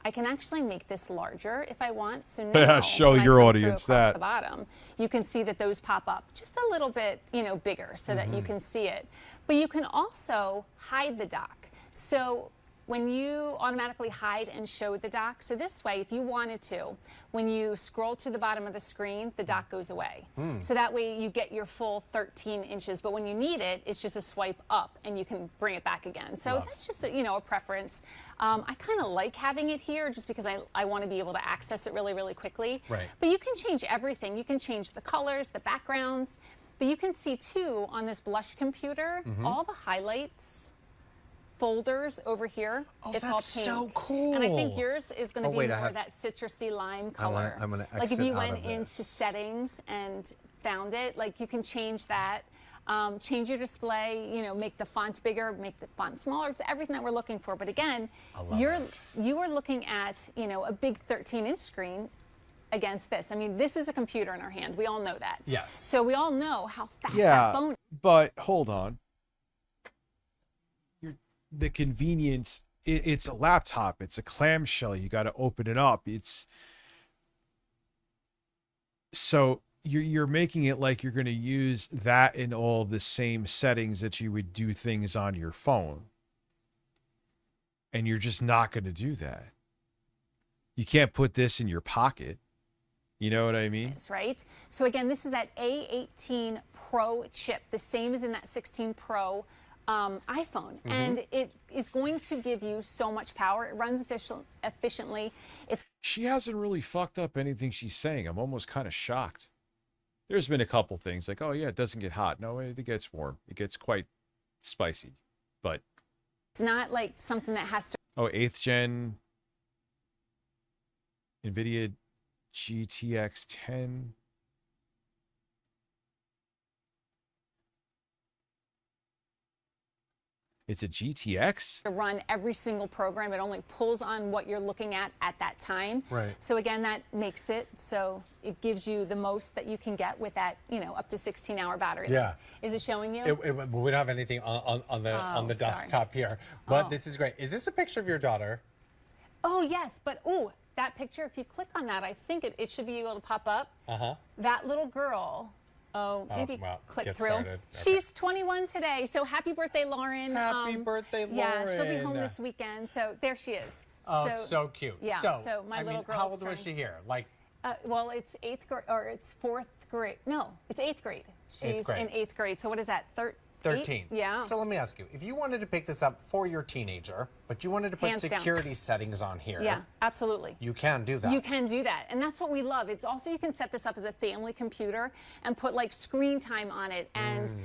I can actually make this larger if I want. So now, Show when I your come audience through across that. the bottom, you can see that those pop up just a little bit, bigger so that you can see it. But you can also hide the dock. So when you automatically hide and show the dock, so this way, if you wanted to, when you scroll to the bottom of the screen, the dock goes away. So that way you get your full 13 inches, but when you need it, it's just a swipe up and you can bring it back again. So that's just a preference. I kind of like having it here just because I want to be able to access it really, really quickly. Right. But you can change everything. You can change the colors, the backgrounds, but you can see too on this Blush computer, all the highlights, folders over here, it's all that's pink. so cool. And I think yours is going to be wait, I more have- that citrusy lime color. I'm gonna like if exit you out went of into this. settings and found it, like you can change that. Change your display, make the font bigger, make the font smaller. It's everything that we're looking for. But again, you are looking at, a big 13-inch screen against this. I mean, this is a computer in our hand. We all know that. Yes. So we all know how fast Yeah, that phone but hold on. The convenience, it's a laptop. It's a clamshell. You got to open it up. So you're making it like you're going to use that in all the same settings that you would do things on your phone. And you're just not going to do that. You can't put this in your pocket. You know what I mean? is, right? So again, this is that A18 Pro chip, the same as in that 16 Pro iPhone. And it is going to give you so much power. It runs efficiently. She hasn't really fucked up anything she's saying. I'm almost kind of shocked. There's been a couple things like, oh yeah, it doesn't get hot. No, it gets warm. It gets quite spicy, but It's not like something that has to 8th gen NVIDIA GTX 10. It's a GTX? To run every single program. It only pulls on what you're looking at that time. Right. So again, that makes it so it gives you the most that you can get with that, up to 16-hour battery. Yeah. Life. Is it showing you? We don't have anything on the sorry. desktop here, but Oh. this is great. Is this a picture of your daughter? Oh, yes. But, that picture, if you click on that, I think it should be able to pop up. Uh-huh. That little girl. Maybe well, click get through. started. She's 21 today, so happy birthday, Lauren. Happy birthday, Yeah, she'll be Lauren. home this weekend, so there she is. Oh, so cute. Yeah, so my little girl. how old was she here? Like, well, it's 8th grade, or it's 4th grade. No, it's 8th grade. She's in 8th grade, so what is that, 13. Yeah. So let me ask you, if you wanted to pick this up for your teenager, but you wanted to put Hands down. security settings on here. Yeah, absolutely. You can do that. You can do that, and that's what we love. It's also, you can set this up as a family computer and put like screen time on it and,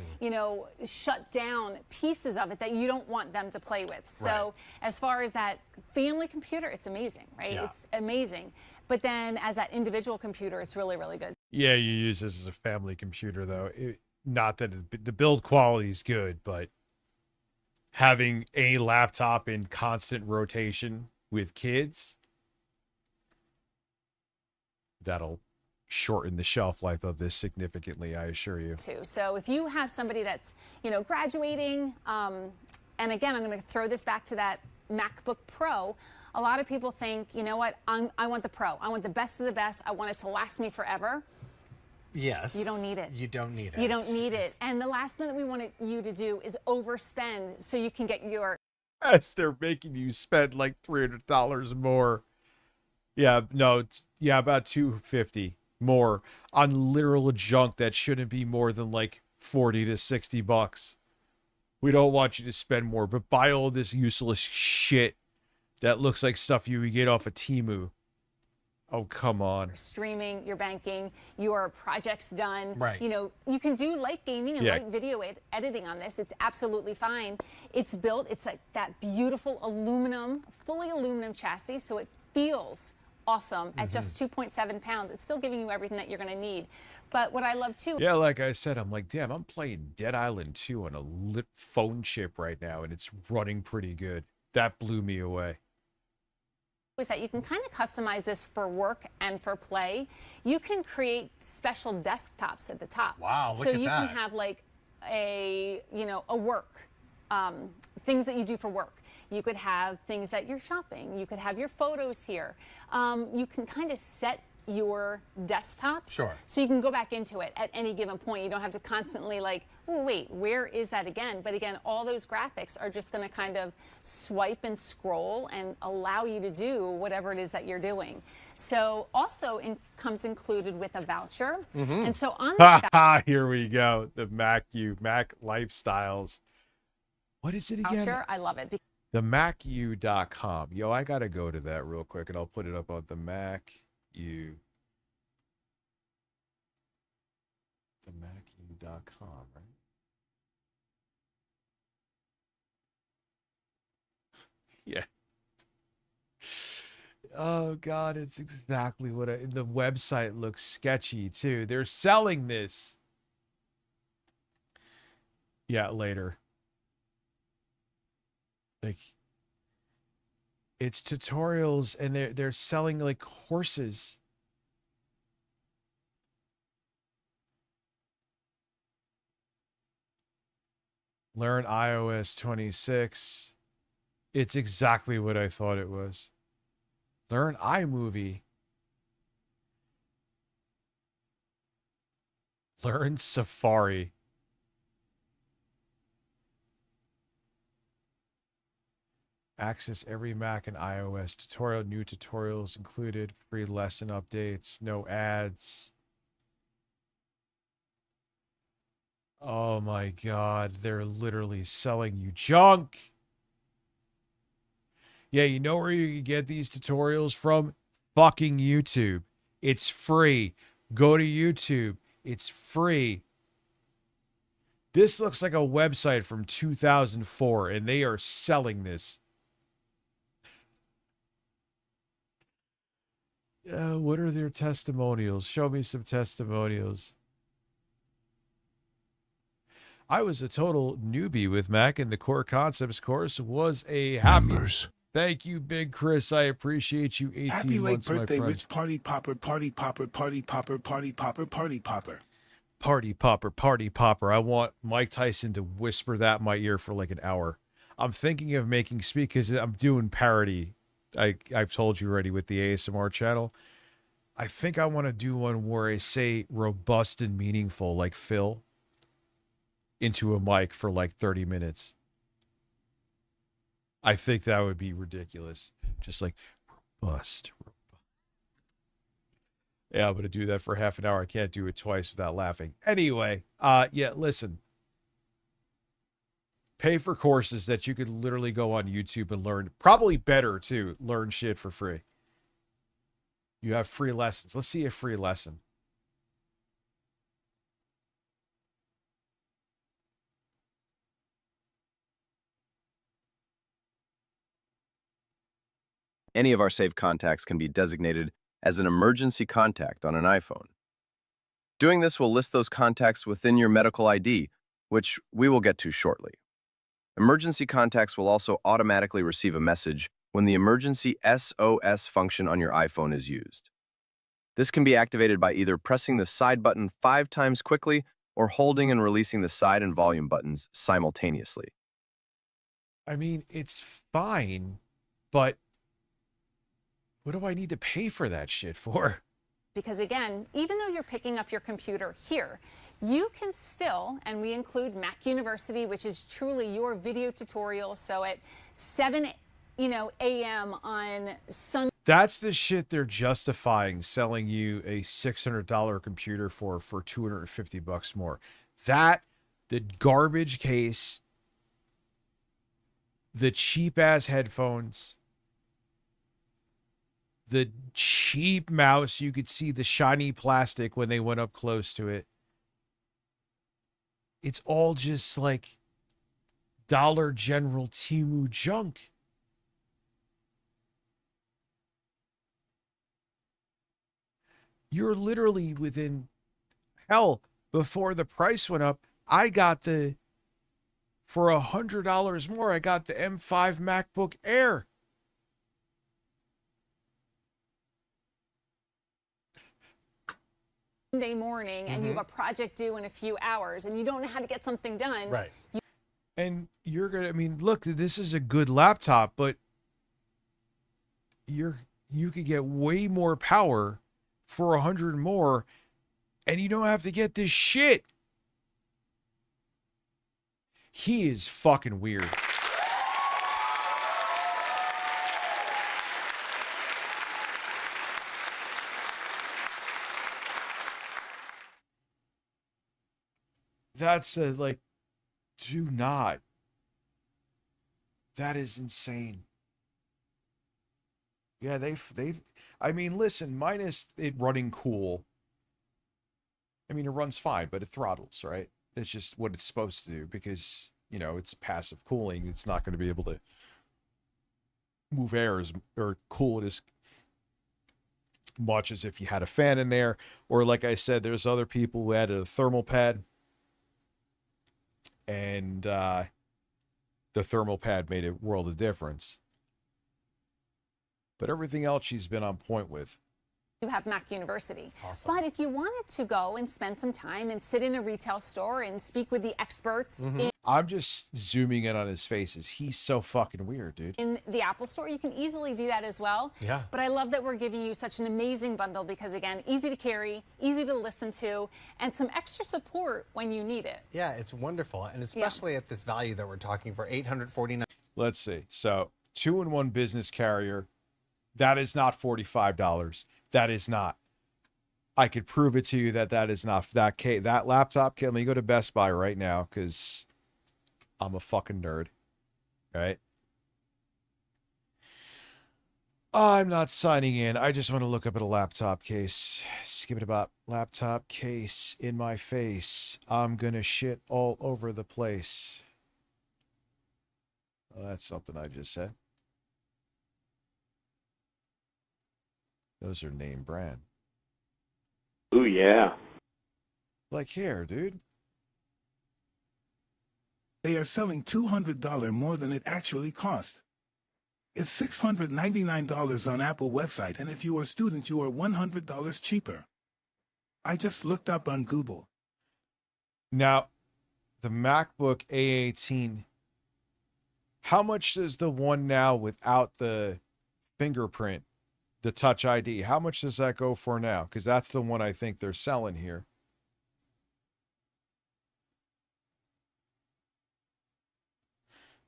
shut down pieces of it that you don't want them to play with. So as far as that family computer, it's amazing, right? Yeah. It's amazing. But then as that individual computer, it's really, really good. Yeah, you use this as a family computer, though. Not that the build quality is good, but having a laptop in constant rotation with kids, that'll shorten the shelf life of this significantly, I assure you. Too. So if you have somebody that's, graduating, and again, I'm going to throw this back to that MacBook Pro. A lot of people think, you know what, I want the Pro. I want the best of the best. I want it to last me forever. Yes. You don't need it. You don't need it. You don't need it. And the last thing that we want you to do is overspend so you can get your... Yes, they're making you spend like $300 more. Yeah, no, about $250 more on literal junk that shouldn't be more than like $40 to $60. We don't want you to spend more, but buy all this useless shit that looks like stuff you would get off of Temu. Oh, come on. Streaming, your banking, your projects done. Right. You can do light gaming and Yeah. light video editing on this. It's absolutely fine. It's built, it's like that beautiful aluminum, fully aluminum chassis, so it feels awesome at just 2.7 pounds. It's still giving you everything that you're going to need. But what I love too... Yeah, like I said, I'm like, damn, I'm playing Dead Island 2 on a lit phone chip right now, and it's running pretty good. That blew me away. is that you can kind of customize this for work and for play. You can create special desktops at the top. Wow, look so at you that. can have like a work, things that you do for work. You could have things that you're shopping. You could have your photos here. You can kind of set your desktops. Sure. So you can go back into it at any given point. You don't have to constantly like, oh, wait, where is that again? But again, all those graphics are just going to kind of swipe and scroll and allow you to do whatever it is that you're doing. So also comes included with a voucher. Mhm. And so on the Here we go. The Mac Lifestyles. What is it again? voucher, I love it. The MacU.com. Yo, I got to go to that real quick, and I'll put it up on the MacU. The MacU.com, right? Yeah. Oh, God, it's exactly what the website looks sketchy, too. They're selling this. Yeah, later. Like, it's tutorials, and they're selling like horses. Learn iOS 26. It's exactly what I thought it was. Learn iMovie. Learn Safari. Access every Mac and iOS tutorial. New tutorials included. Free lesson updates. No ads. Oh my God. They're literally selling you junk. Yeah, you know where you can get these tutorials from? Fucking YouTube. It's free. Go to YouTube. It's free. This looks like a website from 2004, and they are selling this. What are their testimonials? Show me some testimonials. I was a total newbie with Mac, and the core concepts course was a happy. Thank you, Big Chris. I appreciate you. 18 Happy late months, my birthday, friend. rich party popper, party popper, party popper, party popper, party popper. Party popper, party popper. I want Mike Tyson to whisper that in my ear for like an hour. I'm thinking of making because I'm doing parody. I've told you already with the ASMR channel. I think I want to do one where I say robust and meaningful like Phil into a mic for like 30 minutes. I think that would be ridiculous. Just like robust. Yeah, I'm going to do that for half an hour. I can't do it twice without laughing. Anyway, yeah, listen. Pay for courses that you could literally go on YouTube and learn. Probably better, too. Learn shit for free. You have free lessons. Let's see a free lesson. Any of our saved contacts can be designated as an emergency contact on an iPhone. Doing this will list those contacts within your medical ID, which we will get to shortly. Emergency contacts will also automatically receive a message when the emergency SOS function on your iPhone is used. This can be activated by either pressing the side button 5 times quickly or holding and releasing the side and volume buttons simultaneously. I mean, it's fine, but what do I need to pay for that shit for? Because again, even though you're picking up your computer here, you can still, and we include Mac University, which is truly your video tutorial. So at 7 a.m. on Sunday. That's the shit they're justifying selling you a $600 computer for $250 more. That, the garbage case, the cheap ass headphones, the cheap mouse, you could see the shiny plastic when they went up close to it. It's all just like Dollar General Temu junk. You're literally within, hell, before the price went up, I got for $100 more, I got the M5 MacBook Air. Sunday morning and you have a project due in a few hours and you don't know how to get something done. Right. And you're going to, I mean, look, this is a good laptop, but you could get way more power for $100 more and you don't have to get this shit. He is fucking weird. That's like, do not. That is insane. Yeah, they've, I mean, listen, minus it running cool. I mean, it runs fine, but it throttles, right? It's just what it's supposed to do because, it's passive cooling. It's not going to be able to move air or cool it as much as if you had a fan in there. Or like I said, there's other people who added a thermal pad. And the thermal pad made a world of difference. But everything else she's been on point with. You have Mac University. Awesome. But if you wanted to go and spend some time and sit in a retail store and speak with the experts I'm just zooming in on his faces. He's so fucking weird, dude. in the Apple Store, you can easily do that as well. Yeah. But I love that we're giving you such an amazing bundle because, again, easy to carry, easy to listen to, and some extra support when you need it. Yeah, it's wonderful. And especially at this value that we're talking for $849. Let's see. So 2-in-1 business carrier. That is not $45. That is not. I could prove it to you that is not that laptop. Let me go to Best Buy right now because I'm a fucking nerd. Right? I'm not signing in. I just want to look up at a laptop case. Skip it about laptop case in my face. I'm gonna shit all over the place. Well, that's something I just said. Those are name brand. Ooh, yeah. Like here, dude. They are selling $200 more than it actually cost. It's $699 on Apple website, and if you are a student, you are $100 cheaper. I just looked up on Google. Now, the MacBook A18, how much does the one now without the fingerprint, the Touch ID, how much does that go for now? Because that's the one I think they're selling here.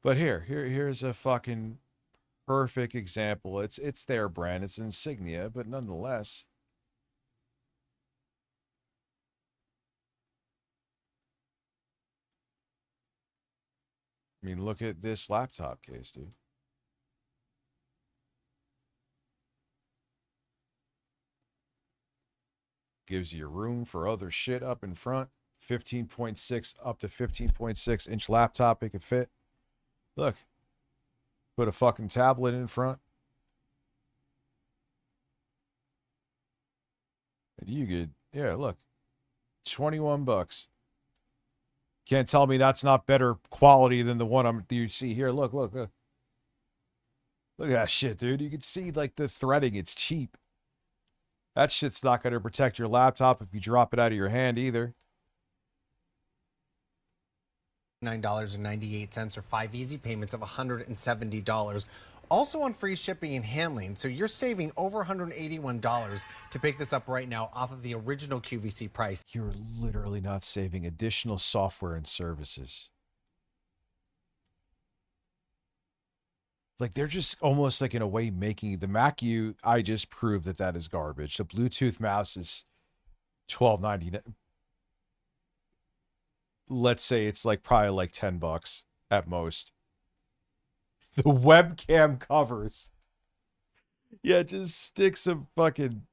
But here's a fucking perfect example. It's their brand, it's Insignia, but nonetheless. I mean, look at this laptop case, dude. Gives you room for other shit up in front. 15.6 up to 15.6 inch laptop it could fit. Look. Put a fucking tablet in front. And you could, yeah, look. 21 bucks. Can't tell me that's not better quality than the one you see here. Look. Look at that shit, dude. You can see like the threading. It's cheap. That shit's not going to protect your laptop if you drop it out of your hand either. $9.98 or 5 easy payments of $170. Also on free shipping and handling. So you're saving over $181 to pick this up right now off of the original QVC price. You're literally not saving additional software and services. Like, they're just almost like in a way making the Mac U. I just proved that is garbage. The Bluetooth mouse is $12.99. Let's say it's like probably like $10 at most. The webcam covers. Yeah, just stick some fucking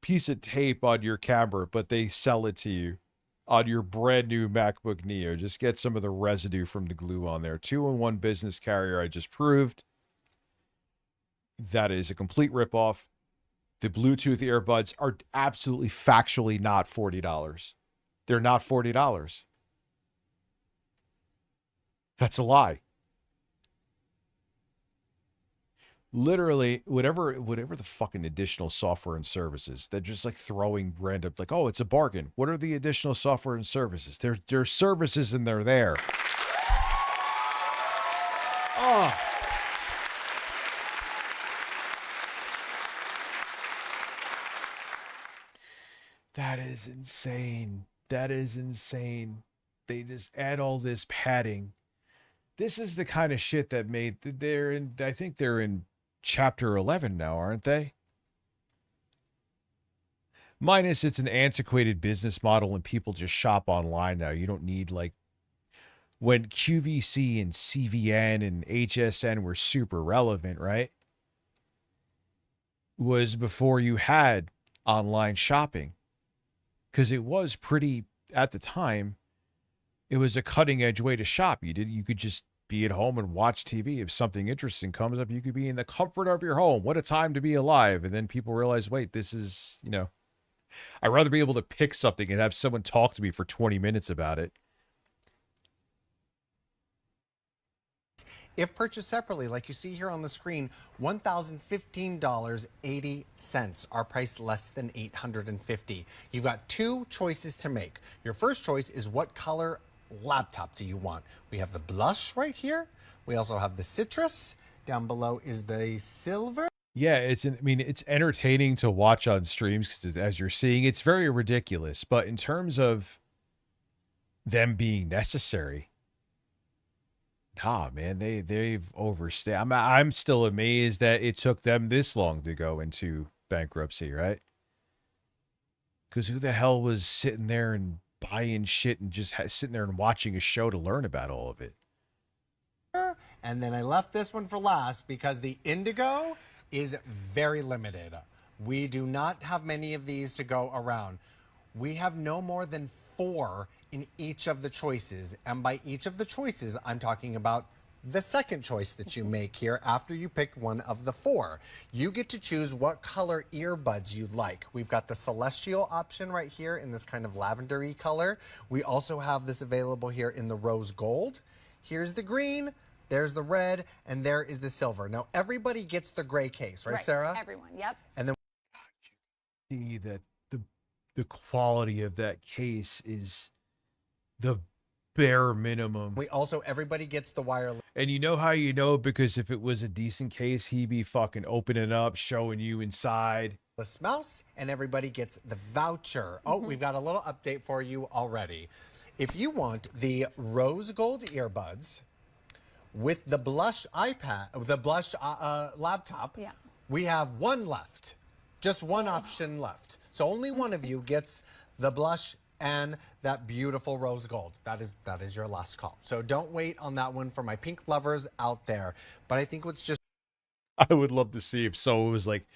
piece of tape on your camera, but they sell it to you on your brand new MacBook Neo. Just get some of the residue from the glue on there. 2-in-1 business carrier, I just proved. That is a complete ripoff. The Bluetooth earbuds are absolutely factually not $40. They're not $40. That's a lie. Literally, whatever the fucking additional software and services, they're just like throwing random, like, oh, it's a bargain. What are the additional software and services? There's services and they're there. Oh. That is insane. That is insane. They just add all this padding. This is the kind of shit that made, I think they're in chapter 11 now, aren't they? Minus it's an antiquated business model and people just shop online now. You don't need, like, when QVC and CVN and HSN were super relevant, right? Was before you had online shopping. Because it was pretty, at the time, it was a cutting edge way to shop. You could just be at home and watch TV. If something interesting comes up, you could be in the comfort of your home. What a time to be alive. And then people realize, wait, this is, I'd rather be able to pick something and have someone talk to me for 20 minutes about it. If purchased separately, like you see here on the screen, $1,015.80. Our price less than $850. You've got two choices to make. Your first choice is what color laptop do you want? We have the blush right here. We also have the citrus. Down below is the silver. Yeah, it's entertaining to watch on streams because as you're seeing, it's very ridiculous. But in terms of them being necessary, nah, man, they've overstayed. I'm still amazed that it took them this long to go into bankruptcy, right? Because who the hell was sitting there and buying shit and just sitting there and watching a show to learn about all of it? And then I left this one for last because the indigo is very limited. We do not have many of these to go around. We have no more than 4 in each of the choices. And by each of the choices, I'm talking about the second choice that you make here after you picked one of the four. You get to choose what color earbuds you'd like. We've got the celestial option right here in this kind of lavendery color. We also have this available here in the rose gold. Here's the green, there's the red, and there is the silver. Now everybody gets the gray case, right, Sarah? Everyone, yep. And then See that the quality of that case is the bare minimum. we also, everybody gets the wireless. And you know how you know? Because if it was a decent case, he'd be fucking opening up, showing you inside. Mouse, and everybody gets the voucher. Oh, we've got a little update for you already. If you want the rose gold earbuds with the blush iPad, the blush laptop, we have one left. Just one option left. So only one of you gets the blush and that beautiful rose gold. That is your last call. So don't wait on that one for my pink lovers out there. But I think what's just I would love to see if someone was like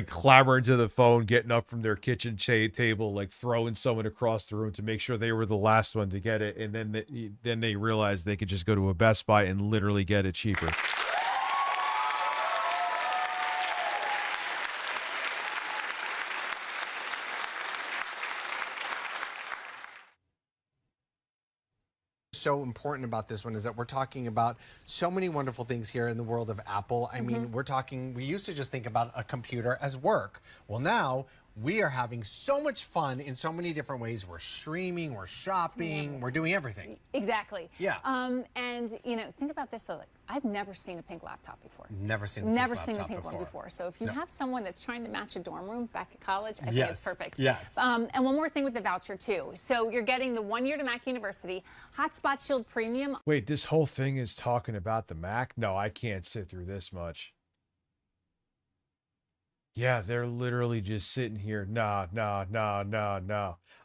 clamoring to the phone, getting up from their kitchen table, like throwing someone across the room to make sure they were the last one to get it, and then they realized they could just go to a Best Buy and literally get it cheaper. so important about this one is that we're talking about so many wonderful things here in the world of Apple. I mean, we used to just think about a computer as work. Well, now we are having so much fun in so many different ways. We're streaming, we're shopping, we're doing everything. Exactly. Yeah. And, you know, think about this, though. Like, I've never seen a pink laptop before. Never seen a pink one before. So if you have someone that's trying to match a dorm room back at college, I think it's perfect. Yes. And one more thing with the voucher, too. So you're getting the 1 year to Mac University, Hotspot Shield Premium. Wait, this whole thing is talking about the Mac? No, I can't sit through this much. Yeah, they're literally just sitting here. Nah.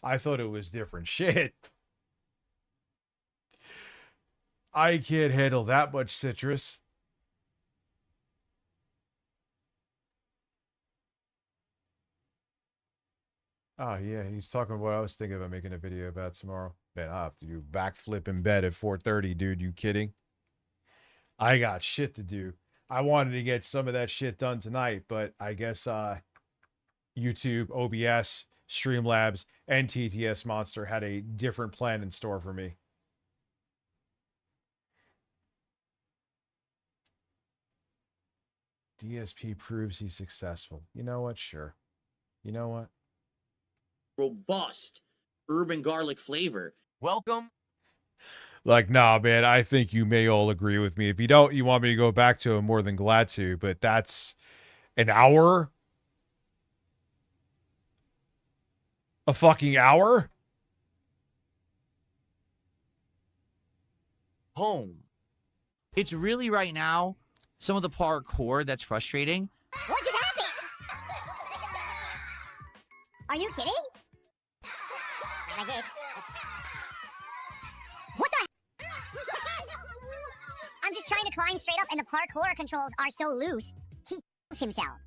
I thought it was different shit. I can't handle that much citrus. Oh, yeah, he's talking about what I was thinking about making a video about tomorrow. Man, I have to do backflip in bed at 4:30, dude. You kidding? I got shit to do. I wanted to get some of that shit done tonight, but I guess YouTube, OBS, Streamlabs, and TTS Monster had a different plan in store for me. DSP proves he's successful. You know what? Sure. You know what? Robust urban garlic flavor. Welcome. Like, nah, man, I think you may all agree with me. If you don't, you want me to go back to, I'm more than glad to, but that's an hour? A fucking hour? Home. It's really right now some of the parkour that's frustrating. What just happened? Are you kidding? I did. What the? I'm just trying to climb straight up and the parkour controls are so loose. He kills himself.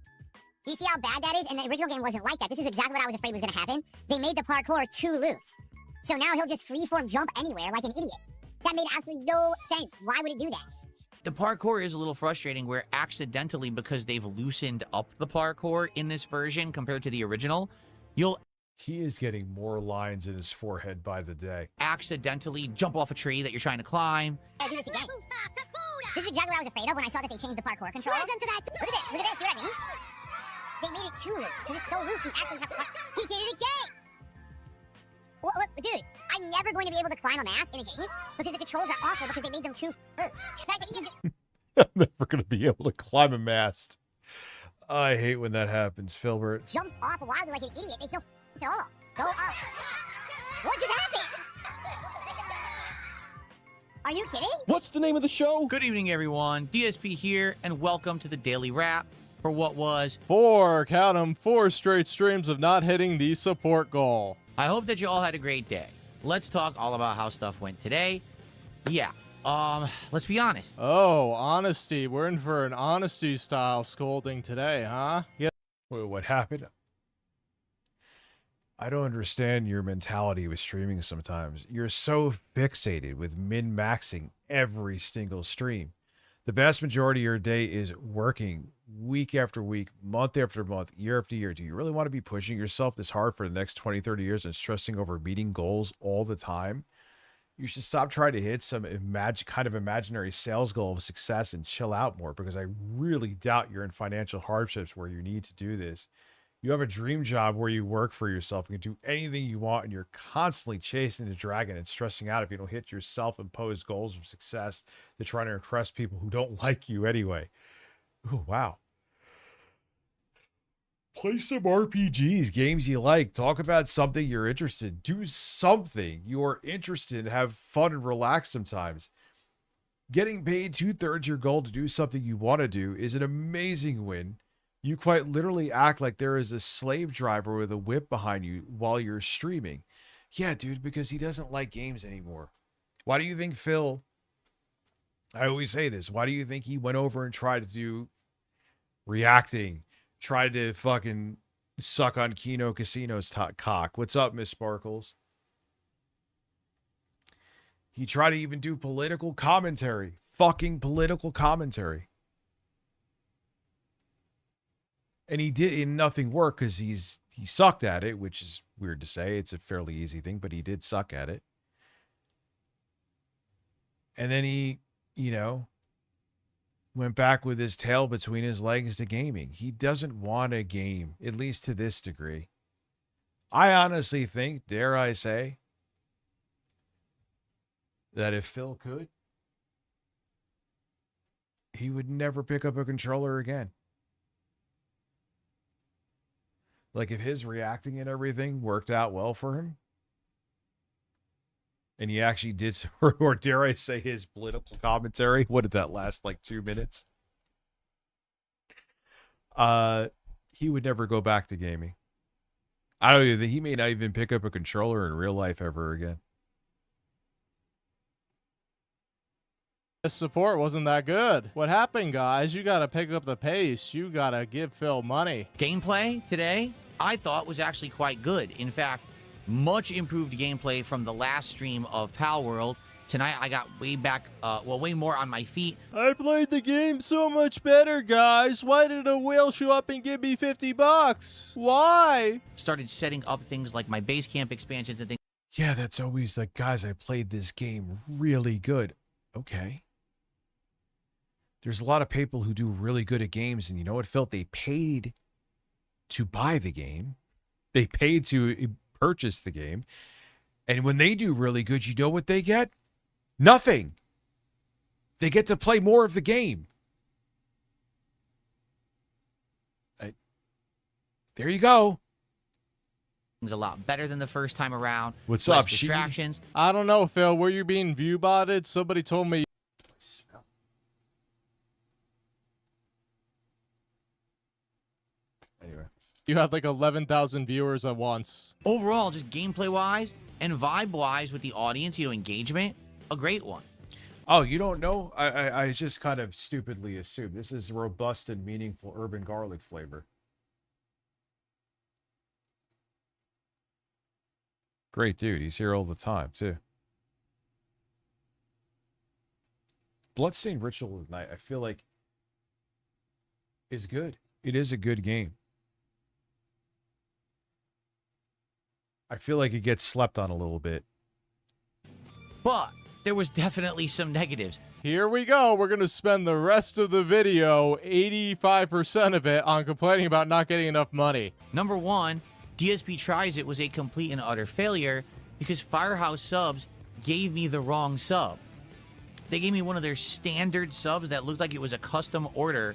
Do you see how bad that is? And the original game wasn't like that. This is exactly what I was afraid was going to happen. They made the parkour too loose. So now he'll just freeform jump anywhere like an idiot. That made absolutely no sense. Why would it do that? The parkour is a little frustrating where accidentally, because they've loosened up the parkour in this version compared to the original, He is getting more lines in his forehead by the day. accidentally jump off a tree that you're trying to climb. I'll do this again. This is exactly what I was afraid of when I saw that they changed the parkour controls. Look at this. Look at this. See what I mean? They made it too loose because it's so loose you actually have to. He did it again. What, dude, I'm never going to be able to climb a mast in a game because the controls are awful because they made them too loose. The fact that you can I'm never going to be able to climb a mast. I hate when that happens, Filbert. jumps off wildly like an idiot makes no sense at all. Go up. What just happened? Are you kidding? What's the name of the show? Good evening, everyone. DSP here, and welcome to the Daily Wrap for what was 4 straight streams of not hitting the support goal. I hope that you all had a great day. Let's talk all about how stuff went today. Yeah, let's be honest. Oh, honesty. We're in for an honesty-style scolding today, huh? Yeah. Wait, what happened? I don't understand your mentality with streaming sometimes. You're so fixated with min-maxing every single stream. The vast majority of your day is working week after week, month after month, year after year. Do you really want to be pushing yourself this hard for the next 20, 30 years and stressing over meeting goals all the time? You should stop trying to hit some kind of imaginary sales goal of success and chill out more, because I really doubt you're in financial hardships where you need to do this. You have a dream job where you work for yourself and can do anything you want, and you're constantly chasing the dragon and stressing out if you don't hit your self-imposed goals of success to try to impress people who don't like you anyway. Oh, wow. Play some RPGs, games you like. Talk about something you're interested in. Do something you're interested in. Have fun and relax sometimes. Getting paid 2/3 your goal to do something you want to do is an amazing win. You quite literally act like there is a slave driver with a whip behind you while you're streaming. Yeah, dude, because he doesn't like games anymore. Why do you think Phil, I always say this, why do you think he went over and tried to do reacting, tried to fucking suck on Kino Casino's cock? What's up, Miss Sparkles? He tried to even do political commentary, fucking political commentary. And he did, and nothing worked because he sucked at it, which is weird to say. It's a fairly easy thing, but he did suck at it. And then he, went back with his tail between his legs to gaming. He doesn't want a game, at least to this degree. I honestly think, dare I say, that if Phil could, he would never pick up a controller again. Like, if his reacting and everything worked out well for him, and he actually did, or dare I say his political commentary, what did that last, like 2 minutes? He would never go back to gaming. I don't even think, he may not even pick up a controller in real life ever again. The support wasn't that good. What happened, guys? You gotta pick up the pace. You gotta give Phil money. Gameplay today, I thought, was actually quite good. In fact, much improved gameplay from the last stream of Pal World. Tonight, I got way more on my feet. I played the game so much better, guys. Why did a whale show up and give me $50? Why? Started setting up things like my base camp expansions and things. Yeah, that's always like, guys, I played this game really good. Okay. There's a lot of people who do really good at games, and you know what, Phil? They paid to buy the game. They paid to purchase the game. And when they do really good, you know what they get? Nothing. They get to play more of the game. There you go. Things a lot better than the first time around. What's Less up, distractions. I don't know, Phil. Were you being view botted? Somebody told me. Anyway. You had like 11,000 viewers at once. Overall, just gameplay-wise and vibe-wise with the audience, engagement, a great one. Oh, you don't know? I just kind of stupidly assumed. This is robust and meaningful urban garlic flavor. Great dude. He's here all the time, too. Bloodstained Ritual of Night, I feel like, is good. It is a good game. I feel like it gets slept on a little bit. But there was definitely some negatives. Here we go. We're going to spend the rest of the video, 85% of it, on complaining about not getting enough money. Number one, DSP Tries It was a complete and utter failure because Firehouse Subs gave me the wrong sub. They gave me one of their standard subs that looked like it was a custom order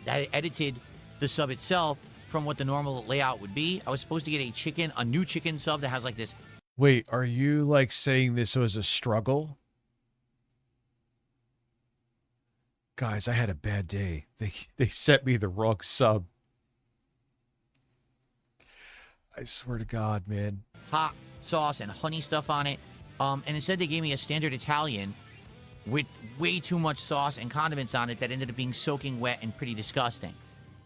that edited the sub itself from what the normal layout would be. I was supposed to get a new chicken sub that has like this. Wait, are you like saying this was a struggle? Guys, I had a bad day. They sent me the wrong sub. I swear to God, man. Hot sauce and honey stuff on it. And instead they gave me a standard Italian with way too much sauce and condiments on it that ended up being soaking wet and pretty disgusting.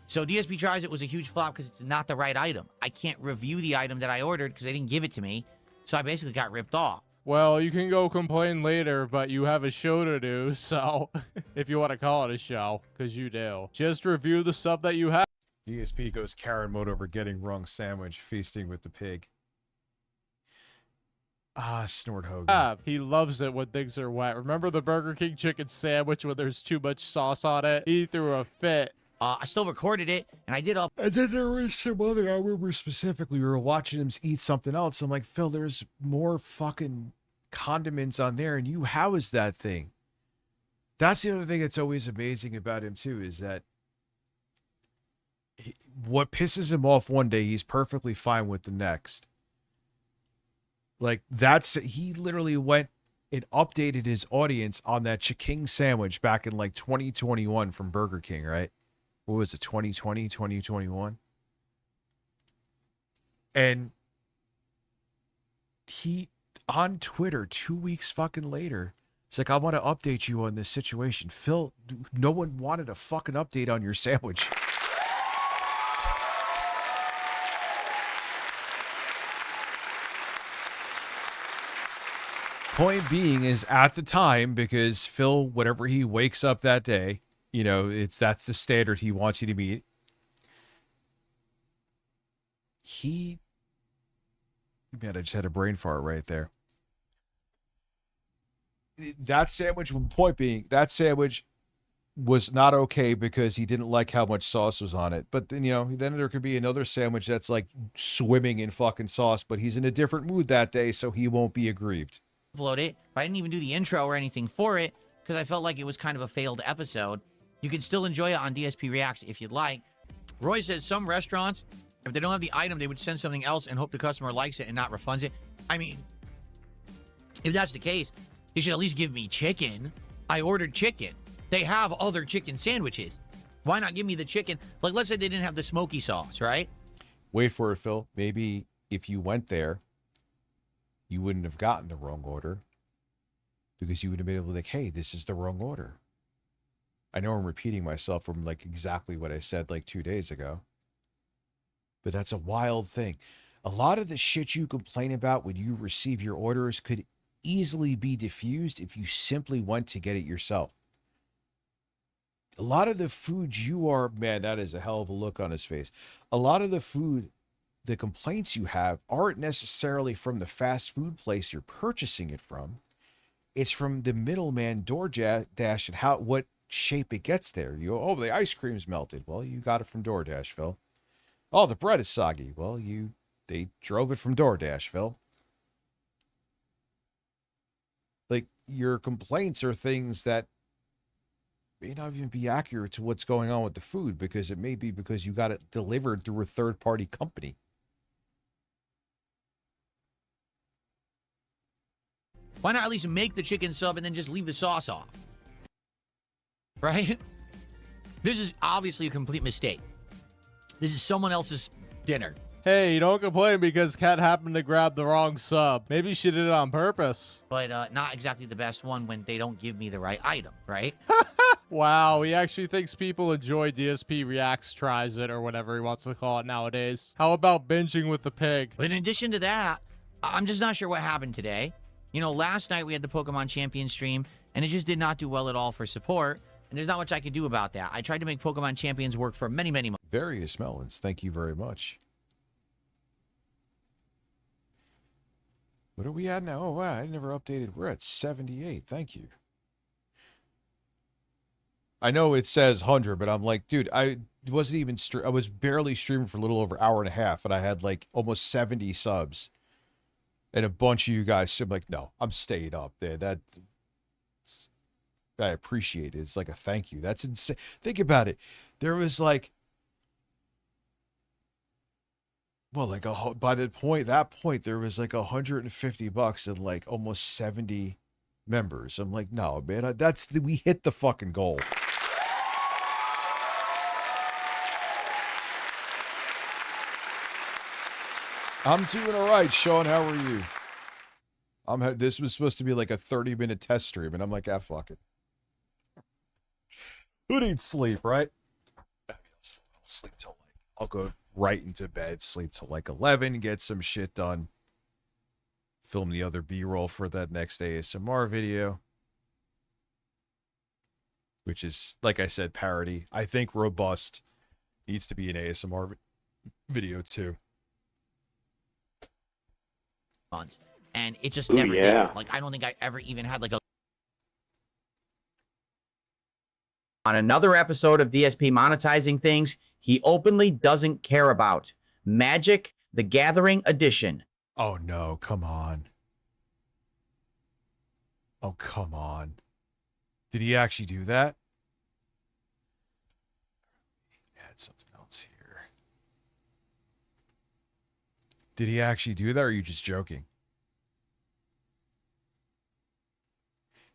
So DSP Tries It was a huge flop because it's not the right item. I can't review the item that I ordered because they didn't give it to me. So I basically got ripped off. Well, you can go complain later, but you have a show to do, so if you want to call it a show, because you do. Just review the sub that you have. DSP goes Karen mode over getting wrong sandwich, feasting with the pig. Ah, Snort Hogan. He loves it when things are wet. Remember the Burger King chicken sandwich when there's too much sauce on it? He threw a fit. I still recorded it, and I did up. And then there was some other, I remember specifically, we were watching him eat something else. I'm like, Phil, there's more fucking condiments on there, and you housed that thing. That's the other thing that's always amazing about him, too, is that what pisses him off one day, he's perfectly fine with the next. Like, he literally went and updated his audience on that chicken sandwich back in like 2021 from Burger King, right? What was it, 2020, 2021? And he, on Twitter, 2 weeks fucking later, it's like, I want to update you on this situation. Phil, no one wanted a fucking update on your sandwich. Point being is, at the time, because Phil, whatever he wakes up that day, you know, that's the standard he wants you to meet. Man, I just had a brain fart right there. That sandwich, point being, that sandwich was not okay because he didn't like how much sauce was on it. But then, you know, then there could be another sandwich that's like swimming in fucking sauce, but he's in a different mood that day, so he won't be aggrieved. Upload it, but I didn't even do the intro or anything for it because I felt like it was kind of a failed episode. You can still enjoy it on DSP Reacts if you'd like. Roy says some restaurants, if they don't have the item, they would send something else and hope the customer likes it and not refunds it. I mean, if that's the case, they should at least give me chicken. I ordered chicken. They have other chicken sandwiches. Why not give me the chicken? Like, let's say they didn't have the smoky sauce, right? Wait for it, Phil. Maybe if you went there, you wouldn't have gotten the wrong order because you would have been able to think, hey, this is the wrong order. I know I'm repeating myself from like exactly what I said like 2 days ago, but that's a wild thing. A lot of the shit you complain about when you receive your orders could easily be diffused if you simply went to get it yourself. A lot of the food man, that is a hell of a look on his face. A lot of the complaints you have aren't necessarily from the fast food place you're purchasing it from. It's from the middleman DoorDash and what shape it gets there. You go, oh, the ice cream's melted. Well, you got it from DoorDash, Phil. Oh, the bread is soggy. Well, they drove it from DoorDash, Phil. Like, your complaints are things that may not even be accurate to what's going on with the food because it may be because you got it delivered through a third-party company. Why not at least make the chicken sub and then just leave the sauce off? Right? This is obviously a complete mistake. This is someone else's dinner. Hey, don't complain because Kat happened to grab the wrong sub. Maybe she did it on purpose. But not exactly the best one when they don't give me the right item, right? Wow, he actually thinks people enjoy DSP Reacts, Tries It, or whatever he wants to call it nowadays. How about binging with the pig? But in addition to that, I'm just not sure what happened today. You know, last night we had the Pokemon Champion stream, and it just did not do well at all for support. And there's not much I could do about that. I tried to make Pokemon Champions work for many, many months. Various melons. Thank you very much. What are we at now? Oh, wow. I never updated. We're at 78. Thank you. I know it says 100, but I'm like, dude, I wasn't even I was barely streaming for a little over an hour and a half, and I had like almost 70 subs. And a bunch of you guys, so I'm like, no, I'm staying up there. I appreciate it. It's like a thank you. That's insane. Think about it. There was like, well, like by that point, there was like $150 and like almost 70 members. I'm like, no, man, we hit the fucking goal. I'm doing all right, Sean. How are you? This was supposed to be like a 30-minute test stream, and I'm like, fuck it. Who needs sleep, right? sleep till like, I'll go right into bed, sleep till like 11, get some shit done, film the other B-roll for that next ASMR video, which is, like I said, parody. I think Robust needs to be an ASMR video too. And it just Ooh, never yeah. did. Like, I don't think I ever even had like a... On another episode of DSP monetizing things he openly doesn't care about. Magic: The Gathering Edition. Oh no, come on. Oh, come on. Did he actually do that? Add something else here. Did he actually do that, or are you just joking?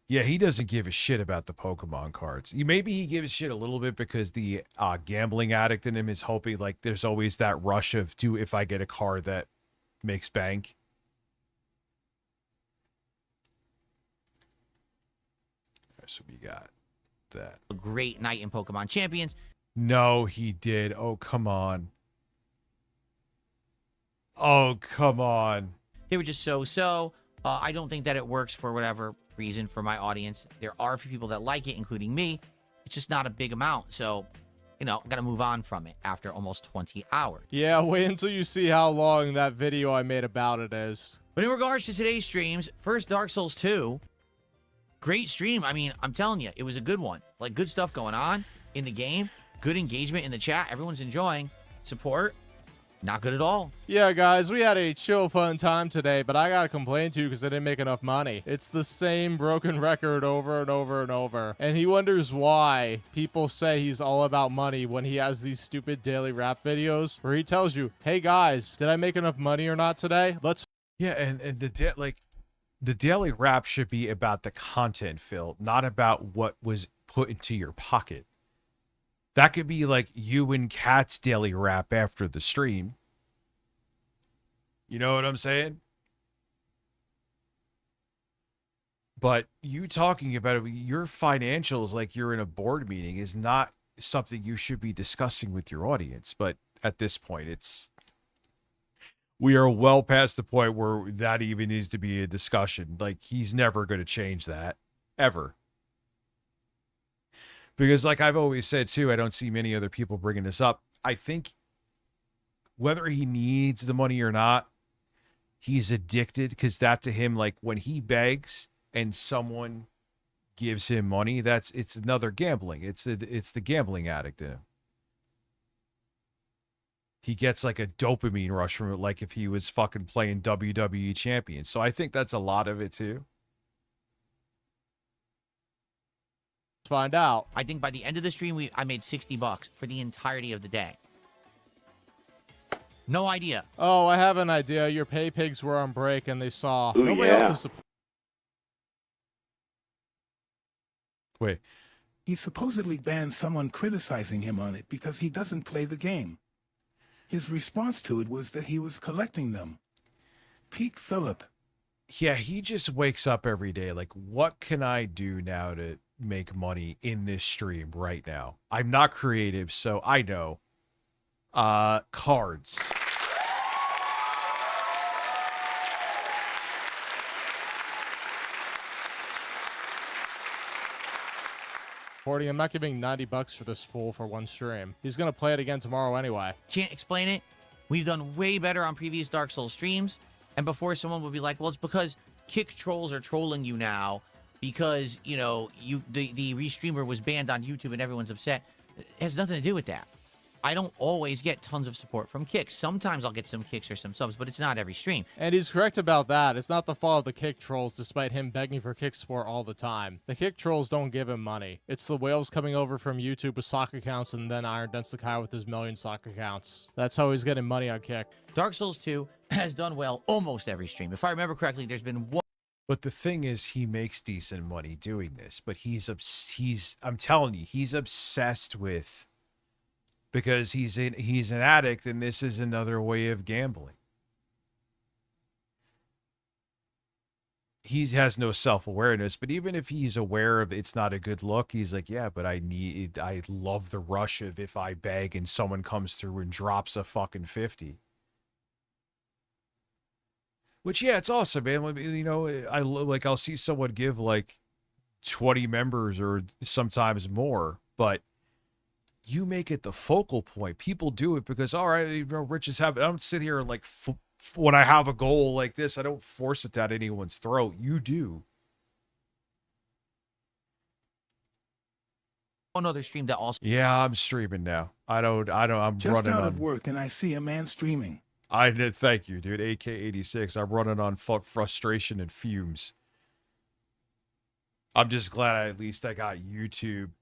Yeah, he doesn't give a shit about the Pokemon cards. Maybe he gives a shit a little bit because the gambling addict in him is hoping, like, there's always that rush of, if I get a card that makes bank. So we got that. A great night in Pokemon Champions. No, he did. Oh, come on. Oh, come on. They were just so-so. I don't think that it works for whatever reason for my audience. There are a few people that like it, including me. It's just not a big amount. So, you know, got to move on from it after almost 20 hours. Yeah, wait until you see how long that video I made about it is. But in regards to today's streams, first Dark Souls 2. Great stream. I mean, I'm telling you, it was a good one. Like, good stuff going on in the game. Good engagement in the chat. Everyone's enjoying. Support, not good at all. Yeah, guys, we had a chill, fun time today, but I gotta complain too because I didn't make enough money. It's the same broken record over and over and over. And he wonders why people say he's all about money when he has these stupid daily rap videos where he tells you, hey guys, did I make enough money or not today? Let's... Yeah, and the daily rap should be about the content, Phil, not about what was put into your pocket. That could be like you and Kat's daily rap after the stream. You know what I'm saying? But you talking about your financials like you're in a board meeting is not something you should be discussing with your audience. But at this point, we are well past the point where that even needs to be a discussion. Like, he's never going to change that, ever. Because like I've always said too, I don't see many other people bringing this up. I think whether he needs the money or not, he's addicted, because that to him, like when he begs and someone gives him money, it's another gambling. It's the gambling addict in him. He gets like a dopamine rush from it, like if he was fucking playing WWE champion. So I think that's a lot of it too. Find out. I think by the end of the stream, I made $60 for the entirety of the day. No idea. Oh, I have an idea. Your pay pigs were on break and they saw Ooh, nobody yeah. else is. Wait. He supposedly banned someone criticizing him on it because he doesn't play the game. His response to it was that he was collecting them. Peak Phillip. Yeah, he just wakes up every day like, what can I do now to make money in this stream right now? I'm not creative, so I know. Cards. Forty, I'm not giving $90 for this fool for one stream. He's gonna play it again tomorrow anyway. Can't explain it. We've done way better on previous Dark Souls streams. And before someone would be like, well, it's because kick trolls are trolling you now because, you know, the restreamer was banned on YouTube and everyone's upset. It has nothing to do with that. I don't always get tons of support from kicks. Sometimes I'll get some kicks or some subs, but it's not every stream. And he's correct about that. It's not the fault of the kick trolls, despite him begging for kick support all the time. The kick trolls don't give him money. It's the whales coming over from YouTube with sock accounts and then Iron Densakai with his million sock accounts. That's how he's getting money on kick. Dark Souls 2 has done well almost every stream. If I remember correctly, there's been one. But the thing is, he makes decent money doing this, but I'm telling you, he's obsessed with, because he's an addict, and this is another way of gambling. he has no self-awareness, but even if he's aware of it's not a good look, he's like, yeah, but I love the rush of if I beg and someone comes through and drops a fucking 50. Which, yeah, it's awesome, man. You know, I'll see someone give like 20 members or sometimes more, but you make it the focal point. People do it because, all right, you know, riches have it. I don't sit here and like, when I have a goal like this, I don't force it down anyone's throat. You do. Another stream that also. Yeah, I'm streaming now. I'm Just running out on. of work and I see a man streaming. I did. Thank you, dude. AK86. I'm running on frustration and fumes. I'm just glad at least I got YouTube.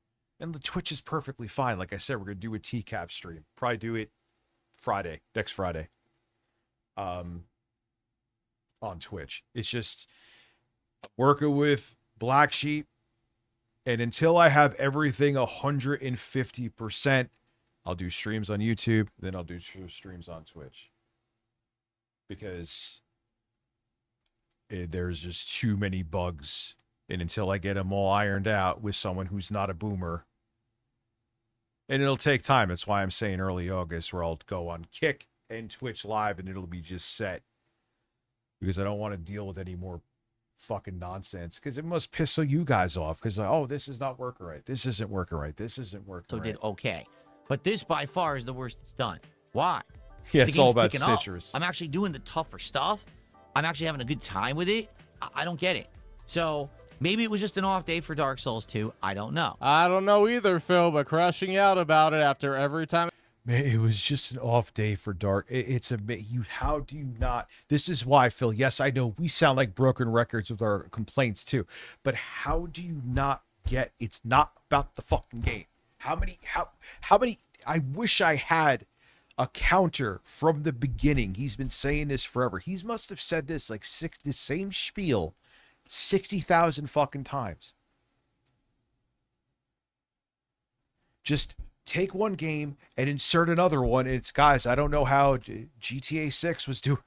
And the Twitch is perfectly fine. Like I said, we're going to do a TCAP stream. Probably do it next Friday. On Twitch. It's just working with Black Sheep. And until I have everything 150%, I'll do streams on YouTube. Then I'll do streams on Twitch. Because there's just too many bugs. And until I get them all ironed out with someone who's not a boomer. And it'll take time. That's why I'm saying early August where I'll go on Kick and Twitch live and it'll be just set. Because I don't want to deal with any more fucking nonsense. Because it must piss you guys off. Because, oh, this is not working right. This isn't working right. This isn't working So right. did okay. But this by far is the worst it's done. Why? Yeah, The it's all game's about picking up. citrus. I'm actually doing the tougher stuff. I'm actually having a good time with it. I don't get it. So maybe it was just an off day for Dark Souls 2. I don't know. I don't know either, Phil, but crashing out about it after every time. Man, it was just an off day for Dark. How do you not? This is why, Phil. Yes, I know we sound like broken records with our complaints too, but how do you not get? It's not about the fucking game. How many? I wish I had a counter from the beginning. He's been saying this forever. He must have said this like the same spiel 60,000 fucking times. Just take one game and insert another one. And it's, guys, I don't know how GTA 6 was doing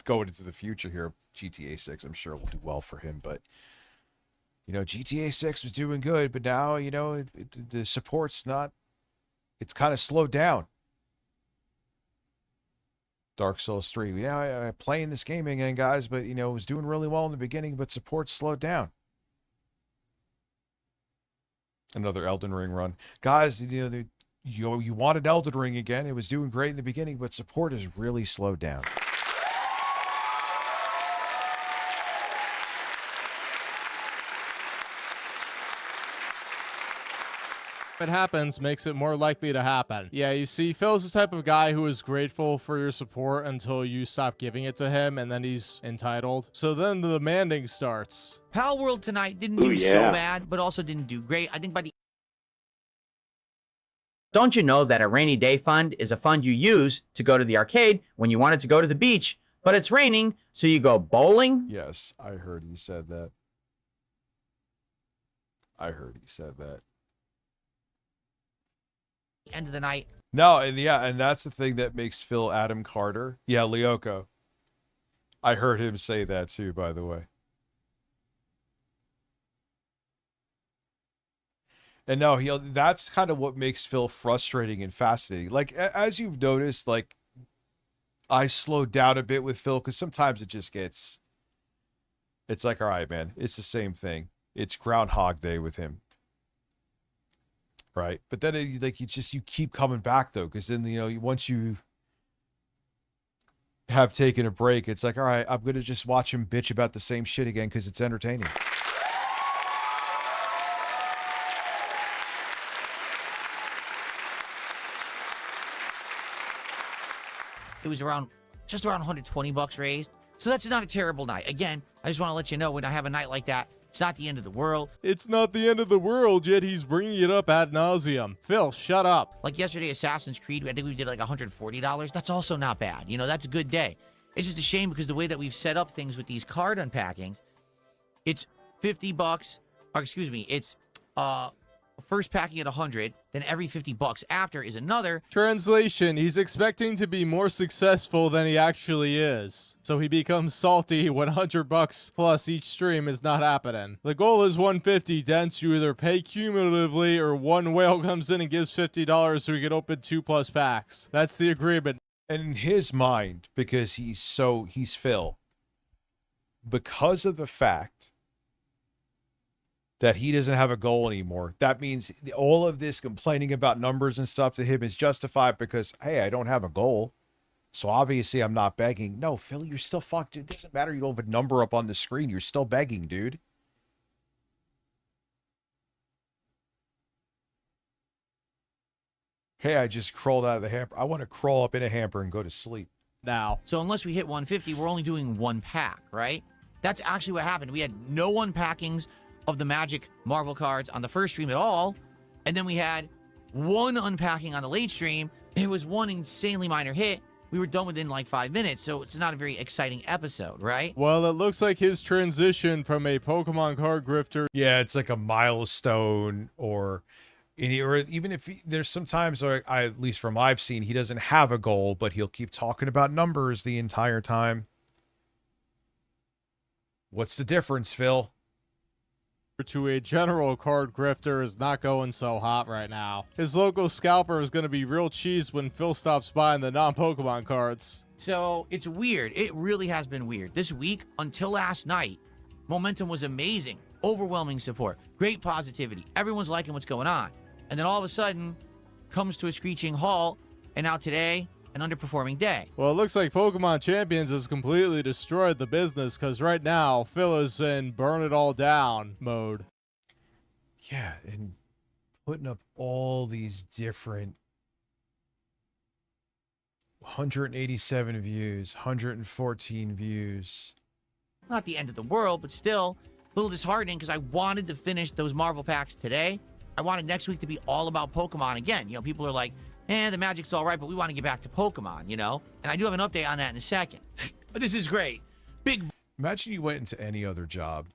going into the future here. GTA 6, I'm sure will do well for him, but you know, GTA 6 was doing good, but now, you know, the support's not, it's kind of slowed down. Dark Souls 3. Yeah, I'm playing this game again, guys, but, you know, it was doing really well in the beginning, but support slowed down. Another Elden Ring run. Guys, you know, you wanted Elden Ring again. It was doing great in the beginning, but support has really slowed down. It happens makes it more likely to happen. Yeah, you see, Phil's the type of guy who is grateful for your support until you stop giving it to him, and then he's entitled. So then the demanding starts. Pal World tonight didn't do so bad, but also didn't do great. I think by the... Don't you know that a rainy day fund is a fund you use to go to the arcade when you wanted to go to the beach, but it's raining, so you go bowling? Yes, I heard he said that. I heard he said that. End of the night. No, and that's the thing that makes Phil Adam Carter. Yeah, Lyoko. I heard him say that too, by the way. And no, that's kind of what makes Phil frustrating and fascinating. Like, as you've noticed, like, I slowed down a bit with Phil because sometimes it just gets, it's like, all right, man, it's the same thing. It's Groundhog Day with him. Right. But then you keep coming back though. Cause then, you know, once you have taken a break, it's like, all right, I'm going to just watch him bitch about the same shit again. Cause it's entertaining. It was just around 120 bucks raised. So that's not a terrible night. Again, I just want to let you know when I have a night like that, it's not the end of the world. It's not the end of the world, yet he's bringing it up ad nauseum. Phil, shut up. Like yesterday, Assassin's Creed, I think we did like $140. That's also not bad. You know, that's a good day. It's just a shame because the way that we've set up things with these card unpackings, it's 50 bucks, or excuse me, it's first packing at 100, then every $50 after is another. Translation, he's expecting to be more successful than he actually is. So he becomes salty when $100 plus each stream is not happening. The goal is 150, Dents. You either pay cumulatively or one whale comes in and gives $50 so we can open 2+ packs. That's the agreement. And in his mind, because he's Phil, because of the fact that he doesn't have a goal anymore, that means all of this complaining about numbers and stuff to him is justified because, hey, I don't have a goal. So obviously I'm not begging. No, Phil, you're still fucked. It doesn't matter. You don't have a number up on the screen. You're still begging, dude. Hey, I just crawled out of the hamper. I want to crawl up in a hamper and go to sleep now. So unless we hit 150, we're only doing one pack, right? That's actually what happened. We had no unpackings of the Magic Marvel cards on the first stream at all. And then we had one unpacking on the late stream. It was one insanely minor hit. We were done within like 5 minutes, so it's not a very exciting episode, right? Well, it looks like his transition from a Pokemon card grifter. Yeah, it's like a milestone, or even if there's sometimes, or at least from I've seen, he doesn't have a goal, but he'll keep talking about numbers the entire time. What's the difference, Phil? To a general card grifter is not going so hot right now. His local scalper is going to be real cheese when Phil stops buying the non-Pokemon cards. So it's weird. It really has been weird. This week, until last night, momentum was amazing. Overwhelming support. Great positivity. Everyone's liking what's going on. And then all of a sudden, comes to a screeching halt. And now today, an underperforming day. Well, it looks like Pokemon Champions has completely destroyed the business, because right now, Phil is in burn it all down mode. Yeah, and putting up all these different 187 views, 114 views. Not the end of the world, but still a little disheartening because I wanted to finish those Marvel packs today. I wanted next week to be all about Pokemon again. You know, people are like, the Magic's all right, but we want to get back to Pokemon, you know? And I do have an update on that in a second. This is great. Imagine you went into any other job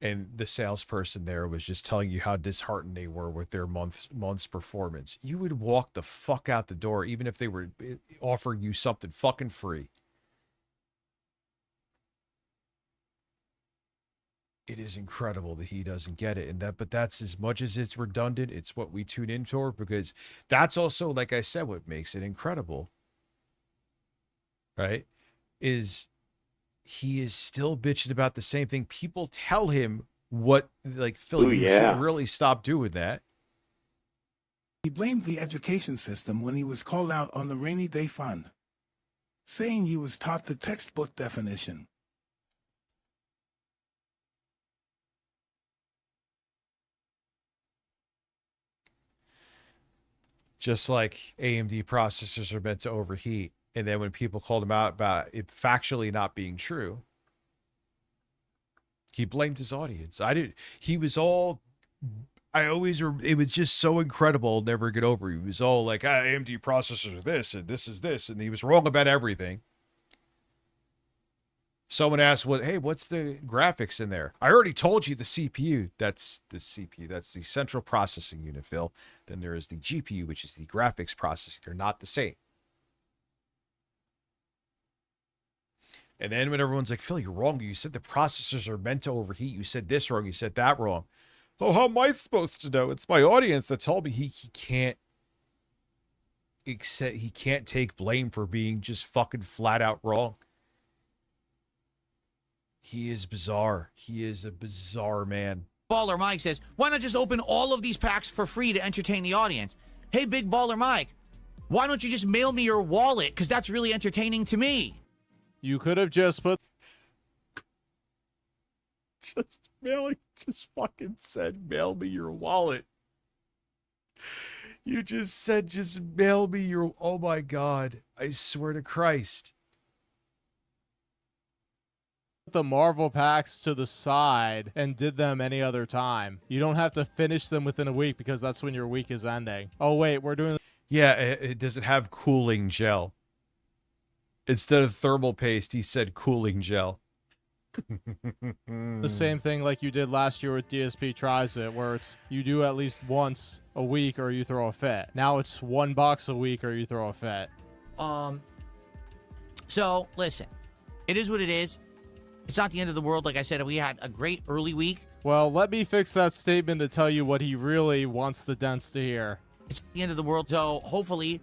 and the salesperson there was just telling you how disheartened they were with their month's performance. You would walk the fuck out the door, even if they were offering you something fucking free. It is incredible that he doesn't get it. But that's, as much as it's redundant, it's what we tune in for, because that's also, like I said, what makes it incredible, right? Is he is still bitching about the same thing. People tell him what, like, Phil, you should really stop doing that. He blamed the education system when he was called out on the rainy day fund, saying he was taught the textbook definition. Just like AMD processors are meant to overheat. And then when people called him out about it factually not being true, he blamed his audience. It was just so incredible. I'll never get over. He was all like, AMD processors are this, and this is this. And he was wrong about everything. Someone asked, what's the graphics in there? I already told you the CPU. That's the CPU. That's the central processing unit, Phil. Then there is the GPU, which is the graphics processing. They're not the same. And then when everyone's like, Phil, you're wrong. You said the processors are meant to overheat. You said this wrong. You said that wrong. Oh, how am I supposed to know? It's my audience that told me. He can't take blame for being just fucking flat out wrong. He is bizarre. He is a bizarre man. Baller Mike says, why not just open all of these packs for free to entertain the audience? Hey, Big Baller Mike, why don't you just mail me your wallet? Because that's really entertaining to me. You could have just put... Just fucking said, mail me your wallet. You just said, just mail me your... Oh my God. I swear to Christ. The Marvel packs to the side and did them any other time. You don't have to finish them within a week because that's when your week is ending. Oh wait, we're doing... Yeah, it doesn't have cooling gel. Instead of thermal paste, he said cooling gel. The same thing like you did last year with DSP Tries It, where it's you do at least once a week or you throw a fit. Now it's $1 a week or you throw a fit. So listen, it is what it is. It's not the end of the world. Like I said, we had a great early week. Well, let me fix that statement to tell you what he really wants the Dents to hear. It's the end of the world, so hopefully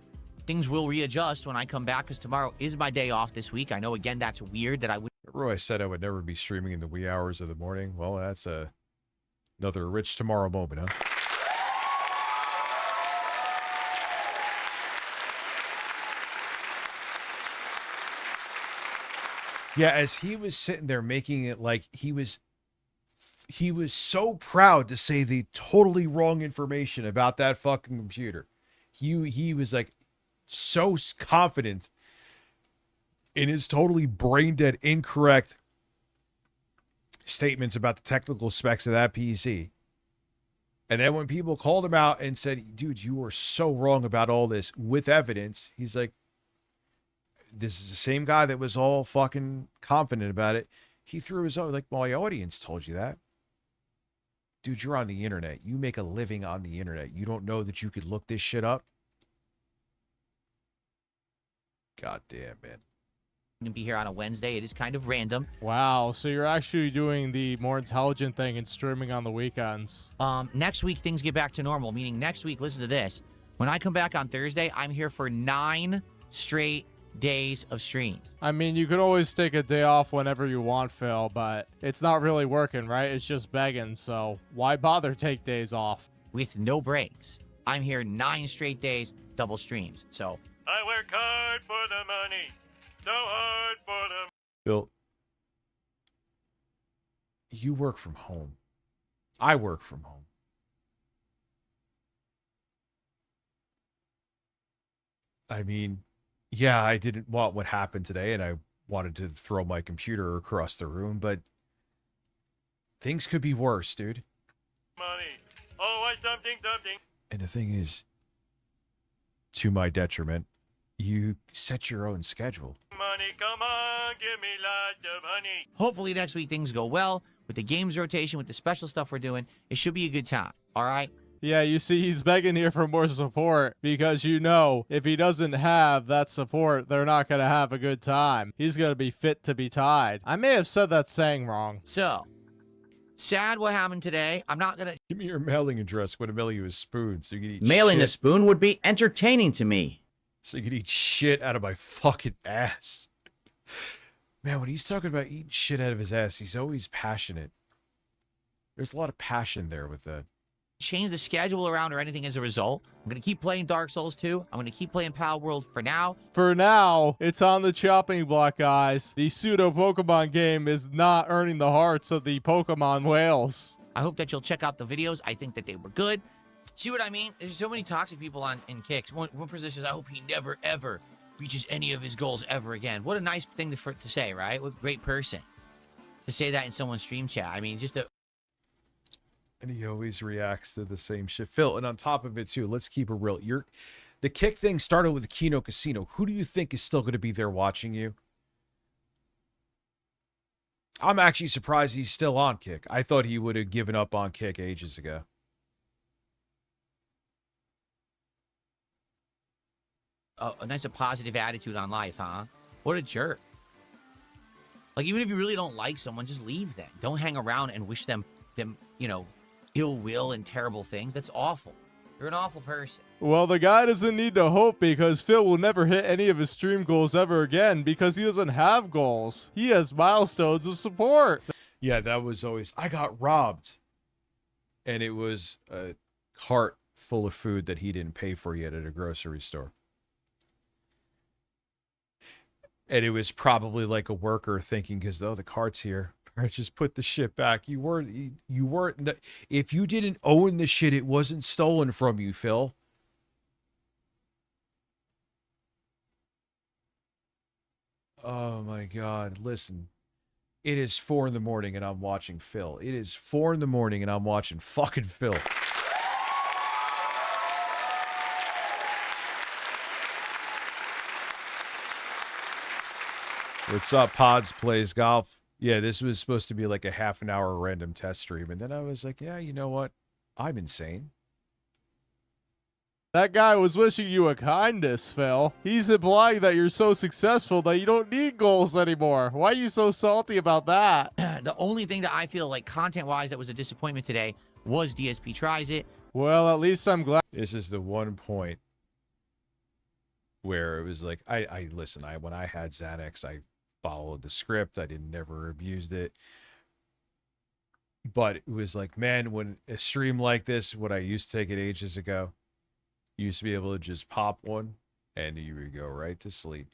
things will readjust when I come back, because tomorrow is my day off this week. I know, again, that's weird that I would. Roy said I would never be streaming in the wee hours of the morning. Well, that's another rich tomorrow moment, huh? Yeah, as he was sitting there making it like he was so proud to say the totally wrong information about that fucking computer. He was like so confident in his totally brain dead incorrect statements about the technical specs of that PC. And then when people called him out and said, dude, you were so wrong about all this with evidence, he's like, this is the same guy that was all fucking confident about it. He threw his own, like, my audience told you that. Dude, you're on the internet. You make a living on the internet. You don't know that you could look this shit up? God damn, man. To be here on a Wednesday. It is kind of random. Wow, so you're actually doing the more intelligent thing and streaming on the weekends. Next week, things get back to normal, meaning next week, listen to this. When I come back on Thursday, I'm here for 9 straight days of streams. I mean, you could always take a day off whenever you want, Phil, but it's not really working, right? It's just begging, so why bother take days off? With no breaks. I'm here 9 straight days, double streams, so. I work hard for the money, so hard for the... Bill, you work from home. I work from home. I mean, yeah, I didn't want what happened today, and I wanted to throw my computer across the room, but things could be worse, dude. Money. Always something. And the thing is, to my detriment, you set your own schedule. Money, come on, give me lots of money. Hopefully next week things go well with the games rotation, with the special stuff we're doing. It should be a good time, all right? Yeah, you see, he's begging here for more support because, you know, if he doesn't have that support, they're not going to have a good time. He's going to be fit to be tied. I may have said that saying wrong. So, sad what happened today. I'm not going to... Give me your mailing address. I'm going to mail you a spoon so you can eat Mailing shit. a spoon would be entertaining to me. So you can eat shit out of my fucking ass. Man, when he's talking about eating shit out of his ass, he's always passionate. There's a lot of passion there with that. Change the schedule around or anything as a result. I'm going to keep playing Dark Souls 2. I'm going to keep playing Pal World for now. For now, it's on the chopping block, guys. The pseudo Pokemon game is not earning the hearts of the Pokemon whales. I hope that you'll check out the videos. I think that they were good. See what I mean? There's so many toxic people in Kicks. One person says, I hope he never, ever reaches any of his goals ever again. What a nice thing to say, right? What a great person to say that in someone's stream chat. I mean, just a... And he always reacts to the same shit. Phil, and on top of it, too, let's keep it real. The Kick thing started with the Kino Casino. Who do you think is still going to be there watching you? I'm actually surprised he's still on Kick. I thought he would have given up on Kick ages ago. a nice positive attitude on life, huh? What a jerk. Like, even if you really don't like someone, just leave them. Don't hang around and wish them, you know, ill will and terrible things. That's awful. You're an awful person. Well, the guy doesn't need to hope because Phil will never hit any of his stream goals ever again because he doesn't have goals. He has milestones of support. Yeah, that was always... I got robbed. And it was a cart full of food that he didn't pay for yet at a grocery store. And it was probably like a worker thinking, because the cart's here, I just put the shit back. You weren't. If you didn't own the shit, it wasn't stolen from you, Phil. Oh my God! Listen, it is 4 a.m. and I'm watching Phil. It is 4 a.m. and I'm watching fucking Phil. What's up, Pods Plays Golf? Yeah, this was supposed to be like a half an hour random test stream. And then I was like, yeah, you know what? I'm insane. That guy was wishing you a kindness, Phil. He's implying that you're so successful that you don't need goals anymore. Why are you so salty about that? The only thing that I feel like content-wise that was a disappointment today was DSP Tries It. Well, at least I'm glad. This is the one point where it was like, listen, when I had Xanax, I followed the script. I never abused it. But it was like, man, when a stream like this, what I used to take it ages ago, you used to be able to just pop one and you would go right to sleep.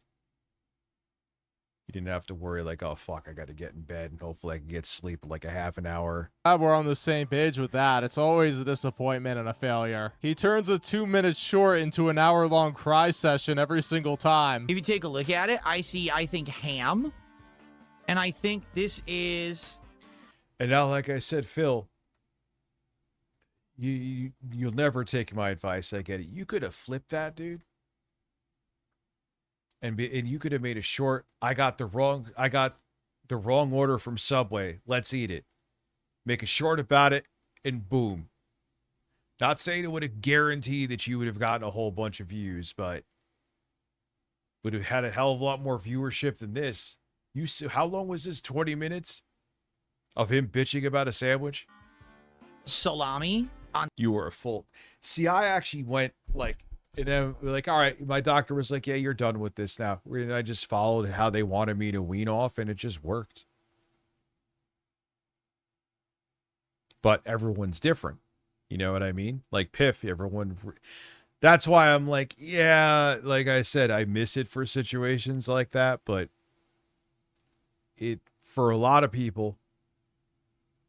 You didn't have to worry like, oh, fuck, I got to get in bed and hopefully I can get sleep like a half an hour. We're on the same page with that. It's always a disappointment and a failure. He turns a 2-minute short into an hour-long cry session every single time. If you take a look at it, I think ham. And I think this is... And now, like I said, Phil, you'll never take my advice. I get it. You could have flipped that, dude. And you could have made a short. I got the wrong order from Subway. Let's eat it. Make a short about it, and boom. Not saying it would have guaranteed that you would have gotten a whole bunch of views, but would have had a hell of a lot more viewership than this. How long was this? 20 minutes of him bitching about a sandwich? Salami. You were a full. See, I actually went like. And then we're like, all right, my doctor was like, yeah, you're done with this now. And I just followed how they wanted me to wean off, and it just worked. But everyone's different. You know what I mean? Like Piff, everyone. That's why I'm like, yeah, like I said, I miss it for situations like that. But for a lot of people,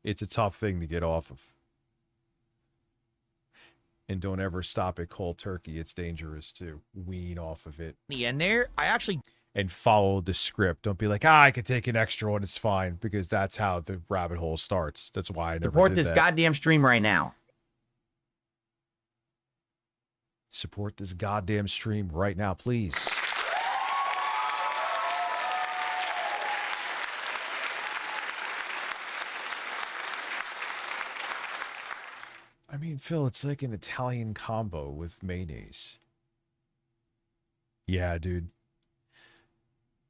it's a tough thing to get off of. And don't ever stop at cold turkey. It's dangerous to wean off of it. The end there, I actually... And follow the script. Don't be like, I could take an extra one. It's fine. Because that's how the rabbit hole starts. That's why I never support did this that. goddamn stream right now. Support this goddamn stream right now, please. I mean, Phil, it's like an Italian combo with mayonnaise. Yeah, dude.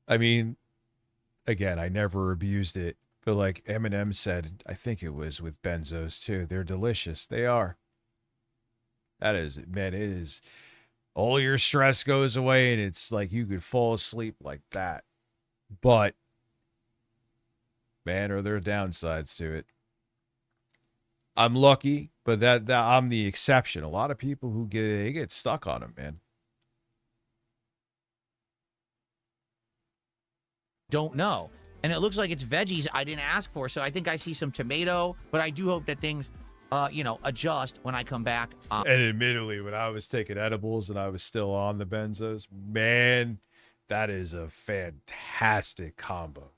I mean, again, I never abused it. But like Eminem said, I think it was with benzos too. They're delicious. They are. That is, man, it is. All your stress goes away and it's like you could fall asleep like that. But, man, are there downsides to it? I'm lucky, but that I'm the exception. A lot of people who get stuck on them, man. Don't know. And it looks like it's veggies I didn't ask for, so I think I see some tomato, but I do hope that things, adjust when I come back. And admittedly, when I was taking edibles and I was still on the benzos, man, that is a fantastic combo.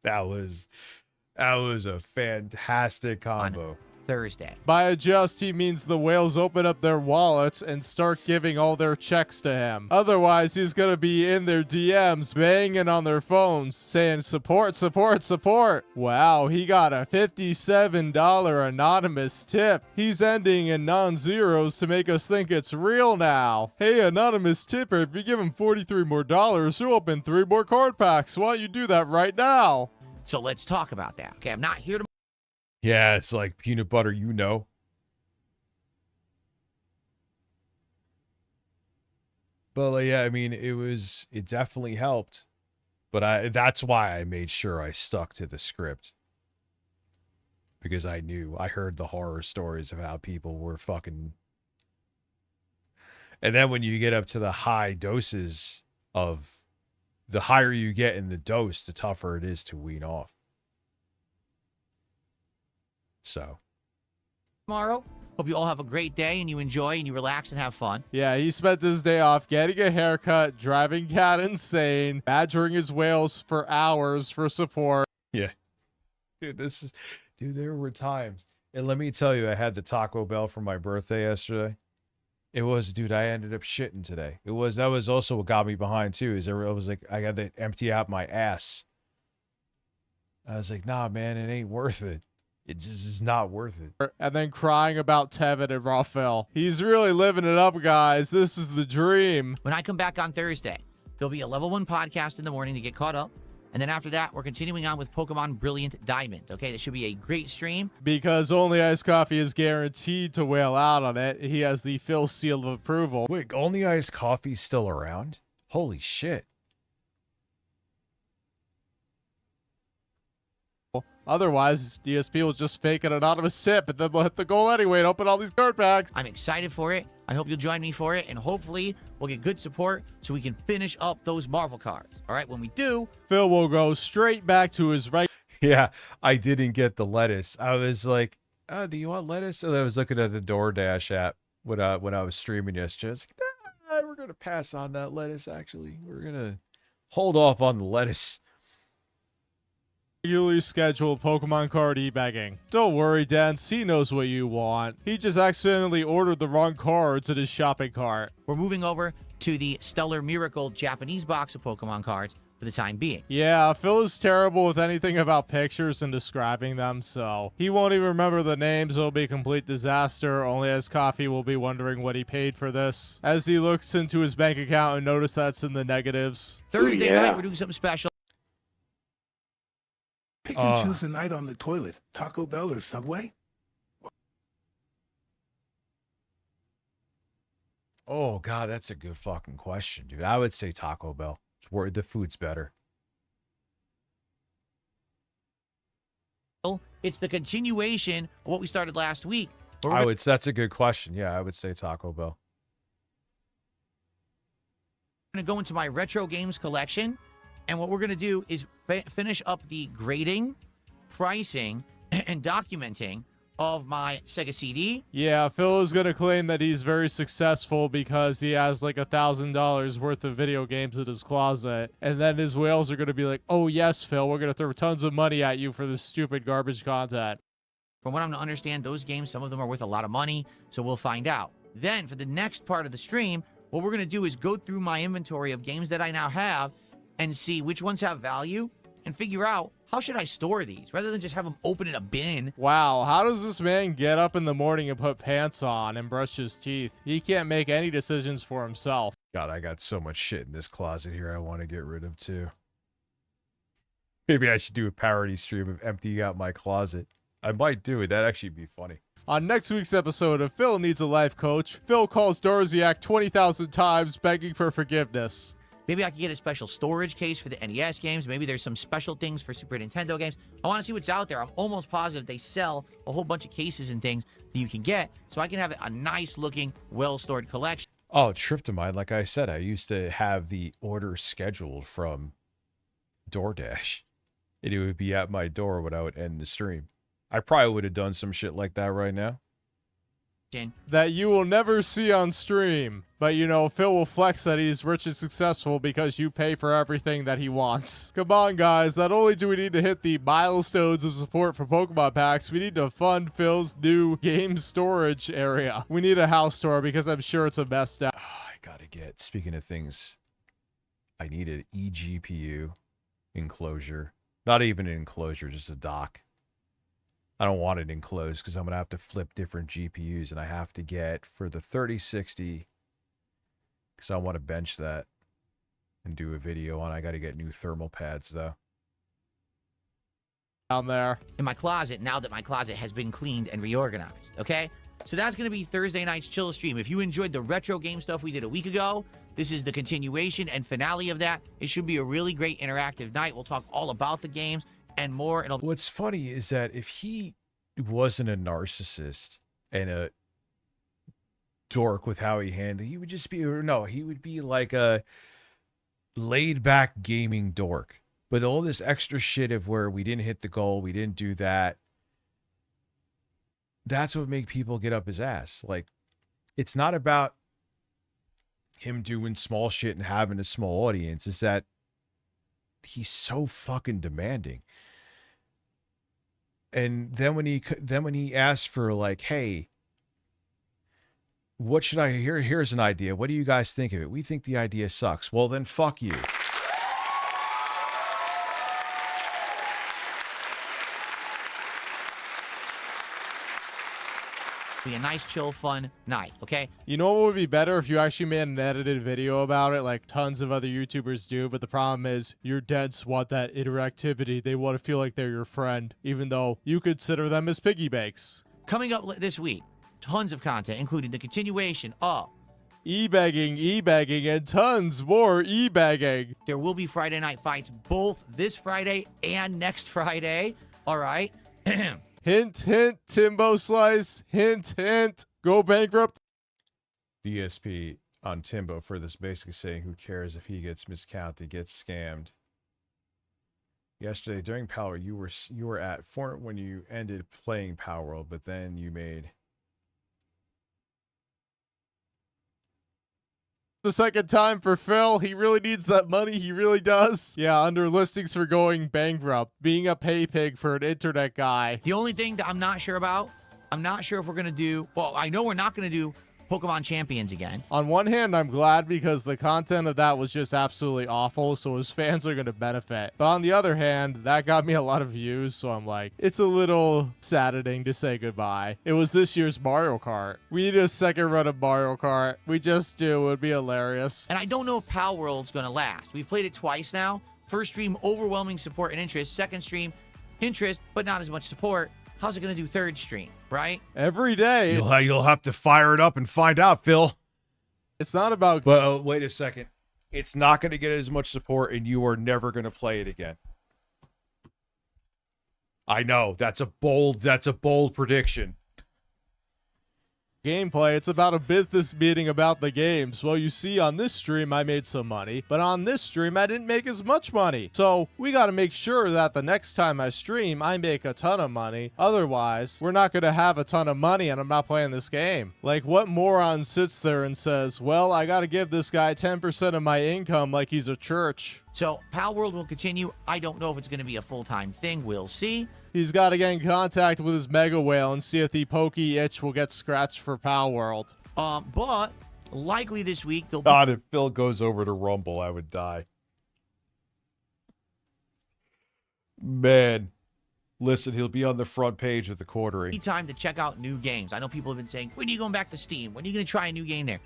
That was a fantastic combo. Thursday. By adjust, he means the whales open up their wallets and start giving all their checks to him. Otherwise, he's gonna be in their DMs, banging on their phones, saying support, support, support. Wow, he got a $57 anonymous tip. He's ending in non-zeros to make us think it's real now. Hey, anonymous tipper, if you give him $43 more, he'll open 3 more card packs. Why don't you do that right now? So let's talk about that. Okay, I'm not here to... Yeah, it's like peanut butter, you know. But like, yeah, I mean, it definitely helped. But that's why I made sure I stuck to the script. Because I heard the horror stories of how people were fucking. And then when you get up to the high doses of, the higher you get in the dose, the tougher it is to wean off. So. Tomorrow. Hope you all have a great day and you enjoy and you relax and have fun. Yeah, he spent his day off getting a haircut, driving Cat insane, badgering his whales for hours for support. Yeah. Dude, there were times. And let me tell you, I had the Taco Bell for my birthday yesterday. It was, dude, I ended up shitting today. That was also what got me behind too, is I was like, I got to empty out my ass. I was like, nah, man, it ain't worth it. It just is not worth it. And then crying about Tevin and Raphael. He's really living it up, guys. This is the dream. When I come back on Thursday, there'll be a level 1 podcast in the morning to get caught up. And then after that, we're continuing on with Pokemon Brilliant Diamond. Okay, this should be a great stream. Because Only Iced Coffee is guaranteed to whale out on it. He has the Phil seal of approval. Wait, Only Iced Coffee's still around? Holy shit. Otherwise, DSP will just fake an anonymous tip and then they'll hit the goal anyway and open all these card packs. I'm excited for it. I hope you'll join me for it. And hopefully, we'll get good support so we can finish up those Marvel cards. All right, when we do, Phil will go straight back to his right. Yeah, I didn't get the lettuce. I was like, do you want lettuce? And I was looking at the DoorDash app when I was streaming yesterday. I was like, nah, we're going to pass on that lettuce, actually. We're going to hold off on the lettuce. Regularly scheduled Pokemon card e-bagging. Don't worry, Dance. He knows what you want. He just accidentally ordered the wrong cards in his shopping cart. we're moving over to the Stellar Miracle Japanese box of Pokemon cards for the time being. Yeah, Phil is terrible with anything about pictures and describing them, so he won't even remember the names. It'll be a complete disaster. Only Iced Coffee will be wondering what he paid for this as he looks into his bank account and notice that's in the negatives. Thursday night, we're doing something special. Pick and choose a night on the toilet. Taco Bell or Subway? Oh, God, that's a good fucking question, dude. I would say Taco Bell. It's where the food's better. It's the continuation of what we started last week. That's a good question. Yeah, I would say Taco Bell. I'm going to go into my retro games collection, and what we're going to do is finish up the grading, pricing, and documenting of my Sega CD. Yeah, Phil is going to claim that he's very successful because he has like $1,000 worth of video games in his closet. And then his whales are going to be like, oh yes, Phil, we're going to throw tons of money at you for this stupid garbage content. From what I'm to understand, those games, some of them are worth a lot of money, so we'll find out. Then for the next part of the stream, what we're going to do is go through my inventory of games that I now have and see which ones have value and figure out how should I store these rather than just have them open in a bin. Wow, how does this man get up in the morning and put pants on and brush his teeth? He can't make any decisions for himself. God, I got so much shit in this closet here I want to get rid of too. Maybe I should do a parody stream of emptying out my closet. I might do it. That'd actually be funny. On next week's episode of Phil Needs a Life Coach, Phil calls Dorziak 20,000 times begging for forgiveness. Maybe I could get a special storage case for the NES games. Maybe there's some special things for Super Nintendo games. I want to see what's out there. I'm almost positive they sell a whole bunch of cases and things that you can get, so I can have a nice-looking, well-stored collection. Oh, Tryptamine, like I said, I used to have the order scheduled from DoorDash. And it would be at my door when I would end the stream. I probably would have done some shit like that right now. That you will never see on stream. But you know, Phil will flex that he's rich and successful because you pay for everything that he wants. Come on, guys. Not only do we need to hit the milestones of support for Pokemon packs, we need to fund Phil's new game storage area. We need a house tour because I'm sure it's a mess down. I gotta get, speaking of things, I need an eGPU enclosure. Not even an enclosure, just a dock. I don't want it enclosed because I'm going to have to flip different GPUs, and I have to get for the 3060 because I want to bench that and do a video on. I got to get new thermal pads though. Down there in my closet, now that my closet has been cleaned and reorganized, okay? So that's going to be Thursday night's chill stream. If you enjoyed the retro game stuff we did a week ago, this is the continuation and finale of that. It should be a really great interactive night. We'll talk all about the games and more. What's funny is that if he wasn't a narcissist and a dork with how he handled, he would just be, or no, he would be like a laid back gaming dork. But all this extra shit of where we didn't hit the goal, we didn't do that, that's what make people get up his ass. Like, it's not about him doing small shit and having a small audience. It's that he's so fucking demanding. And then when he asked for like, hey, what should I hear? Here's an idea. What do you guys think of it? We think the idea sucks. Well, then fuck you. Be a nice, chill, fun night, okay? You know what would be better if you actually made an edited video about it like tons of other YouTubers do, but the problem is your dads want that interactivity. They want to feel like they're your friend, even though you consider them as piggy banks. Coming up this week, tons of content, including the continuation of e-bagging, and tons more e-bagging. There will be Friday night fights both this Friday and next Friday, all right? Hint, hint, Timbo Slice. Hint, hint. Go bankrupt. DSP on Timbo for this, basically saying, who cares if he gets miscounted, gets scammed. Yesterday during Power, you were at Fort when you ended playing Power World, but then you made the second time for Phil. He really needs that money. He really does. Yeah, under listings for going bankrupt, being a pay pig for an internet guy. The only thing that I'm not sure about, I'm not sure if we're going to do, well, I know we're not going to do Pokemon Champions again. On one hand, I'm glad because the content of that was just absolutely awful, so his fans are going to benefit. But on the other hand, that got me a lot of views, so I'm like, it's a little saddening to say goodbye. It was this year's Mario Kart. We need a second run of Mario Kart. We just do. It would be hilarious. And I don't know if Power World's going to last. We've played it twice now. First stream, overwhelming support and interest. Second stream, interest, but not as much support. How's it going to do third stream, right? Every day. You'll have to fire it up and find out, Phil. It's not about... Well, wait a second. It's not going to get as much support, and you are never going to play it again. I know. That's a bold prediction. Gameplay, it's about a business meeting about the games. Well, you see, on this stream I made some money, but on this stream I didn't make as much money. So we got to make sure that the next time I stream I make a ton of money. Otherwise, we're not going to have a ton of money and I'm not playing this game. Like, what moron sits there and says, well, I got to give this guy 10% of my income like he's a church? So Pal World will continue. I don't know if it's going to be a full-time thing. We'll see. He's got to get in contact with his Mega Whale and see if the Pokey itch will get scratched for Pal World. But likely this week they'll. God, if Phil goes over to Rumble, I would die. Man, listen, he'll be on the front page of the quartering. Time to check out new games. I know people have been saying, when are you going back to Steam? When are you going to try a new game there?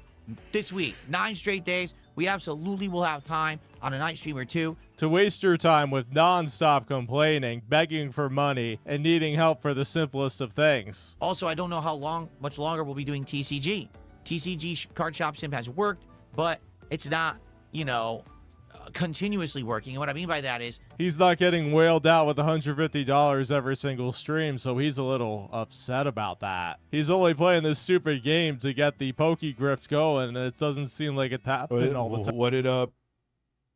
This week, 9 straight days. We absolutely will have time on a night stream or two to waste your time with non-stop complaining, begging for money, and needing help for the simplest of things. Also, I don't know how much longer we'll be doing TCG. TCG Card Shop Sim has worked, but it's not, continuously working. And what I mean by that is he's not getting whaled out with $150 every single stream, so he's a little upset about that. He's only playing this stupid game to get the Pokey grift going, and it doesn't seem like it's happening all the time. What it up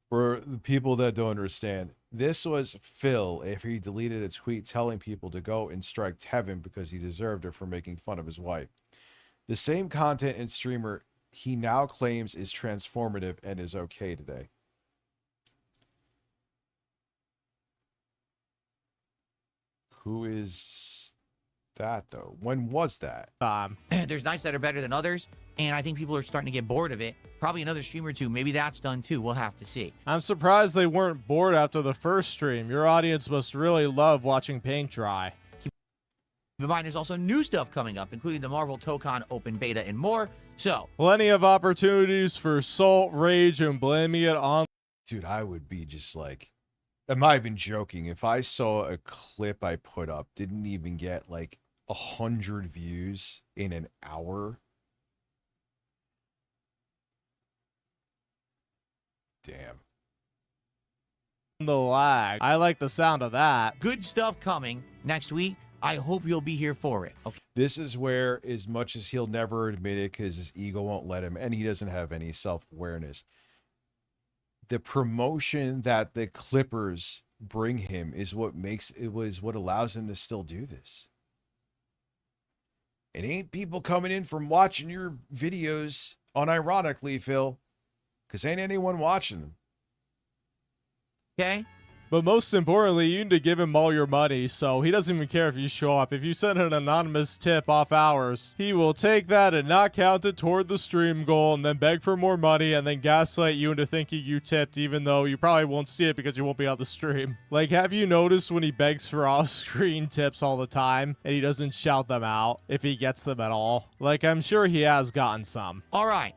for the people that don't understand? This was Phil if he deleted a tweet telling people to go and strike Tevin because he deserved it for making fun of his wife. The same content and streamer he now claims is transformative and is okay today. Who is that, though? When was that? There's nights that are better than others, and I think people are starting to get bored of it. Probably another stream or two. Maybe that's done, too. We'll have to see. I'm surprised they weren't bored after the first stream. Your audience must really love watching paint dry. Keep in mind, there's also new stuff coming up, including the Marvel Tokon Open Beta and more. So, plenty of opportunities for salt, rage, and blaming it on... Dude, I would be just like... I'm not even joking. If I saw a clip I put up, didn't even get like 100 views in an hour. Damn. The lag. I like the sound of that. Good stuff coming next week. I hope you'll be here for it. Okay. This is where, as much as he'll never admit it because his ego won't let him, and he doesn't have any self-awareness, the promotion that the Clippers bring him is what what allows him to still do this. It ain't people coming in from watching your videos unironically, Phil, because ain't anyone watching them. Okay. But most importantly, you need to give him all your money, so he doesn't even care if you show up. If you send an anonymous tip off hours, he will take that and not count it toward the stream goal and then beg for more money and then gaslight you into thinking you tipped, even though you probably won't see it because you won't be on the stream. Like, have you noticed when he begs for off-screen tips all the time and he doesn't shout them out if he gets them at all? Like, I'm sure he has gotten some. All right,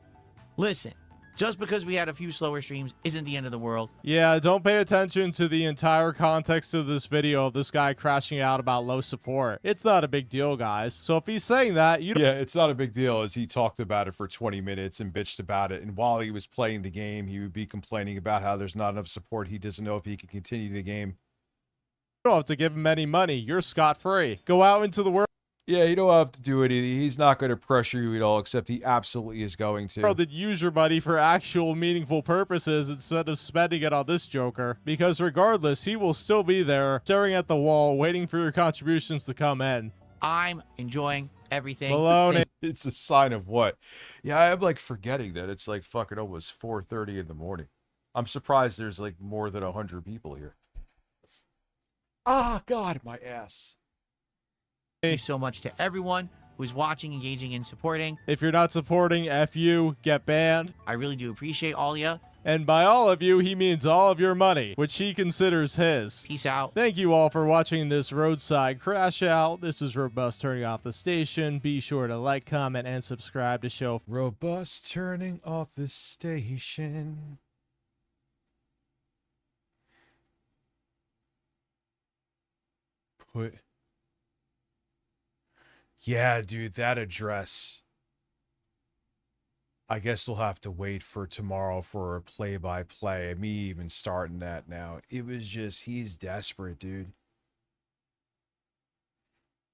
listen. Just because we had a few slower streams isn't the end of the world. Yeah, don't pay attention to the entire context of this video of this guy crashing out about low support. It's not a big deal, guys. So if he's saying that, Yeah, it's not a big deal, as he talked about it for 20 minutes and bitched about it. And while he was playing the game, he would be complaining about how there's not enough support. He doesn't know if he can continue the game. You don't have to give him any money. You're scot-free. Go out into the world. Yeah, you don't have to do it either. He's not going to pressure you at all, except he absolutely is going to. That use your money for actual meaningful purposes instead of spending it on this joker. Because regardless, he will still be there, staring at the wall, waiting for your contributions to come in. I'm enjoying everything. Baloney. It's a sign of what? Yeah, I'm like forgetting that it's like fucking almost 4:30 in the morning. I'm surprised there's like more than 100 people here. Ah, God, my ass. Thank you so much to everyone who's watching, engaging, and supporting. If you're not supporting, F you, get banned. I really do appreciate all ya. And by all of you, he means all of your money, which he considers his. Peace out. Thank you all for watching this roadside crash out. This is Robust turning off the station. Be sure to like, comment, and subscribe to show Robust turning off the station. Put... Yeah, dude, that address. I guess we'll have to wait for tomorrow for a play-by-play. Me even starting that now. It was just, he's desperate, dude.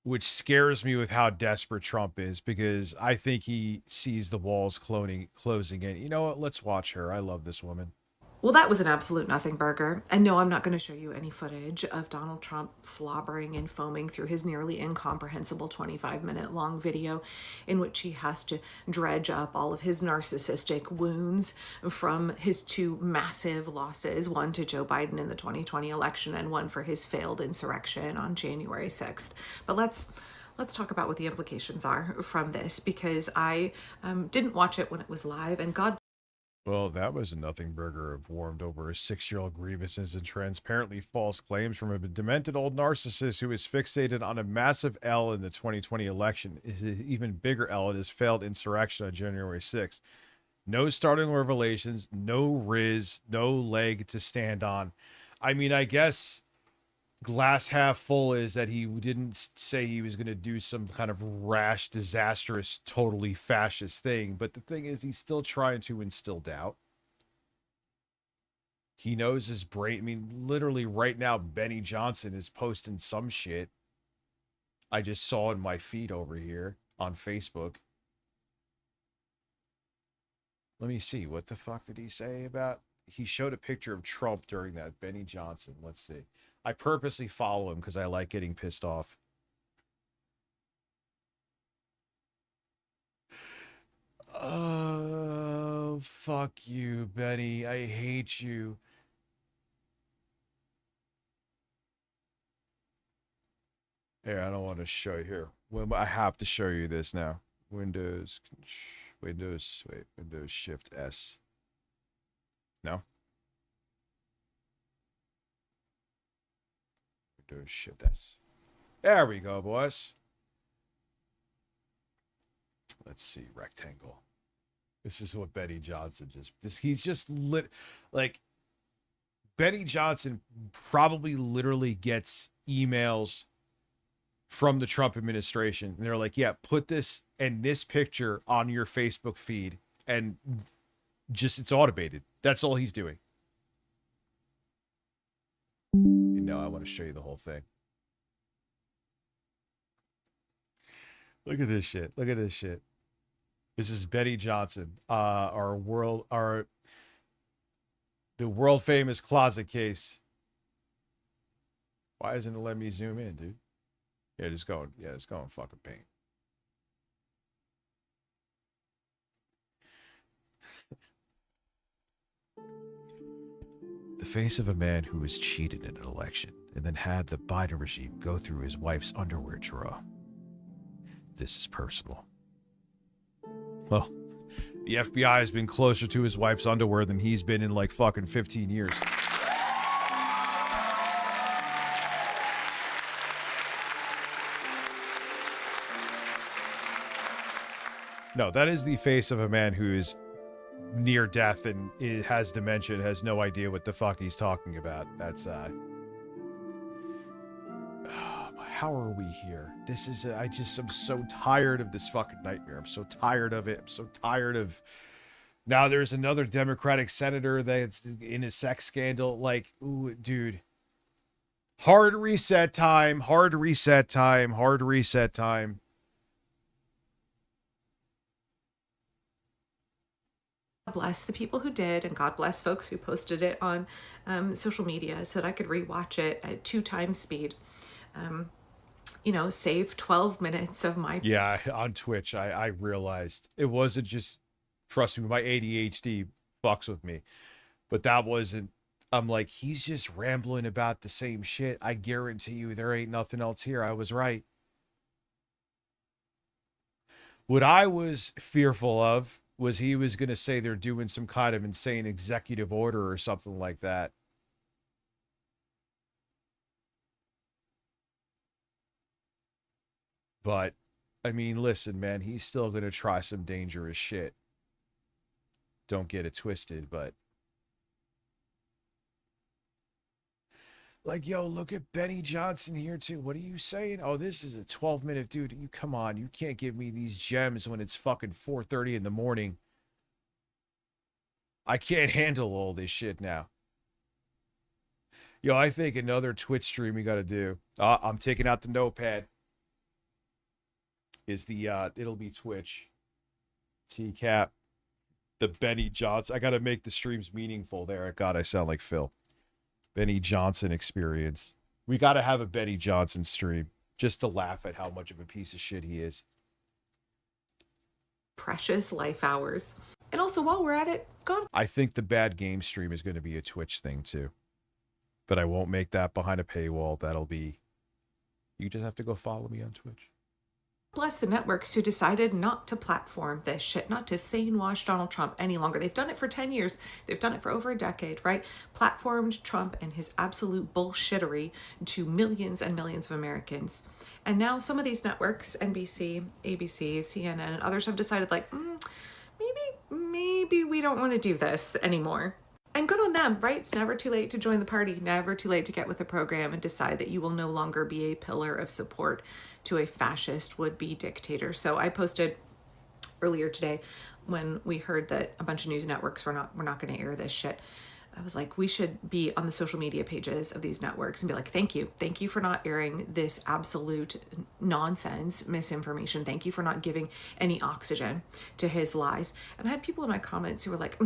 Which scares me with how desperate Trump is, because I think he sees the walls closing in. You know what? Let's watch her. I love this woman. Well, that was an absolute nothing burger. And no, I'm not going to show you any footage of Donald Trump slobbering and foaming through his nearly incomprehensible 25-minute long video in which he has to dredge up all of his narcissistic wounds from his two massive losses, one to Joe Biden in the 2020 election and one for his failed insurrection on January 6th. But let's talk about what the implications are from this, because I didn't watch it when it was live, and God. Well, that was a nothing burger of warmed over his 6-year-old grievances and transparently false claims from a demented old narcissist who is fixated on a massive L in the 2020 election. Is an even bigger L in his failed insurrection on January 6th. No startling revelations, no Riz, no leg to stand on. I mean, I guess glass half full is that he didn't say he was going to do some kind of rash, disastrous, totally fascist thing. But the thing is, he's still trying to instill doubt. He knows his brain. I mean, literally right now, Benny Johnson is posting some shit I just saw in my feed over here on Facebook. Let me see. What the fuck did he say about? He showed a picture of Trump during that. Benny Johnson. Let's see. I purposely follow him because I like getting pissed off. Oh, fuck you, Benny. I hate you. Here, I don't want to show you here. Well, I have to show you this now. Windows Shift S. No? Windows Shift S. There we go, boys. Let's see, rectangle. This is what Benny Johnson he's just like Benny Johnson probably literally gets emails from the Trump administration, and they're like, yeah, put this and this picture on your Facebook feed, and just it's automated. That's all he's doing. You know, I want to show you the whole thing. Look at this shit. Look at this shit. This is Benny Johnson, the world famous closet case. Why isn't it letting me zoom in, dude? Yeah, just going fucking paint. The face of a man who was cheated in an election and then had the Biden regime go through his wife's underwear drawer. This is personal. Well, the FBI has been closer to his wife's underwear than he's been in like fucking 15 years. No, that is the face of a man who is near death and has dementia and has no idea what the fuck he's talking about. That's, how are we here? This is, I'm so tired of this fucking nightmare. I'm so tired of it. I'm so tired of, now there's another Democratic senator that's in a sex scandal. Like, ooh, dude. Hard reset time, hard reset time, hard reset time. God bless the people who did, and God bless folks who posted it on social media so that I could rewatch it at 2 times speed. You know, save 12 minutes of my... Yeah, on Twitch, I realized it wasn't just, trust me, my ADHD fucks with me, but that wasn't, I'm like, he's just rambling about the same shit. I guarantee you there ain't nothing else here. I was right. What I was fearful of was he was going to say they're doing some kind of insane executive order or something like that. But, I mean, listen, man, he's still going to try some dangerous shit. Don't get it twisted, but... Like, yo, look at Benny Johnson here, too. What are you saying? Oh, this is a 12-minute... Dude, you come on. You can't give me these gems when it's fucking 4:30 in the morning. I can't handle all this shit now. Yo, I think another Twitch stream we got to do. I'm taking out the notepad. Is the, it'll be Twitch. TCAP. The Benny Johnson. I got to make the streams meaningful there. God, I sound like Phil. Benny Johnson experience. We got to have a Benny Johnson stream just to laugh at how much of a piece of shit he is. Precious life hours. And also, while we're at it, God. I think the bad game stream is going to be a Twitch thing too. But I won't make that behind a paywall. That'll be... You just have to go follow me on Twitch. Bless the networks who decided not to platform this shit, not to sane wash Donald Trump any longer. They've done it for 10 years. They've done it for over a decade, right? Platformed Trump and his absolute bullshittery to millions and millions of Americans. And now some of these networks, NBC, ABC, CNN, and others have decided like, maybe we don't want to do this anymore. And good on them, right? It's never too late to join the party, never too late to get with the program and decide that you will no longer be a pillar of support to a fascist would-be dictator. So I posted earlier today when we heard that a bunch of news networks were not going to air this shit. I was like, we should be on the social media pages of these networks and be like, thank you for not airing this absolute nonsense, misinformation. Thank you for not giving any oxygen to his lies. And I had people in my comments who were like,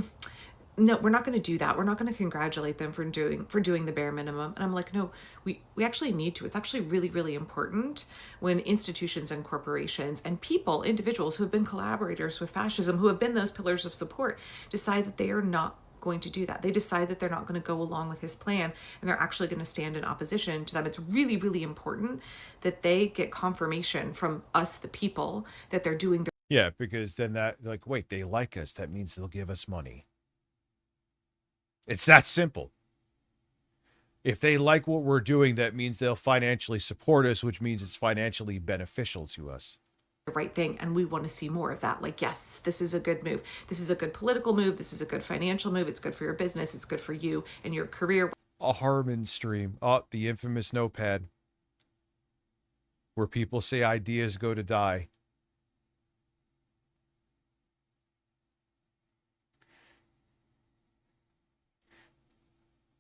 no, we're not going to do that. We're not going to congratulate them for doing the bare minimum. And I'm like, no, we actually need to. It's actually really, really important when institutions and corporations and people, individuals who have been collaborators with fascism, who have been those pillars of support, decide that they are not going to do that. They decide that they're not going to go along with his plan and they're actually going to stand in opposition to them. It's really, really important that they get confirmation from us, the people, that they're doing. Yeah, because then that, like, wait, they like us. That means they'll give us money. It's that simple. If they like what we're doing, that means they'll financially support us, which means it's financially beneficial to us. The right thing, and we want to see more of that. Like, yes, this is a good move. This is a good political move. This is a good financial move. It's good for your business. It's good for you and your career. A Harmon stream. Oh, the infamous notepad. Where people say ideas go to die.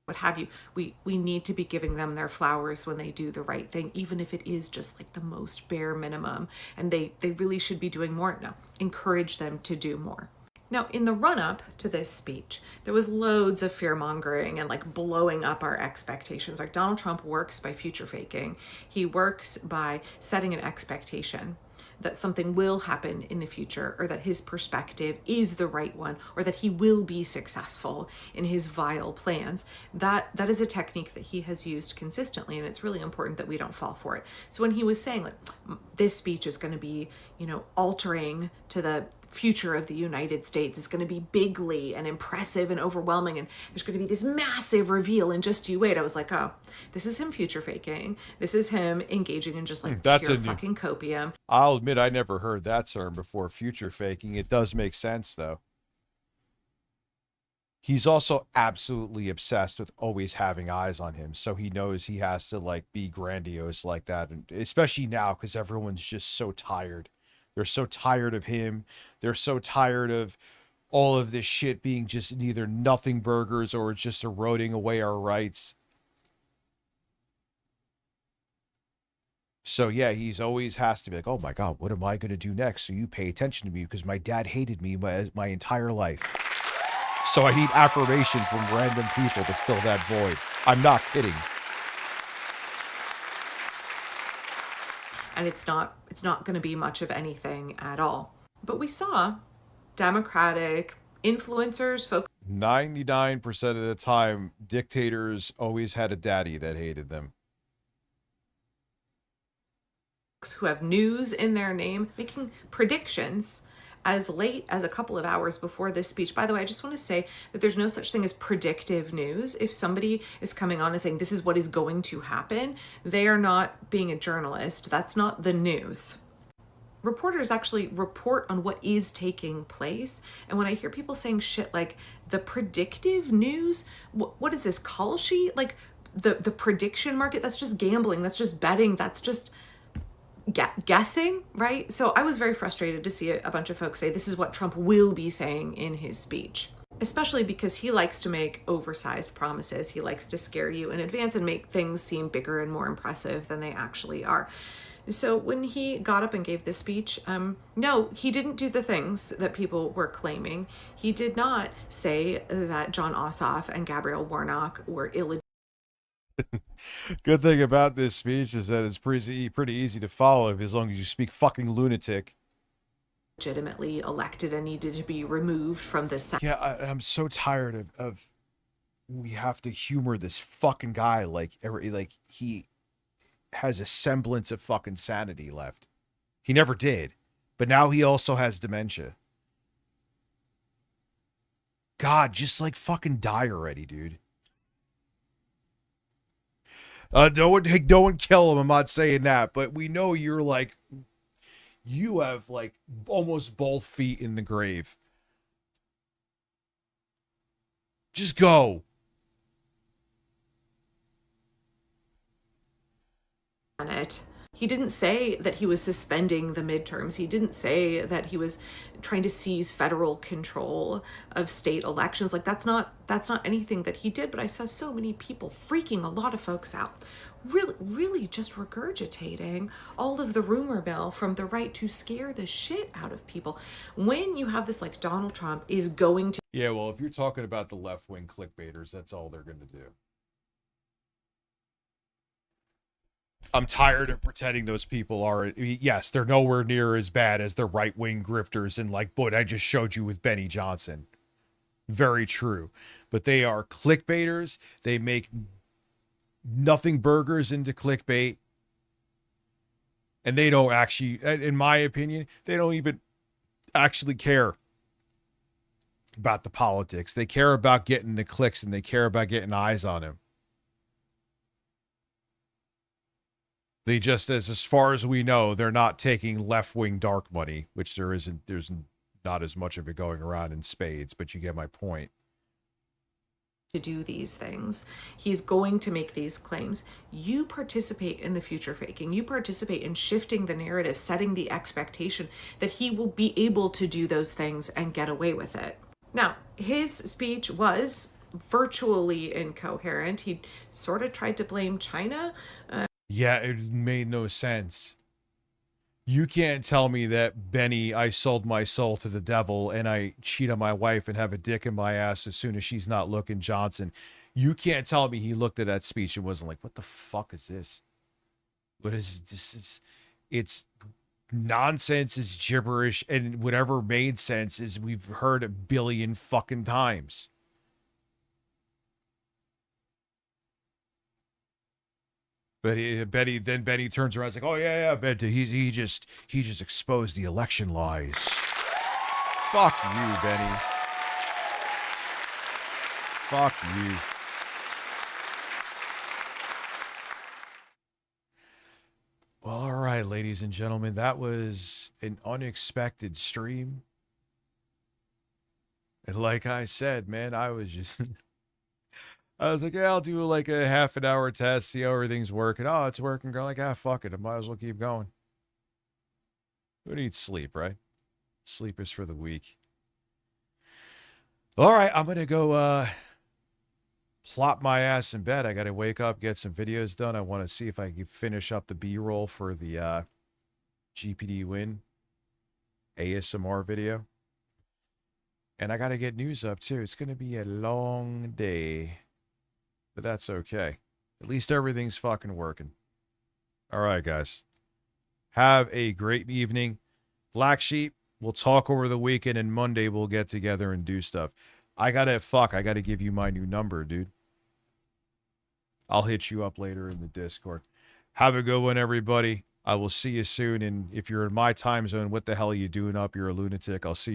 What have you. We need to be giving them their flowers when they do the right thing, even if it is just like the most bare minimum. And they really should be doing more. No, encourage them to do more. Now, in the run-up to this speech, there was loads of fear-mongering and like blowing up our expectations. Like, Donald Trump works by future faking. He works by setting an expectation. that something will happen in the future, or that his perspective is the right one, or that he will be successful in his vile plans. That is a technique that he has used consistently, and it's really important that we don't fall for it. So when he was saying, like, this speech is going to be, altering to the future of the United States, is going to be bigly and impressive and overwhelming, and there's going to be this massive reveal, and just you wait. I was like, oh, this is him future faking. This is him engaging in just like pure fucking copium. I'll admit I never heard that term before, future faking. It does make sense though. He's also absolutely obsessed with always having eyes on him, so he knows he has to like be grandiose like that, and especially now because everyone's just so tired. They're so tired of him. They're so tired of all of this shit being just either nothing burgers or just eroding away our rights. So yeah, he's always has to be like, oh my God, what am I going to do next? So you pay attention to me because my dad hated me my entire life. So I need affirmation from random people to fill that void. I'm not kidding. And it's not going to be much of anything at all. But we saw Democratic influencers, folks 99% of the time, dictators always had a daddy that hated them. Who have news in their name, making predictions as late as a couple of hours before this speech. By the way, I just want to say that there's no such thing as predictive news. If somebody is coming on and saying this is what is going to happen, they are not being a journalist. That's not the news. Reporters actually report on what is taking place. And when I hear people saying shit like the predictive news, what is this call sheet? Like the prediction market, that's just gambling. That's just betting. That's just guessing, right? So I was very frustrated to see a bunch of folks say this is what Trump will be saying in his speech, especially because he likes to make oversized promises. He likes to scare you in advance and make things seem bigger and more impressive than they actually are. So when he got up and gave this speech, no, he didn't do the things that people were claiming. He did not say that John Ossoff and Gabrielle Warnock were illegitimate. Good thing about this speech is that it's pretty easy to follow as long as you speak fucking lunatic. Legitimately elected and needed to be removed from the Senate. Yeah, I'm so tired of we have to humor this fucking guy like he has a semblance of fucking sanity left. He never did, but now he also has dementia. God, just like fucking die already, dude. No one kill him. I'm not saying that, but we know you're like, you have like almost both feet in the grave. Just go. He didn't say that he was suspending the midterms. He didn't say that he was trying to seize federal control of state elections. Like that's not anything that he did. But I saw so many people freaking a lot of folks out, really just regurgitating all of the rumor mill from the right to scare the shit out of people. When you have this like Donald Trump is going to. Yeah, well, if you're talking about the left-wing clickbaiters, that's all they're going to do. I'm tired of pretending those people are, yes, they're nowhere near as bad as the right-wing grifters and like what I just showed you with Benny Johnson. Very true. But they are clickbaiters. They make nothing burgers into clickbait. And they don't actually, in my opinion, they don't even actually care about the politics. They care about getting the clicks and they care about getting eyes on him. They just, as far as we know, they're not taking left-wing dark money, which there's not as much of it going around in spades, but you get my point. To do these things. He's going to make these claims. You participate in the future faking. You participate in shifting the narrative, setting the expectation that he will be able to do those things and get away with it. Now, his speech was virtually incoherent. He sort of tried to blame China. Yeah, it made no sense. You can't tell me that Benny, I sold my soul to the devil and I cheat on my wife and have a dick in my ass as soon as she's not looking, Johnson. You can't tell me he looked at that speech and wasn't like, what the fuck is this? What is this? It's nonsense is gibberish, and whatever made sense is we've heard a billion fucking times. Benny turns around and is like, oh yeah, Benny, he just exposed the election lies. Fuck you, Benny. Fuck you. Well, all right, ladies and gentlemen, that was an unexpected stream. And like I said, man, I was just I was like, yeah, I'll do like a half an hour test, see how everything's working. Oh, it's working, girl. Like, fuck it. I might as well keep going. Who needs sleep, right? Sleep is for the weak. All right, I'm going to go plop my ass in bed. I got to wake up, get some videos done. I want to see if I can finish up the B-roll for the GPD Win ASMR video. And I got to get news up, too. It's going to be a long day. But that's okay. At least everything's fucking working. All right, guys. Have a great evening. Black Sheep, we'll talk over the weekend, and Monday we'll get together and do stuff. I gotta give you my new number, dude. I'll hit you up later in the Discord. Have a good one, everybody. I will see you soon, and if you're in my time zone, what the hell are you doing up? You're a lunatic. I'll see you.